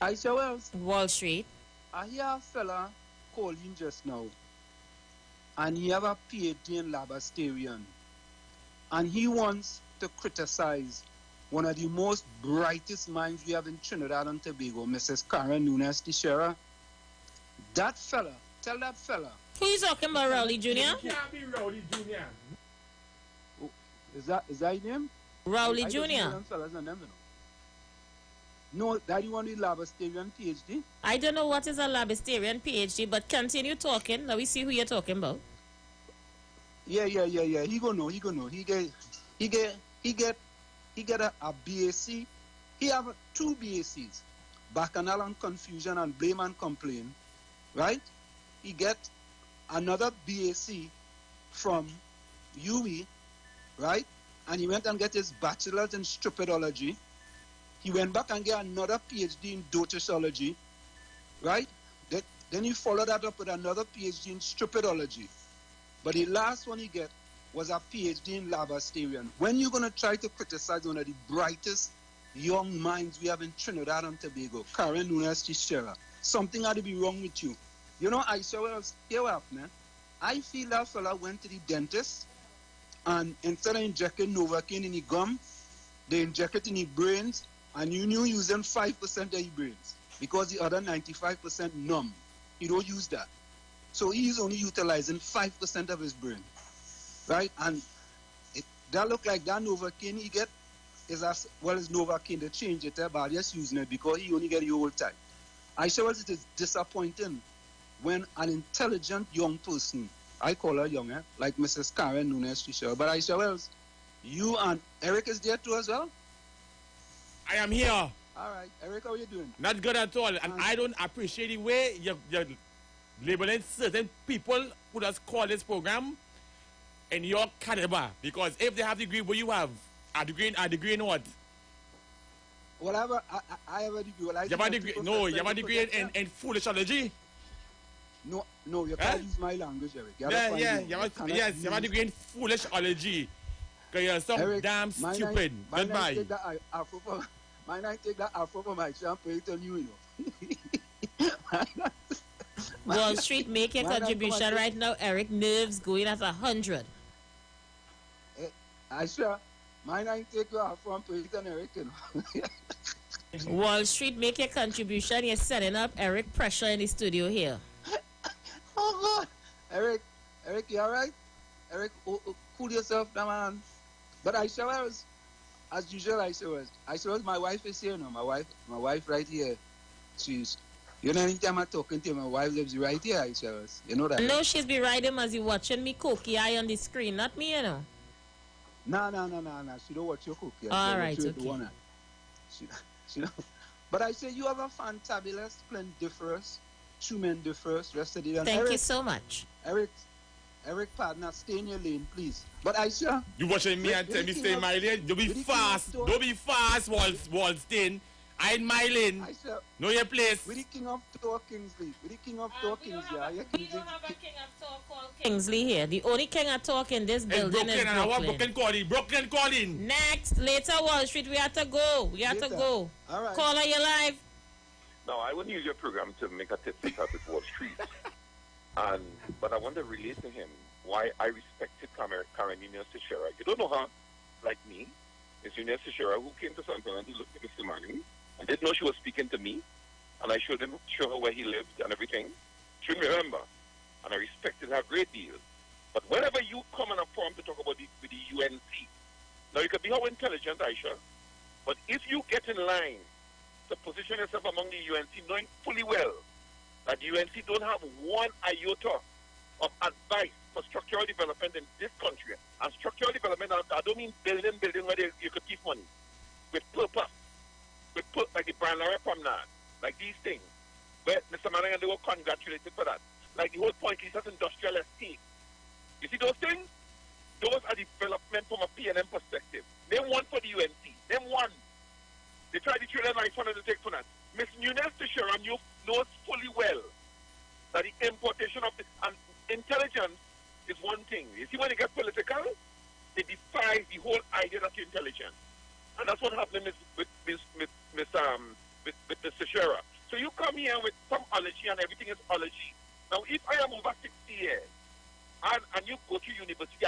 Aisha Wells. Wall Street. I hear a fella calling just now, and he have a PhD in Labasterian, and he wants to criticize one of the most brightest minds we have in Trinidad and Tobago, Mrs. Karen Nunes Teixeira. That fella, tell that fella. Who you talking about, Rowley Jr.? It can't be Rowley Jr. Is that his name? Rowley Jr. No, that you want the Labastarian PhD? I don't know what is a Labastarian PhD, but continue talking. Let me see who you're talking about. Yeah. He gonna know. He get a BAc. He have two BAcs, Bacchanal and Confusion and Blame and Complain, right? He get another BAc from UE, right? And he went and get his bachelor's in stupidology. He went back and get another PhD in dotishology, right? Then he followed that up with another PhD in stupidology. But the last one he get was a PhD in Labastarian. When you're going to try to criticize one of the brightest young minds we have in Trinidad and Tobago, Karen Nunes Teixeira, something had to be wrong with you. You know, I saw what happened. I feel that fella went to the dentist, and instead of injecting Novocaine in the gum, they inject it in the brains, and you knew using 5% of the brains because the other 95% numb. You don't use that. So he's only utilizing 5% of his brain, right? And that look like that Novocaine he get is as well as Novocaine. They change it, but just using it because he only get the old type. I sure it is disappointing when an intelligent young person, I call her young, like Mrs. Karen Nunes Teixeira, but I sure else, you and Eric is there too as well? I am here. All right, Eric, how are you doing? Not good at all, and I don't appreciate the way you're labeling certain people who just call this program in your caliber, because if they have the degree what you have, a degree in what? Whatever, I have a degree. Well, you have a degree, no, you have a degree in foolishology. No, you can't use my language, Eric. You you have a degree in foolishology. Because you're so Eric, damn stupid. Goodbye. Mine I take that afro from my champ and tell you, Wall Street, make your contribution right now. Eric, nerves going at 100. I sure. Mine I take you afro and put it on Eric, Wall Street, make your contribution. You're setting up Eric pressure in the studio here. Oh, God. Eric, you all right? Eric, cool yourself, man. But I sure was, as usual, I sure was. My wife is here now. My wife right here. She's, you know, anytime I'm talking to you, my wife lives right here, I sure was. You know that? No, she's be riding as you watching me cookie eye on the screen, not me, you know. No. She don't watch your cookie. All right, okay. She don't. But I say you have a fantabulous, splendiferous, tremendous rest of the day. Thank you so much. Eric, partner, stay in your lane, please. But I sure. You watching me and tell me stay in my lane? Don't be fast. Don't be fast, Wallstein. I in my lane. I sure. Know your place. We're the king of Tour Kingsley. We don't have a king of Tour called Kingsley here. The only king of talk in this building is Brooklyn. I want Brooklyn calling. Next, later Wall Street, we have to go. All right. Caller, you live. No, I wouldn't use your program to make a tit for tat with Wall Street. But I want to relate to him why I respected Karen Nunes Teixeira. You don't know her like me. It's Nunes Teixeira who came to San Fernando, looked at Mr. Manning, and didn't know she was speaking to me. And I showed her where he lived and everything. She didn't remember. And I respected her a great deal. But whenever you come on a forum to talk about with the UNC, now you can be how intelligent, Aisha, but if you get in line to position yourself among the UNC, knowing fully well that the UNC don't have one iota of advice for structural development in this country. And structural development, I don't mean building where you could keep money. With purpose. Like the Brian Larry Promenade. Like these things. Where Mr. Manning and they were congratulated for that. Like the whole point is that industrial estate. You see those things? Those are development from a P&M perspective. Name one for the UNC. Name one. They tried the trailer nice one and they take for that. Miss Nunes Teixeira knows fully well that the importation of and intelligence is one thing. You see, when they get political, they defy the whole idea that you're intelligent. And that's what happened with Miss Teixeira. So you come here with some ology and everything is ology. Now, if I am over 60 years and you go to university,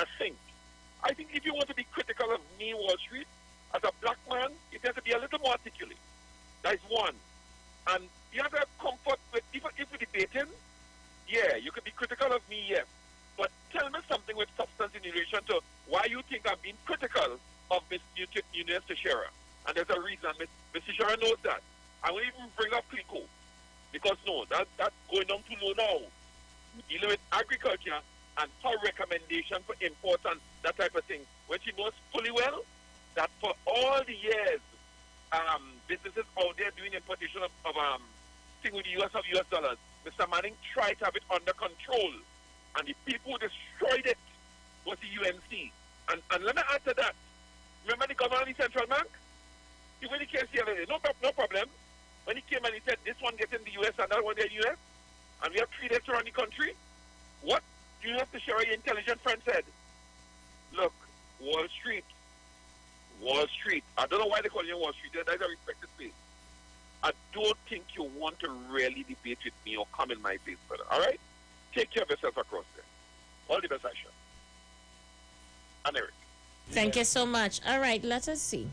I think if you want to be critical of me, Wall Street, as a black man, it has to be a little more articulate. That is one. And the other comfort with, if we're debating, yeah, you could be critical of me, yes. But tell me something with substance in relation to why you think I'm being critical of Miss Nunes Teixeira. And there's a reason. Miss Teixeira knows that. I will even bring up Clico. Because no, that's going down too low now. We're dealing with agriculture and her recommendation for imports and that type of thing. When she knows fully well that for all the years, businesses out there doing importation of thing with the US of US dollars, Mr. Manning tried to have it under control. And the people who destroyed it was the UNC. And let me add to that. Remember the governor of the central bank? He really came the other day. No problem. When he came and he said, this one gets in the U.S. and that one in the U.S., and we have 3 days around the country, what do you have to share your intelligent friend said? Look, Wall Street. I don't know why they call you Wall Street. That's a respected place. I don't think you want to really debate with me or come in my face, brother. All right? Take care of yourself across there. All the best, Aisha. And Eric. Thank you so much. All right, let us see.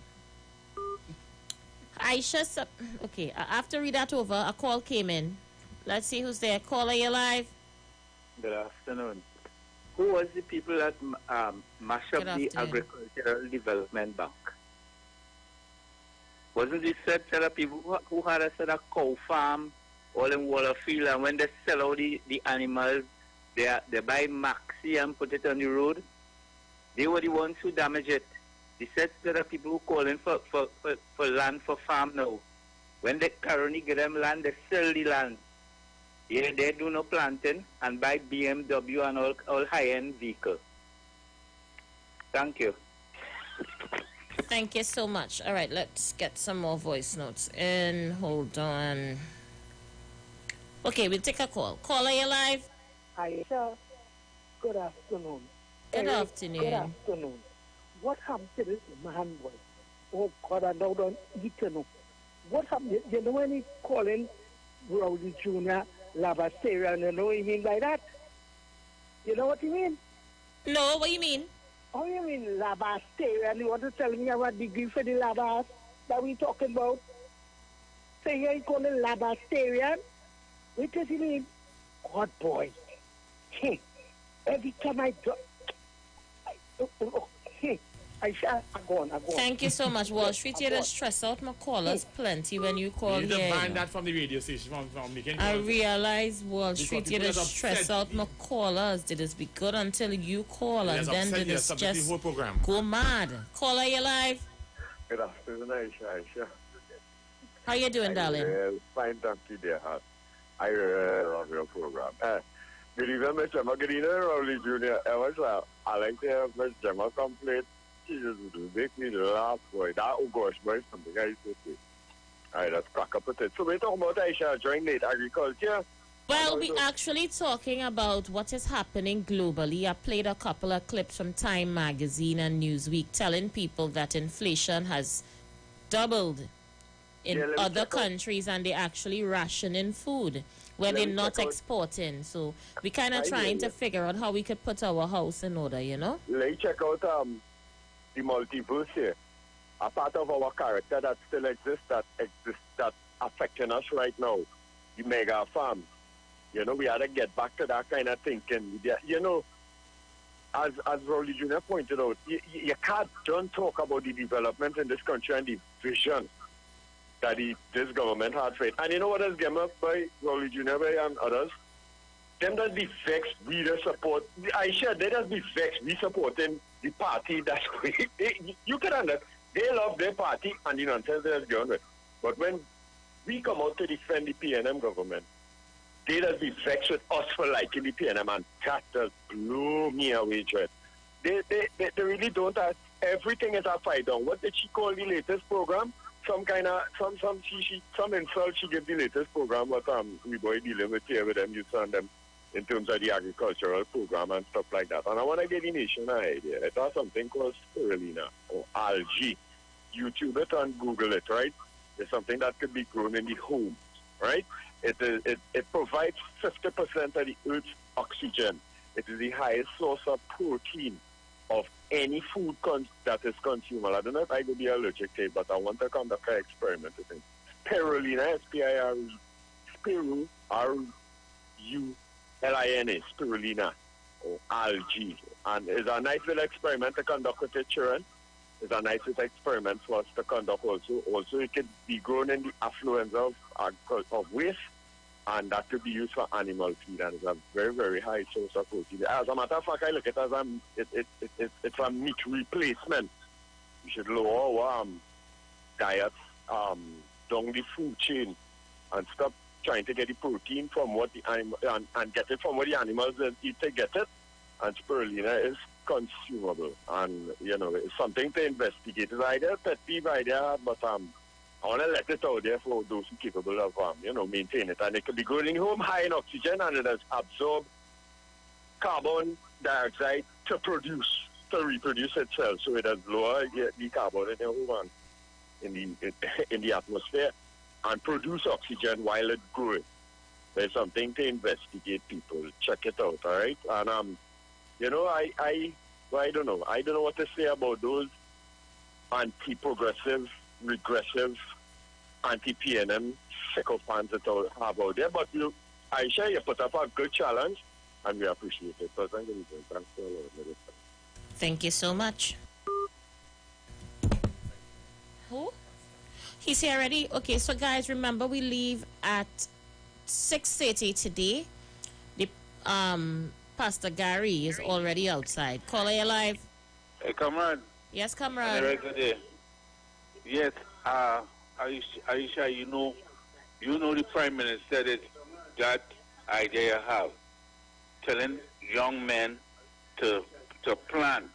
Aisha, okay, I have to read that over. A call came in. Let's see who's there. Caller, you live? Good afternoon. Who was the people that mashed up the Agricultural Development Bank? Wasn't this set of people who had a set of cow farm all in Waterfield, and when they sell out the animals, they buy Maxi and put it on the road? They were the ones who damaged it. The set of people who calling for land for farm now. When they currently get them land, they sell the land. Yeah, they do no planting and buy BMW and all high-end vehicles. Thank you. Thank you so much. All right, let's get some more voice notes in. Hold on. Okay, we'll take a call. Caller, you live? Aisha, good afternoon. Good afternoon. Good afternoon. What happened to this man, boy? Oh, God, I don't eat to know. What happened? You know when he calling Rowdy Jr. Lavastarian, you know what you mean by that? You know what you mean? No, what you mean? Oh, you mean Lavastarian? You want to tell me about degree for the Lavas that we talking about? So you ain't calling Lavastarian? What does he mean? God, boy. Hey, every time I do... I go on. Thank you so much, Wall Street. You just stress out my callers plenty when you call you need here. to ban that from the radio station from making I realize Wall Street, you just stress out my callers. They just be good until you call, and then they just go mad. Caller, you live? Good afternoon, Aisha. How you doing, darling? Fine, thank you, dear heart. I really love your program. Good evening, Mr. Magadina, Rowley Jr. I like to have Miss Gemma complete. She just make me laugh, boy. That, oh gosh, boy, something I used to say. All right, let's crack up with it. So we're talking about Aisha joining late agriculture. Well, we're actually talking about what is happening globally. I played a couple of clips from Time Magazine and Newsweek telling people that inflation has doubled in other countries and they're actually rationing food where they're not exporting. So we're kind of trying to figure out how we could put our house in order, you know? Let's check out the multiverse here. A part of our character that still exists, that affecting us right now. The mega farms. You know, we had to get back to that kind of thinking. You know, as Rowley Jr. pointed out, you don't talk about the development in this country and the vision that this government had for it. And you know what has given up by Rowley Jr. and others? Them does be vexed, we the support. I share, they does be vexed, we supporting the party that's you can understand. They love their party and the nonsense that's going with. But when we come out to defend the PNM government, they does be vexed with us for liking the PNM, and that does blow me away, Dread. They really don't have, everything is upside down. What did she call the latest program? Some insult she gave the latest program, what we boy dealing with here with them, you and them, in terms of the agricultural program and stuff like that. And I want to get the nation an idea. It has something called spirulina or algae. YouTube it and Google it, right? It's something that could be grown in the home, right? It provides 50% of the Earth's oxygen. It is the highest source of protein of any food that is consumed. I don't know if I could be allergic to it, but I want to conduct an experiment with it. Spirulina, S-P-I-R-U, R-U-L-I-N-A, spirulina, or algae. And it's a nice little experiment to conduct with your children. It's a nice little experiment for us to conduct also. Also, it could be grown in the affluence of waste, and that could be used for animal feed, and it's a very, very high source of protein. As a matter of fact, I look at it as it's a meat replacement. We should lower our diets down the food chain and stop trying to get the protein from what the animal and get it from what the animals eat to get it. And spirulina is consumable, and it's something to investigate. It's either a pet peeve idea, but I want to let it out there for those who are capable of maintain it. And it can be grown in home, high in oxygen, and it has absorbed carbon dioxide to reproduce itself. So it has lower the carbon in your home and in the atmosphere, and produce oxygen while it grows. There's something to investigate, people. Check it out, all right? And I don't know. I don't know what to say about those anti-progressive, regressive, anti-PNM sycophants that have out there. But Aisha, you put up a good challenge, and we appreciate it. So thank you. Thanks for allowing. Thank you so much. Who? He's here already? Okay, so guys, remember we leave at 6:30 today. The Pastor Gary is already outside. Caller, you live? Hey, comrade. Yes, comrade. Yes, Aisha, you know the Prime Minister that idea you have, telling young men to plant,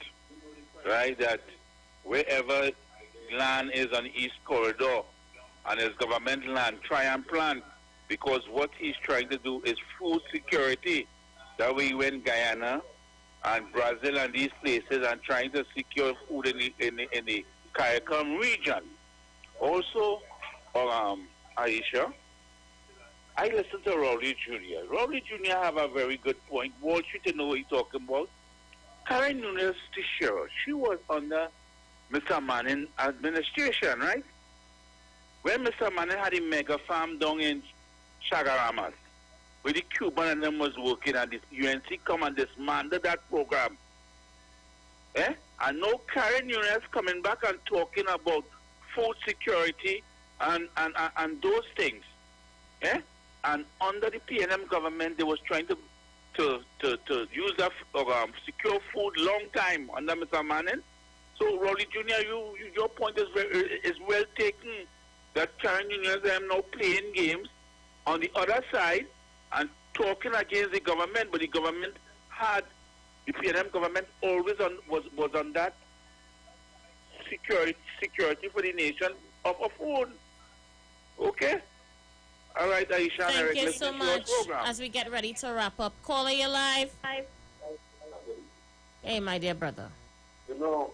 right? That wherever land is on the East Corridor and it's government land, try and plant, because what he's trying to do is food security. That way, when Guyana and Brazil and these places are trying to secure food in the CARICOM region. Also, Aisha, I listened to Rowley Jr. Rowley Jr. have a very good point. Wall Street, to know what he's talking about. Karen Nunes Teixeira, she was under Mr. Manning administration, right? When Mr. Manning had a mega farm down in Chagaramas, where the Cuban and them was working, and the UNC come and dismantled that program. And now Karen Nunes coming back and talking about food security and those things. And under the PNM government, they was trying to use that secure food long time under Mr. Manning. So, Rowley Jr., your point is well taken, that Karen Nunes are now playing games on the other side and talking against the government, but the government the PNM government always was on that security for the nation of food. Okay? All right, Aisha. Thank you so much. As we get ready to wrap up, caller, you live? Hey, my dear brother. You know,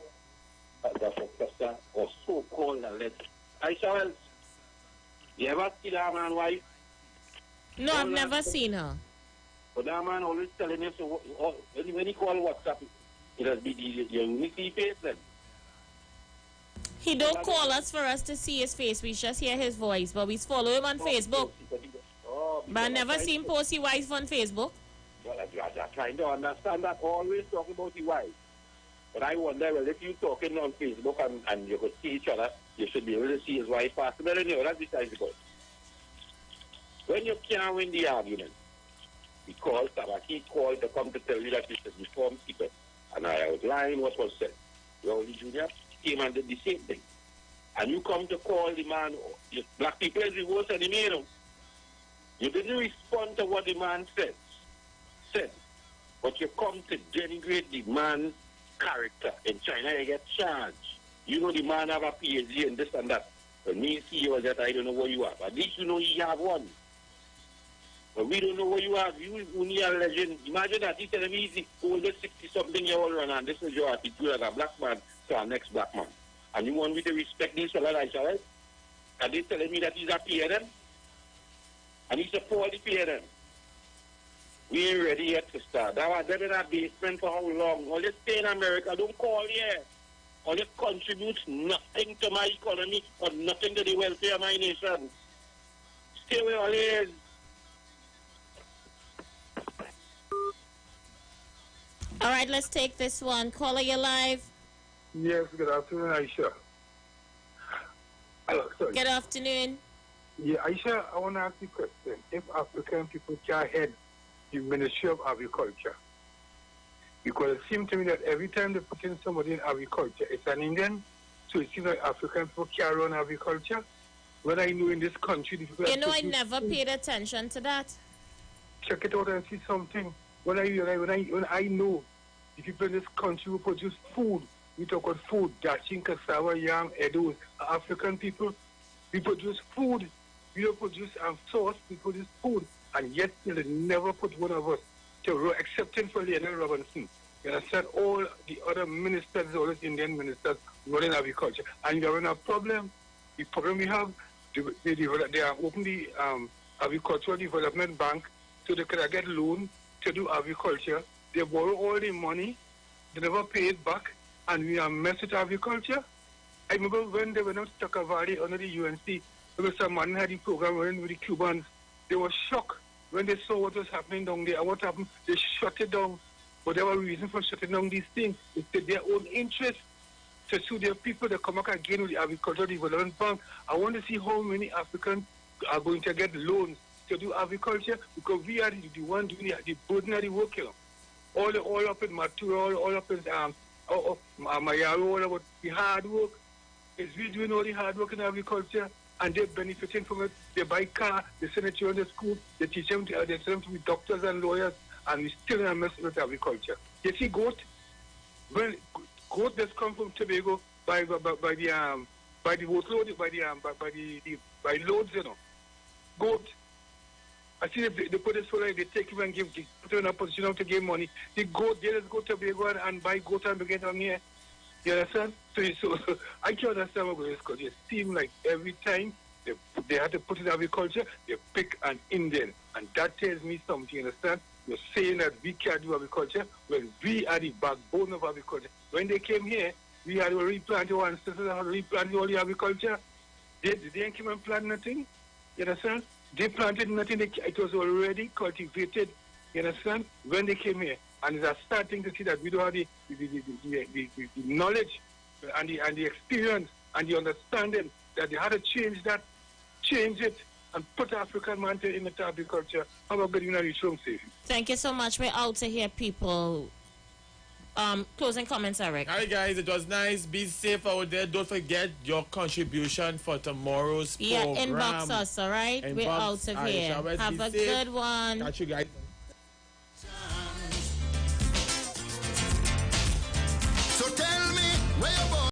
the professor was so cold and let Aisha, you ever see that man wife? No, I've never seen her. But that man always telling him, so when he call WhatsApp, it has been your uniquely face then. He don't call us for us to see his face. We just hear his voice. But we follow him on Facebook. But I never seen post his wife on Facebook. Well, I'm trying to understand that. Always talking about the wife. But I wonder, well, if you're talking on Facebook and you could see each other, you should be able to see his wife faster. But anyway, that's besides the point. When you can't win the argument, he called to come to tell you that you should reform secret. And I outlined what was said. Rowley Jr. came and did the same thing. And you come to call the man, black people is the worst enemy, you know. You didn't respond to what the man said. But you come to denigrate the man's character. In China, you get charged. You know the man have a PhD and this and that. But me see you that I don't know what you have. At least you know he have one. But we don't know what you have. You only a legend. Imagine that. He telling me he's the oldest 60-something year old and this is your attitude as a black man to our next black man. And you want me to respect this fellow, right? And they telling me that he's a PNM? And he support the PNM. We ain't ready yet to start. That was them in a basement for how long? All you stay in America, don't call here. All you contributes nothing to my economy or nothing to the welfare of my nation. Stay where all is. All right, let's take this one. Caller, you live? Yes, good afternoon, Aisha. Hello, sorry. Good afternoon. Yeah, Aisha, I want to ask you a question. If African people can head the Ministry of Agriculture, because it seems to me that every time they put in somebody in agriculture, it's an Indian, so it seems like African people carry on agriculture. When I know in this country, the people You know, I never paid attention to that. check it out and see something. When I know the people in this country who produce food, we talk about food, dashing, cassava, yam, edos, African people, we produce food. We don't produce sauce, we produce food. And yet they never put one of us to excepting for Leonard Robinson. You understand? All the other ministers, all the Indian ministers running agriculture. And you're in a problem. The problem we have, they are opening the agricultural development bank so they can get loan to do agriculture. They borrow all the money, they never pay it back, and we are messed with agriculture. I remember when they were not Tucker Valley under the UNC, there was some man had the program running with the Cubans. They were shocked when they saw what was happening down there. And what happened? They shut it down. But there was a reason for shutting down these things. It's their own interest to sue their people. They come back again with the Agricultural Development Bank. I want to see how many Africans are going to get loans to do agriculture, because we are the one doing the burden of the work, you know. All up in Matura, all up in Mayaro, all about the hard work. Is we doing all the hard work in agriculture, and they're benefiting from it. They buy car, they send the children to school, they teach them to, they send them to be doctors and lawyers, and we still are messing with agriculture. You see, goat that's come from Tobago by the boatload, by loads, you know. Goat. I see they put it so like they take him and put him in a position to give money. The goat, they just go to Tobago and buy goat and begin on here. You understand? So I can't understand what this because it seems like every time they have to put in agriculture, they pick an Indian. And that tells me something, you understand? You're saying that we can't do agriculture when we are the backbone of agriculture. When they came here, we had to replant our ancestors, had to replant all the agriculture. They didn't come and plant nothing. You understand? They planted nothing. It was already cultivated. You understand? When they came here. And it's a starting to see that we don't have the knowledge and the experience and the understanding that they had to change it, and put African man in the agriculture. How about good evening, reach home safe? Thank you so much. We're out to hear people. Closing comments, Eric. Hi guys, it was nice. Be safe out there. Don't forget your contribution for tomorrow's program. Yeah, inbox us, all right? We're out of here. Have a good one. Catch you guys. So tell me where you